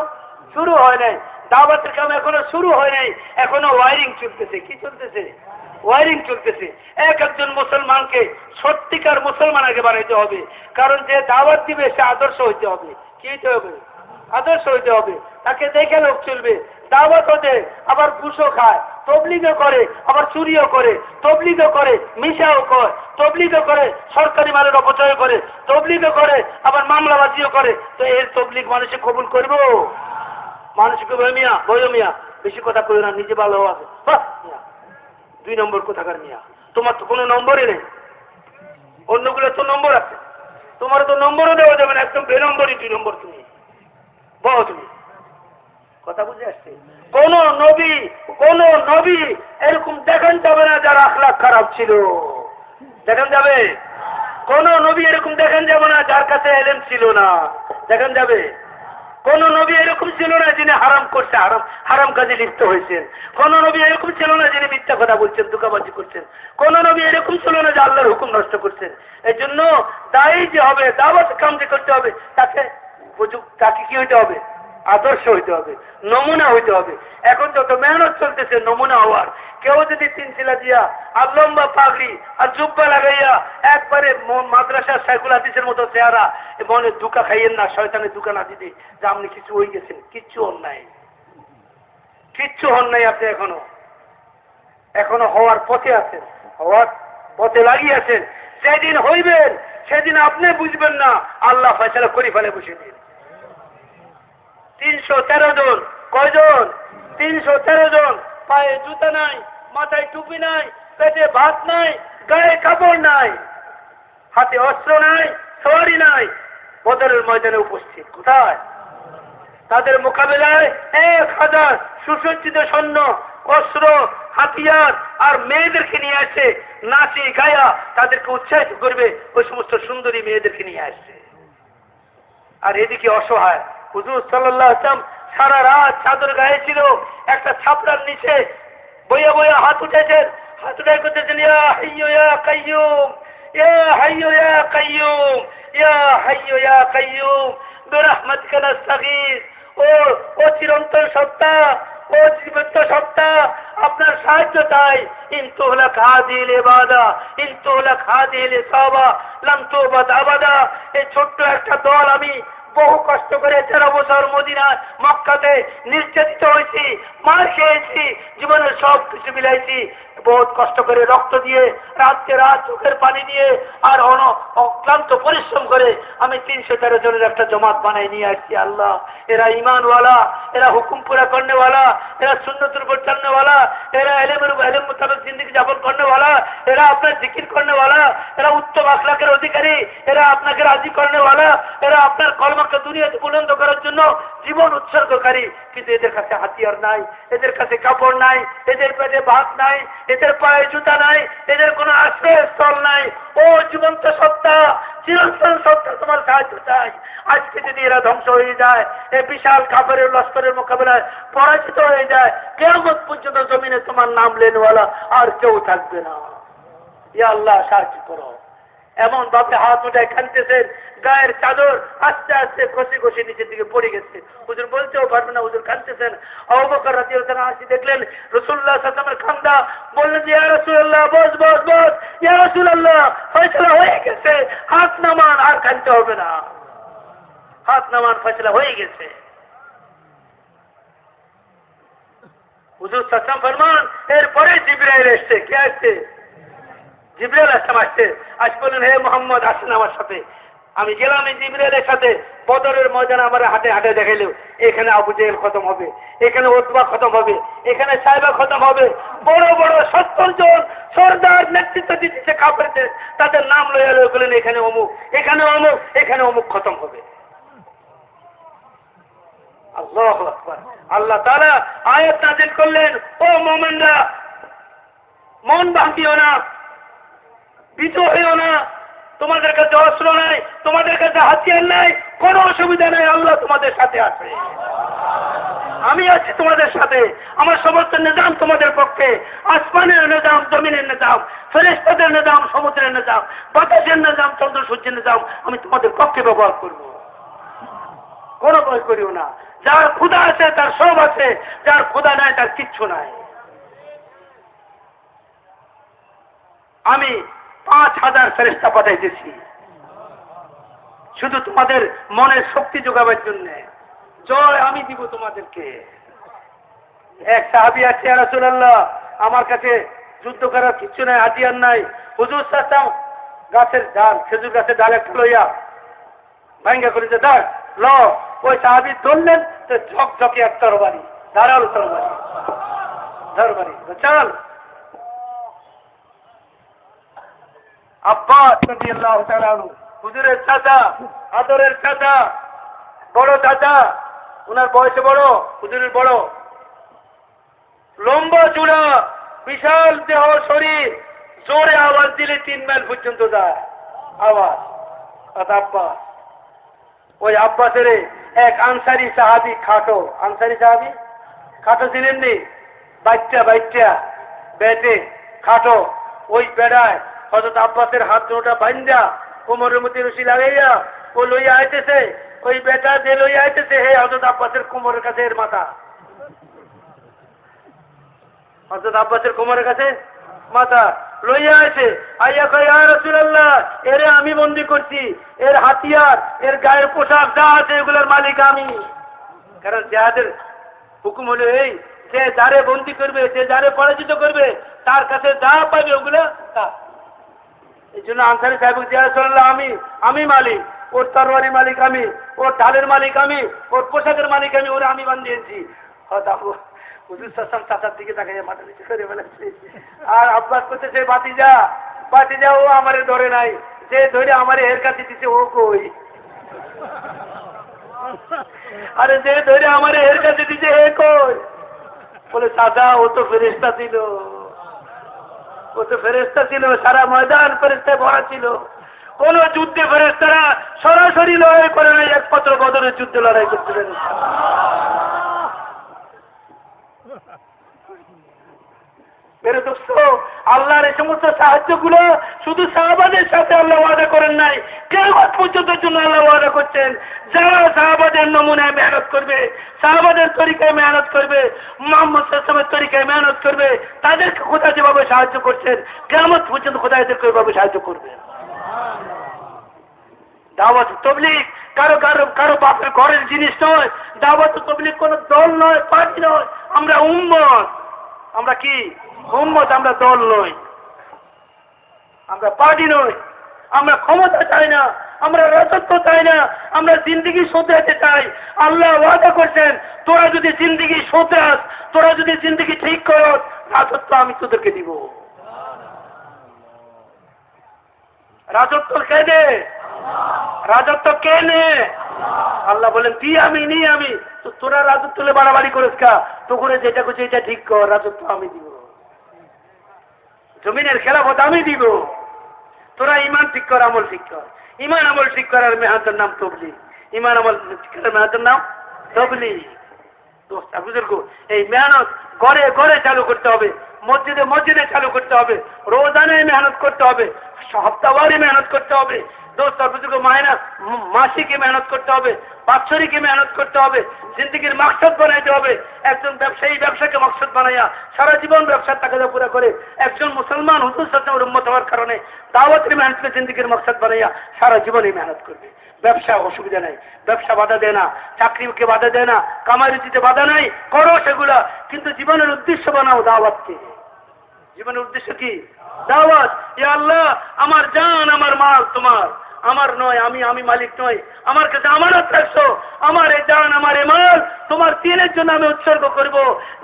শুরু হয় নাই, দাওয়াতের কাম এখনো শুরু হয় নাই, এখনো ওয়ারিং চলতেছে। কি চলতেছে? ওয়ারিং চলতেছে। এক একজন মুসলমানকে সত্যিকার মুসলমান আগে বানাইতে হবে, কারণ যে দাওয়াত দিবে সে আদর্শ হইতে হবে। কি হইতে হবে? আদর্শ হইতে হবে। তাকে দেখে লোক চলবে। দাওয়াত হতে আবার ঘুষও খায়, তবলিগও করে, আবার চুরিও করে, তবলিগও করে, মিশাও করে, তবলিগও করে, সরকারি মালের অপচয় করে, তবলিগও করে, আবার মামলাবাজিও করে। তো এর তবলিগ মানুষে কবুল করবো? মানুষকে বয় মিয়া বেশি কথা কই না, নিজে ভালো আছে। 2 নম্বর কোথাকার মিয়া, তোমার তো কোনো নম্বরই নেই, অন্যগুলো তো নম্বর আছে, তোমার তো নম্বরও দেওয়া যাবে না, একদম 2 নম্বরই 2 নম্বর। তুমি বলো, তুমি কথা বুঝে আসছে? কোন নবী এরকম দেখান যাবে না যার আখলাক খারাপ ছিল, দেখান যাবে? কোন নবী এরকম দেখান যাবে না যার কাছে এলেম ছিল না, দেখান যাবে? কোন নবী এরকম ছিল না যিনি হারাম করছে, হারাম কাজে লিপ্ত হয়েছেন। কোন নবী এরকম ছিল না যিনি মিথ্যা কথা বলছেন, ধোঁকাবাজি করছেন। কোন নবী এরকম ছিল না যে আল্লাহর হুকুম নষ্ট করছেন। এই জন্য দায়ী যে হবে, দাওয়াত কাম যে করতে হবে, তাকে কি হইতে হবে? আদর্শ হইতে হবে, নমুনা হইতে হবে। এখন যত মেহনত চলতেছে নমুনা হওয়ার, কেউ যদি 3 শিলা দিয়া আর লম্বা পাগড়ি আর জুব্বা লাগাইয়া একবারে মাদ্রাসার সাইকুল হাদিসের মতো চেহারা, মনে ধোঁকা খাইয়েন না, শয়তানের ধোঁকা না দিতে যে আপনি কিছু হয়ে গেছেন। কিচ্ছু হন নাই, কিচ্ছু হন নাই। আপনি এখনো হওয়ার পথে আছেন, হওয়ার পথে লাগিয়ে আছেন। যেদিন হইবেন সেদিন আপনি বুঝবেন না, আল্লাহ ফয়সালা করে ফেলে বসে দিন। 313 জন, কয়জন? 313 জন। পায়ে জুতা নাই, মাথায় টুপি নাই, পেটে ভাত নাই, গায়ে কাপড় নাই, হাতে অস্ত্র নাই, সওয়ারি নাই, বদরের ময়দানে উপস্থিত। কোথায়? তাদের মোকাবেলায় 1000 সুসজ্জিত সৈন্য, অস্ত্র, হাতিয়ার আর মেয়েদেরকে নিয়ে আসে, নাচি গায়া তাদেরকে উৎসাহিত করবে। ওই সমস্ত সুন্দরী মেয়েদেরকে নিয়ে আসছে। আর এদিকে অসহায় হুজুর সাল্লাল্লাহু আলাইহি ওয়াসাল্লাম সারা রাত চাদর গায়ে ছিল, একটা ছাপড়ার নিচে বইয়া বইয়া হাত উঠেছেন, হাত উঠে করতেছেন, ইয়া হাইয়্যু ইয়া কাইয়্যুম, ইয়া হাইয়্যু ইয়া কাইয়্যুম, ইয়া হাইয়্যু ইয়া কাইয়্যুম বিরহমাতিকা নাস্তাগীথ। ও চিরন্তন সত্তা, ও জীবিত সত্তা, আপনার সাহায্য চাই। ইন তুহলাক হাদিহিল ইবাদা, ইন তুহলাক হাদিহিল ইসাবা লাম তুবাদ আবাদা। এই ছোট্ট একটা দল, আমি বহু কষ্ট করে 13 বছর মদিনায় মক্কাতে নির্যাতিত হয়েছি, মার খেয়েছি, জীবনের সব কিছু বিলাইছি, বহুত কষ্ট করে রক্ত দিয়ে, রাতকে রাত চোখের পানি দিয়ে আর অক্লান্ত পরিশ্রম করে আমি 313 জনের একটা জমাত বানাই নিয়ে আসছি। আল্লাহ, এরা ইমানওয়ালা, এরা হুকুম পুরা করনেওয়ালা, এরা সুন্নতের উপর চলনেওয়ালা, এরা এলেম মোতাবেক জিন্দেগি যাপন করনেওয়ালা, এরা আপনার জিকির করনেওয়ালা, এরা উত্তম আখলাকের অধিকারী, এরা আপনাকে রাজি করনেওয়ালা, এরা আপনার কলমাকে দুনিয়াতে বুলন্দ করার জন্য জীবন উৎসর্গকারী। কিন্তু এদের কাছে হাতিয়ার নাই, এদের কাছে কাপড় নাই, এদের পেটে ভাত নাই, এদের পায়ে জুতা নাই, এদের কোনো আশ্রয়স্থল নাই। ও জীবন্ত সত্তা, চিরন্তন সত্তা, তোমার সাহায্য চাই। আজকে যদি এরা ধ্বংস হয়ে যায়, এই বিশাল কাফেরের লস্করের মোকাবেলায় পরাজিত হয়ে যায়, কিয়ামত পর্যন্ত জমিনে তোমার নাম লেনওয়ালা আর কেউ থাকবে না। ইয়া আল্লাহ, সাহায্য করো। এমন ভাবে হাত উঠায় কাঁদতেছেন, গায়ের চাদর আস্তে আস্তে খসে খসে নিচের দিকে পড়ে গেছে। হুজুর বলতেও পারবে না, হুজুর কাঁদতেছেন। আবু বকর রাদিয়াল্লাহু তাআলা আসি দেখলেন রাসূলুল্লাহ সাল্লাল্লাহু আলাইহি ওয়াসাল্লামের কান্দা, বললেন যে ইয়া রাসূলুল্লাহ, বস বস বস, ইয়া রাসূলুল্লাহ, ফয়সালা হয়ে গেছে, হাত নামান, আর কাঁদতে হবে না, হাত নামান, ফয়সালা হয়ে গেছে। হুজুর সাল্লাল্লাহু আলাইহি ওয়াসাল্লাম ফরমান, এরপরে জিবরাইল এসেছে। কে আসছে? জিবরাইল আসছে। আজ বললেন, হে মুহাম্মদ, আসেন আমার সাথে। আমি গেলাম এই জিবরাইলের সাথে, বদরের ময়দানে আমার হাতে হাতে দেখাইল, এখানে আবু জেহেল খতম হবে, এখানে উতবা খতম হবে, এখানে সাইবা খতম হবে। বড় বড় 70 জন সরদার নেতৃত্ব দিতেছে কাফেরদের, তাদের নাম লইয়া লইয়া বলেন, এখানে অমুক, এখানে অমুক, এখানে অমুক খতম হবে। আল্লাহু আকবার। আল্লাহ তাআলা আয়াত নাযিল করলেন, ও মুমিনরা, মন ভাঙিও না, ভীত হইও না, তোমাদের কাছে অস্ত্র নাই, তোমাদের কাছে হাতিয়ার নাই, কোনো অসুবিধা নাই, আল্লাহ তোমাদের সাথে আছে, আমি আছি তোমাদের সাথে। আমার সমস্ত নিজাম তোমাদের পক্ষে, আসমানের নিজাম, জমিনের নিজাম, ফেরেশতাদের নিজাম, সমুদ্রের নিজাম, বাতাসের নিজাম, চন্দ্র সূর্যের নিজাম, আমি তোমাদের পক্ষে ব্যবহার করব। কোনো ভয় করিও না। যার ক্ষুধা আছে তার সব আছে, যার ক্ষুধা নাই তার কিচ্ছু নাই। আমি 5000 ফেরেশতা পাঠাইতেছি শুধু তোমাদের মনের শক্তি যোগাবার জন্য। জয় আমি দিব তোমাদেরকে। এক সাহাবী আছে, ইয়া রাসূলুল্লাহ, আমার কাছে যুদ্ধ করার কিচ্ছু নাই, হাতিয়ার নাই। হুজুর সাল্লাল্লাহু আলাইহি ওয়াসাল্লাম গাছের ডাল, খেজুর গাছের ডাল একটা লইয়া ভাঙ্গা করে যে দাঁড় ল, ওই সাহাবি ধরলেন তো ঝকঝকে এক তরবারি, ধারালো তরবারি। চল আব্বাস রাদিয়াল্লাহু তাআলা আনহু, হুজুরের চাচা, আদরের চাচা, বড় চাচা, উনার বয়সে বড়, হুজুরের বড়, লম্বা চূড়া, বিশাল দেহ শরীর, জোরে আওয়াজ দিলে 3 মাইল পর্যন্ত যায় আওয়াজ। আব্বাস, ওই আব্বাসের এক আনসারি সাহাবি, খাটো আনসারি সাহাবি, খাটো ছিলেন নি, বাচ্চা বেটে খাটো, ওই বেড়ায় হযরত আব্বাসের হাত দুটা বান্ধা কোমরের মধ্যে রশি লাগাইয়া ও লইয়া আইতেছে, ওই বেটা যে লইয়া আইতেছে হে হযরত আব্বাসের কোমরের কাছে এর মাথা, হযরত আব্বাসের কোমরের কাছে মাথা লইয়া আছে, আইয়া কয় ইয়া রাসূলুল্লাহ, এরে আমি বন্দী করছি, এর হাতিয়ার, এর গায়ের পোশাক যা আছে এগুলোর মালিক আমি। কারণ জিহাদের হুকুম হলো এই, যে যারে বন্দী করবে, যে যারে পরাজিত করবে, তার কাছে যা পাবে ওগুলো তা। এই জন্য আনসারী সাহেব ইয়া রাসূলুল্লাহ, আমি মালিক, ওর তরবারি মালিক আমি, ওর ঢালের মালিক আমি, ওর পোশাকের মালিক আমি, ওরা আমি বান্ধিয়েছি। হুজুর সাল্লাল্লাহু চাচার দিকে তাকাইয়া মাথা নিচু করে বলেছে, আর আব্বাস করতেছে বাতিজা ও আমারে ধরে নাই, যে ধরে আমারে এর কাছে দিছে ও কই? আরে যে ধরে আমারে এর কাছে দিছে হে কই? বলে চাচা ও তো ফেরেশতা ছিল, সারা ময়দান ফেরেশতায় ভরা ছিল, কোন যুদ্ধে ফেরেশতারা সরাসরি লড়াই করে নাই, একমাত্র বদরের যুদ্ধে লড়াই করতে পেরেছে। মেরে দোস্ত, আল্লাহর এই সমস্ত সাহায্যগুলো শুধু সাহাবাদের সাথে আল্লাহ ওয়াদা করেন নাই, কিয়ামত পর্যন্ত জন্য আল্লাহ ওয়াদা করছেন। যারা সাহাবাদের নমুনায় মেহনত করবে, সাহাবাদের তরিকায় মেহনত করবে, মুহাম্মদ সাল্লাল্লাহু আলাইহি ওয়াসাল্লামের তরিকায় মেহনত করবে, তাদেরকে খোদা যেভাবে সাহায্য করছেন, কিয়ামত পর্যন্ত খোদা এদেরকে ওইভাবে সাহায্য করবে। দাওয়াত তাবলীগ কারো বাপের ঘরের জিনিস নয়। দাওয়াত তাবলীগ কোন দল নয়, পার্টি নয়। আমরা উম্মত। আমরা কি উম্মত? আমরা দল নই, আমরা পার্টি নই। আমরা ক্ষমতা চাই না, আমরা রাজত্ব চাই না, আমরা জিন্দেগি শোধরাতে চাই। আল্লাহ ওয়াদা করছেন, তোরা যদি জিন্দেগি শোধরাস, তোরা যদি জিন্দেগি ঠিক করস, রাজত্ব আমি তোদেরকে দিব। রাজত্ব কে দে? রাজত্ব কে নে? আল্লাহ বলেন তুই আমি নি আমি। তো তোরা রাজত্ব তুলে বাড়াবাড়ি করিস কা? তো করে যেটা করছে এটা ঠিক কর, রাজত্ব আমি দিব, জমিনের খেলাফত আমি দিব। তোরা ইমান ঠিক কর, আমল ঠিক কর। ইমান আমল ঠিক করার মেহাতের নাম তবলীগ। ইমান আমল ঠিক করার মেহাতের নাম তবলীগ। দোস্ত বুজুর্গ, এই মেহনত ঘরে ঘরে চালু করতে হবে, মসজিদে মসজিদে চালু করতে হবে, রোজানে মেহনত করতে হবে, সপ্তাহবারে মেহনত করতে হবে। দোস্ত বুজুর্গ, মাসিকে মেহনত করতে হবে, বাৎসরিকে মেহনত করতে হবে, জিন্দগির মাকসাদ বানাইতে হবে। একজন ব্যবসায়ী ব্যবসাকে মাকসাদ বানাইয়া সারা জীবন ব্যবসার টাকা পুরা করে, একজন মুসলমান হুজুর সাল্লাল্লাহু উম্মত হওয়ার কারণে দাওয়াতের মেহনতকে জিন্দগির মাকসাদ বানাইয়া সারা জীবনই মেহনত করবে। ব্যবসা অসুবিধা নাই, ব্যবসা বাধা দেয় না, চাকরিকে বাধা দেয় না, কামাই রুচিতে বাধা নাই, করো সেগুলা, কিন্তু জীবনের উদ্দেশ্য বানাও দাওয়াতকে। জীবনের উদ্দেশ্য কি? দাওয়াত। ইয়া আল্লাহ, আমার জান আমার মাল তোমার, আমার নয়, আমি মালিক নই, আমার কাছে আমানত রাখছো। আমার এই জান আমার এই মাল তোমার দ্বীনের জন্য আমি উৎসর্গ করব।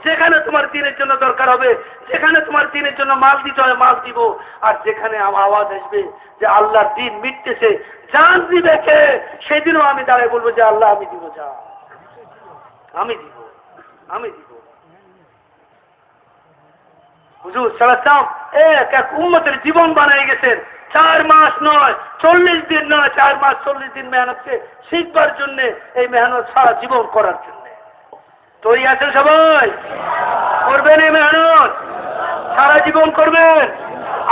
যেখানে তোমার দ্বীনের জন্য দরকার হবে, যেখানে তোমার দ্বীনের জন্য মাল দিতে হয় মাল দিব। আর যেখানে আমার আওয়াজ আসবে যে আল্লাহর দ্বীন মিটতেছে, জান দিবে কে, সেদিনও আমি দাঁড়ায় বলবো যে আল্লাহ আমি দিব, জান আমি দিব। হুজুর সাল্লাল্লাহু আলাইহি ওয়াসাল্লাম এক উম্মতের জীবন বানিয়ে গেছেন। 4 মাস নয়, 40 দিন নয়, 4 মাস 40 দিন মেহনতকে শিখবার জন্য, এই মেহনত সারা জীবন করার জন্য। তৈরি আছেন সবাই? করবেন এই মেহনত, সারা জীবন করবেন।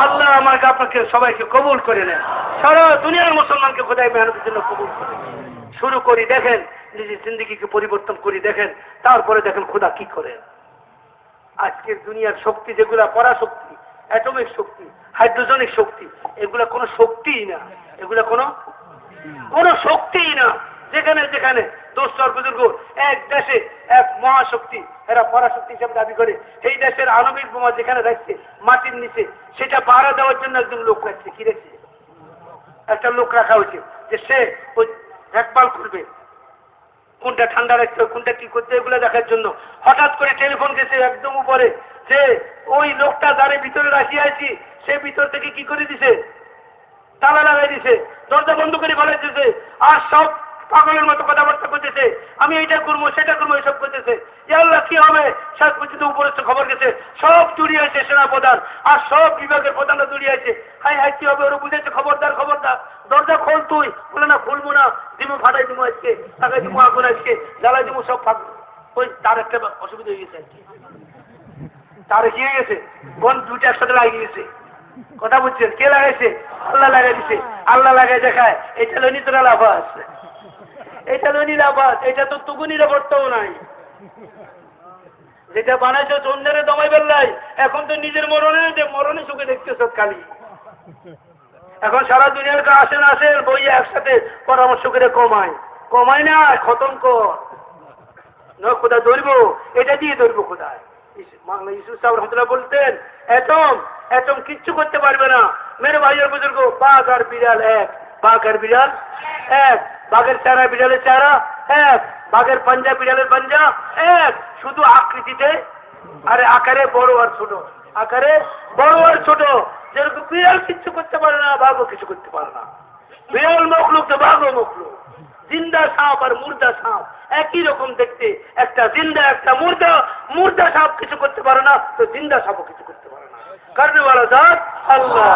আল্লাহ আমাকে আপনাকে সবাইকে কবুল করে নেন, সারা দুনিয়ার মুসলমানকে খোদাই মেহনতের জন্য কবুল করে। শুরু করি, দেখেন নিজের জিন্দগিকে পরিবর্তন করি, দেখেন তারপরে দেখেন খোদা কি করেন। আজকের দুনিয়ার শক্তি যেগুলা, পরাশক্তি, অ্যাটমিক শক্তি, হাইড্রোজেনিক শক্তি, এগুলা কোনো শক্তিই না, এগুলা কোনো শক্তিই না। যেখানে যেখানে দোস্তর বুজুর্গ, এক দেশে এক মহাশক্তি, এরা পরাশক্তি হিসাবে দাবি করে, এই দেশের আণবিক বোমা যেখানে রাখছে মাটির নিচে, সেটা পাহারা দেওয়ার জন্য একজন লোক রাখছে। কি রাখছে? একটা লোক রাখা হয়েছে যে সে ওই দেখভাল করবে, কোনটা ঠান্ডা রাখতে হবে, কোনটা কি করতে, এগুলো দেখার জন্য হঠাৎ করে টেলিফোন গেছে একদম উপরে যে ওই লোকটা যারে ভিতরে রাখিয়ে আছি সে ভিতর থেকে কি করে দিছে, তালা লাগাই দিছে, দরজা বন্ধ করে ফেলাই দিছে, আর সব পাগলের মতো কথাবার্তা করতেছে, আমি এইটা করবো সেটা করবো এসব করতেছে। আল্লাহ কি হবে, শেষ পর্যন্ত উপরস্থ খবর গেছে সব জড়িয়ে আছে সেনা প্রধান আর সব বিভাগের প্রধানরা জড়িয়ে আছে। হাই হাই কি হবে, ওরা বুঝেছে খবরদার খবরদার, দরজা খোল তুই, বলে না খুলবো না, দিমু ফাটাই দিমু আজকে, টাকাই দিমু আগুন আজকে জ্বালাই দিমু সব ফাঁক। ওই তার একটা অসুবিধা হয়ে গেছে, তারে কি হয়ে গেছে, বোন দুইটা একসাথে লাগিয়ে গেছে। কথা বুঝছেন, কে লাগাইছে, আল্লাহ লাগাই দিছে। আল্লাহ লাগাই দেখায়, এটা হলো নিতরা লাভাস, এটা হলো নিরাপদ, এটা তো তবু নিরাপত্তাও নাই। যেটা বানাইছো চন্দ্রে দমাই বেল্লাই, এখন তো নিজের মরণে চোখে দেখতেছ খালি। এখন সারা দুনিয়ার আসেন আসেন বই একসাথে পরামর্শ করে কমায় না, খতম কর খোদা ধরবো, এটা দিয়ে ধরবো খোদায়। ইউসুফ সাহেব রহমতুল্লাহ বলতেন এটম কিচ্ছু করতে পারবে না। মেরে ভাইয়ের বুজুর্গ, বাঘ আর বিড়াল এক, বাঘ আর বিড়াল এক, বাঘের চেহারা বিড়ালের চেহারা এক, বাঘের পাঞ্জা বিড়ালের পাঞ্জা এক, শুধু আকৃতিতে আরে আকারে বড় আর ছোট, আকারে বড় আর ছোট। যেরকম বিড়াল কিচ্ছু করতে পারে না, বাঘও কিছু করতে পারে না। বিড়াল মখলুক তো বাঘও মখলুক। জিন্দা সাপ আর মুর্দা সাপ একই রকম দেখতে, একটা জিন্দা একটা মুর্দা, মুর্দা সাপ কিছু করতে পারে না তো জিন্দা সাপও কিছু করতে পারে না। করনেওয়ালা জাত আল্লাহ,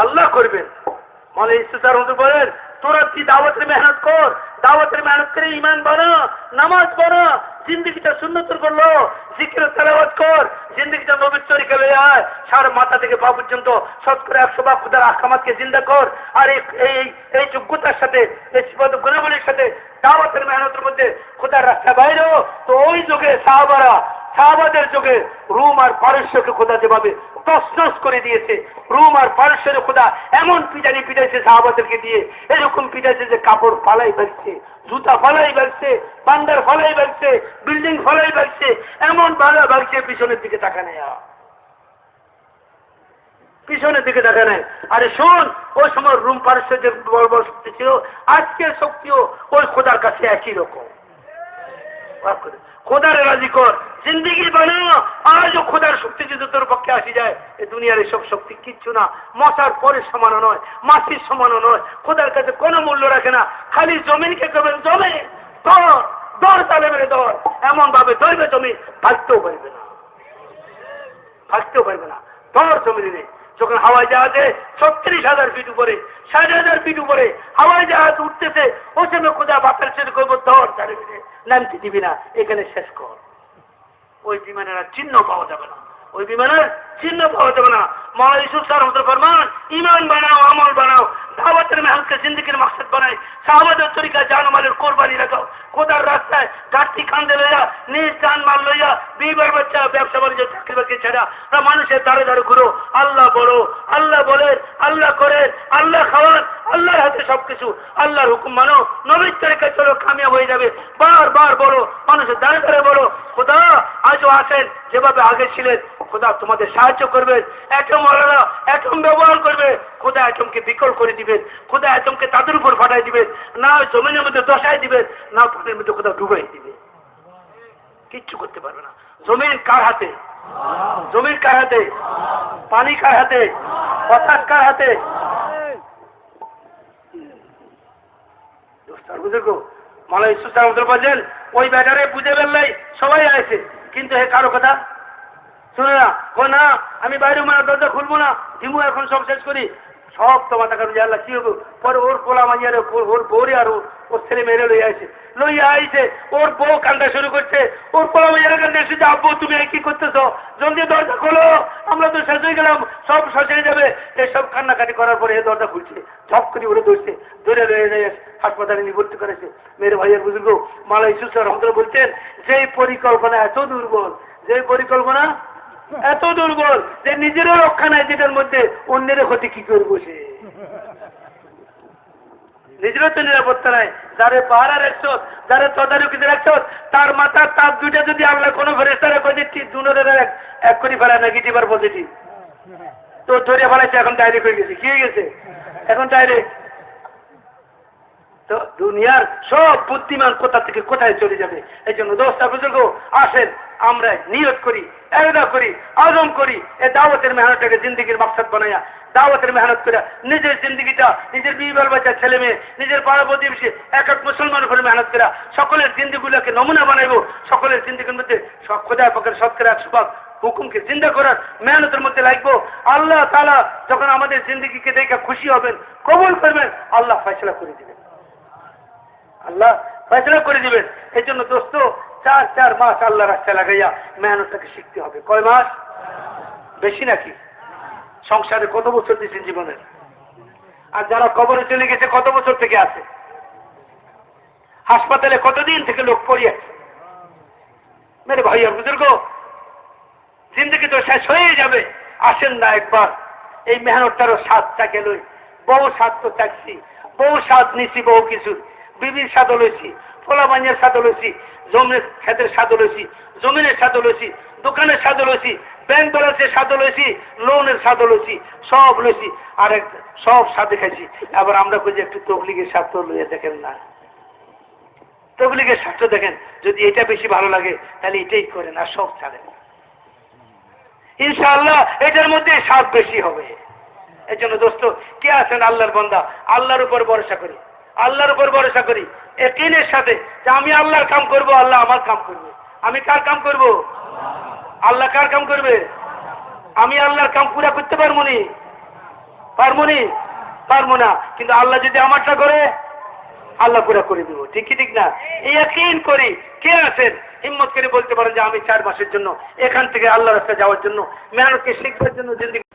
আল্লাহ করবেন। মানে ইস্তেসার মতো বলেন, তোরা কি দাওয়াতের মেহনত কর, দাওয়াতের মেহনত করে ইমান বানা, নামাজ পড়া, জিন্দগিটা সুন্নতর করলো, জিকির তেলাওয়াত কর, জিন্দগিটা নবীর তরিকা লয়ে আয়, সারা মাথা থেকে পা পর্যন্ত শতকরা 100 ভাগ খুদার আহকামাতকে জিন্দা কর। আর এই যোগ্যতার সাথে, এই সিফাত গুণাবলীর সাথে দাওয়াতের মেহনতের মধ্যে খুদার রাস্তা বাইরেও তো ওই যুগে সাহাবাদের যুগে রুম আর পারস্যকে খোদা যেভাবে তছনছ করে দিয়েছে, রুম আর পারস্যের খোদা এমন পিটানি পিটাইছে সাহাবাদেরকে দিয়ে, এরকম পিটাইছে যে কাপড় ফালাই ফেলছে, জুতা ফালাই ফেলছে, পান্ডার ফালাই ফেলছে, বিল্ডিং ফালাই ফেলছে, এমন ভালো ভাগছে পিছনের দিকে তাকা নেই, পিছনের দিকে দেখা নেয়। আরে শোন, ওই সময় রুম পারস্যের যে বড় বড় শক্তি ছিল, আজকের শক্তিও ওই খোদার কাছে একই রকম। খোদারে রাজি কর, জিন্দিগি বানা, আজও খোদার শক্তি যদি তোর পক্ষে আসি যায়, এই দুনিয়ার এসব শক্তি কিচ্ছু না, মশার পরে সমানও নয়, মাছির সমানও নয়, খোদার কাছে কোনো মূল্য রাখে না। খালি জমিনকে করবেন জমে দর তালে মেরে দর, এমন ভাবে ধরবে জমি ভাগতেও পারবে না, ভাগতেও পারবে না, দর জমি নেই। যখন হাওয়াই জাহাজে 36,000 ফিট উপরে, 60,000 ফিট উপরে হাওয়াই জাহাজ উঠতেছে, ও সময় খোদা বাপের ছেলে করবো ধর চারে ফিরে নামতে দিবি না, এখানে শেষ কর। ওই বিমানের আর চিহ্ন পাওয়া যাবে না, ওই বিমানের চিহ্ন পাওয়া যাবে না। মাওলানা ইউসুফ স্যার হতে ফরমান, ইমান বানাও, আমল বানাও, দাওয়াতের মেহনতকে জিন্দেগির মাকসাদ বানাই, সাহাবাদের তরিকা জানমালের কোরবানি রাখাও, খোদার রাস্তায় ঘাটতি কান্দে লইয়া, নিজ জান মাল লইয়া, বিবার বাচ্চা, ব্যবসা বাণিজ্য, চাকরি বাকরি ছাড়া মানুষের দাঁড়ে দাঁড়ে ঘুরো। আল্লাহ বলো, আল্লাহ বলেন, আল্লাহ করেন, আল্লাহ খাওয়ান, আল্লাহর হাতে সবকিছু, আল্লাহর হুকুম মানো, নবীর তরিকা চলো, কামিয়াব হয়ে যাবে। বারবার বলো, মানুষের দাঁড়ে দাঁড়ে বলো, খোদা আজও আসেন যেভাবে আগে ছিলেন, খোদা তোমাদের সাহায্য করবেন, একম আলাদা একম ব্যবহার করবে, খোদা একমকে বিকল করে দিবেন, খোদা একমকে তাদের উপর ফাটাই দিবেন, না জমিনের মধ্যে দশাই দিবেন, না পানির মধ্যে খোদা ডুবাই দিবে, কিচ্ছু করতে পারবে না। জমিন কার হাতে, জমিন কার হাতে, পানি কার হাতে, বাতাস কার হাতে? মাওলানা ইউসুফ সাহেব বলছেন, ওই ব্যাটারে বুঝে ফেললাই সবাই আছে, কিন্তু হে কারো কথা শুনে না, না আমি বাইরে মানে দরজা খুলবো না, হিমু এখন সব শেষ করি, সব তোমার টাকা আল্লাহ কি হবে। পরে ওর পোলা মাইয়ার ওর বউরে আর ওর ছেলে মেয়েরে লইয়া আইছে, ওর বউ কান্দা শুরু করছে, ওর পোলা মাইয়ার কান্দা এসেছে, আব্বু তুমি কি করতেছো, জলদি দরজা খোলো, আমরা তো শেষ হয়ে গেলাম, সব শেষ হয়ে যাবে। এইসব কান্নাকাটি করার পরে এই দরজা খুলছে, ঝপ করে ওরে ধরছে, ধরে লয়ে যায় হাসপাতালে নিয়ে ভর্তি করেছে। মেয়ের ভাইয়ের বুজুর্গ মাওলানা ইউসুফ স্যার রহমতুল্লাহ বলছেন, যেই পরিকল্পনা এত দুর্বল, যেই পরিকল্পনা এত দুর্বল যে নিজেরও রক্ষা নাই, যেটার মধ্যে অন্যের ক্ষতি কি করবো, সে নিজেরও তো নিরাপত্তা নাই। যারে পাহারা রাখছ, যারে তদারকিতে রাখছ, তার মাথার তার দুইটা যদি আল্লাহ কোনো ফেরেশতারে কই দিচ্ছি, দুনোদের এক করে ফেলা, নেগেটিভ আর পজিটিভ, তো ধরে ফেলাইছে, এখন ডাইরেক্ট হয়ে গেছে। কি হয়ে গেছে এখন? ডাইরেক্ট তো দুনিয়ার সব বুদ্ধিমান কোথা থেকে কোথায় চলে যাবে। এই জন্য দোস্ত বুজুর্গ আসেন আমরা নিয়ত করি, এরাদা করি, আজম করি, এই দাওয়াতের মেহনতটাকে জিন্দগির মাকসাদ বানাইয়া দাওয়াতের মেহনত করে নিজের জিন্দগিটা, নিজের বিবাহ বাচ্চা ছেলে মেয়ে, নিজের পাড়া প্রতিবেশী এক এক মুসলমান উপরে মেহনত করে সকলের জিন্দগিগুলোকে নমুনা বানাইবো। সকলের জিন্দগির মধ্যে সব খোদা পাকের শতকরা 100% হুকুমকে জিন্দা করার মেহনতের মধ্যে লাগবো। আল্লাহ তাআলা যখন আমাদের জিন্দগিকে দেখে খুশি হবেন, কবুল করবেন, আল্লাহ ফয়সালা করে দিবেন, আল্লাহ ফয়সালা করে দিবেন। এই জন্য দোস্ত 4 মাস আল্লাহ রাস্তায় লাগাইয়া মেহনতটাকে শিখতে হবে। কয় মাস? বেশি নাকি? সংসারে কত বছর দিচ্ছেন জীবনের? আর যারা কবরে চলে গেছে কত বছর থেকে আছে? হাসপাতালে কতদিন থেকে লোক পড়ে আছে? মেরে ভাইয়া বুজুর্গ, জিন্দগি তো শেষ হয়ে যাবে। আসেন না একবার এই মেহনতটারও স্বাদ চাকে লই। বহু স্বাদ তো চাকছি, বহু স্বাদ নিছি, বহু কিছু বিবির স্বাদ লইছি, ফোলা বাঞ্জের স্বাদ লইছি, জমির খেতের স্বাদ লইছি, জমিনের স্বাদ লইছি, দোকানের স্বাদ লইছি, ব্যাংক ব্যালেন্সের স্বাদ লইছি, লোনের স্বাদ লইছি, সব লইছি, আর সব স্বাদ খাইছি। আবার আমরা কই যে একটু তবলিগের স্বাদ তো লইয়া দেখেন না, তবলিগের স্বাদ দেখেন। যদি এটা বেশি ভালো লাগে তাহলে এটাই করেন, আর সব ছাড়েন। ইনশাআল্লাহ এটার মধ্যে স্বাদ বেশি হবে। এই জন্য দোস্ত কে আছেন আল্লাহর বান্দা, আল্লাহর উপর ভরসা করি, আল্লাহর উপর ভরসা করি ইয়াকিনের সাথে যে আমি আল্লাহর কাম করব, আল্লাহ আমার কাম করবে। আমি কার কাম করব? আল্লাহ কার কাম করবে? আমি আল্লাহর কাম পুরা করতে পারবো নি? পারবো না। কিন্তু আল্লাহ যদি আমারটা করে, আল্লাহ পুরা করে দিব। ঠিক কি ঠিক না? ইয়াকিন করি। কে আছেন হিম্মত করে বলতে পারেন যে আমি 4 মাসের জন্য এখান থেকে আল্লাহর রাস্তায় যাওয়ার জন্য, মেহনতকে শিখবার জন্য জিন্দেগি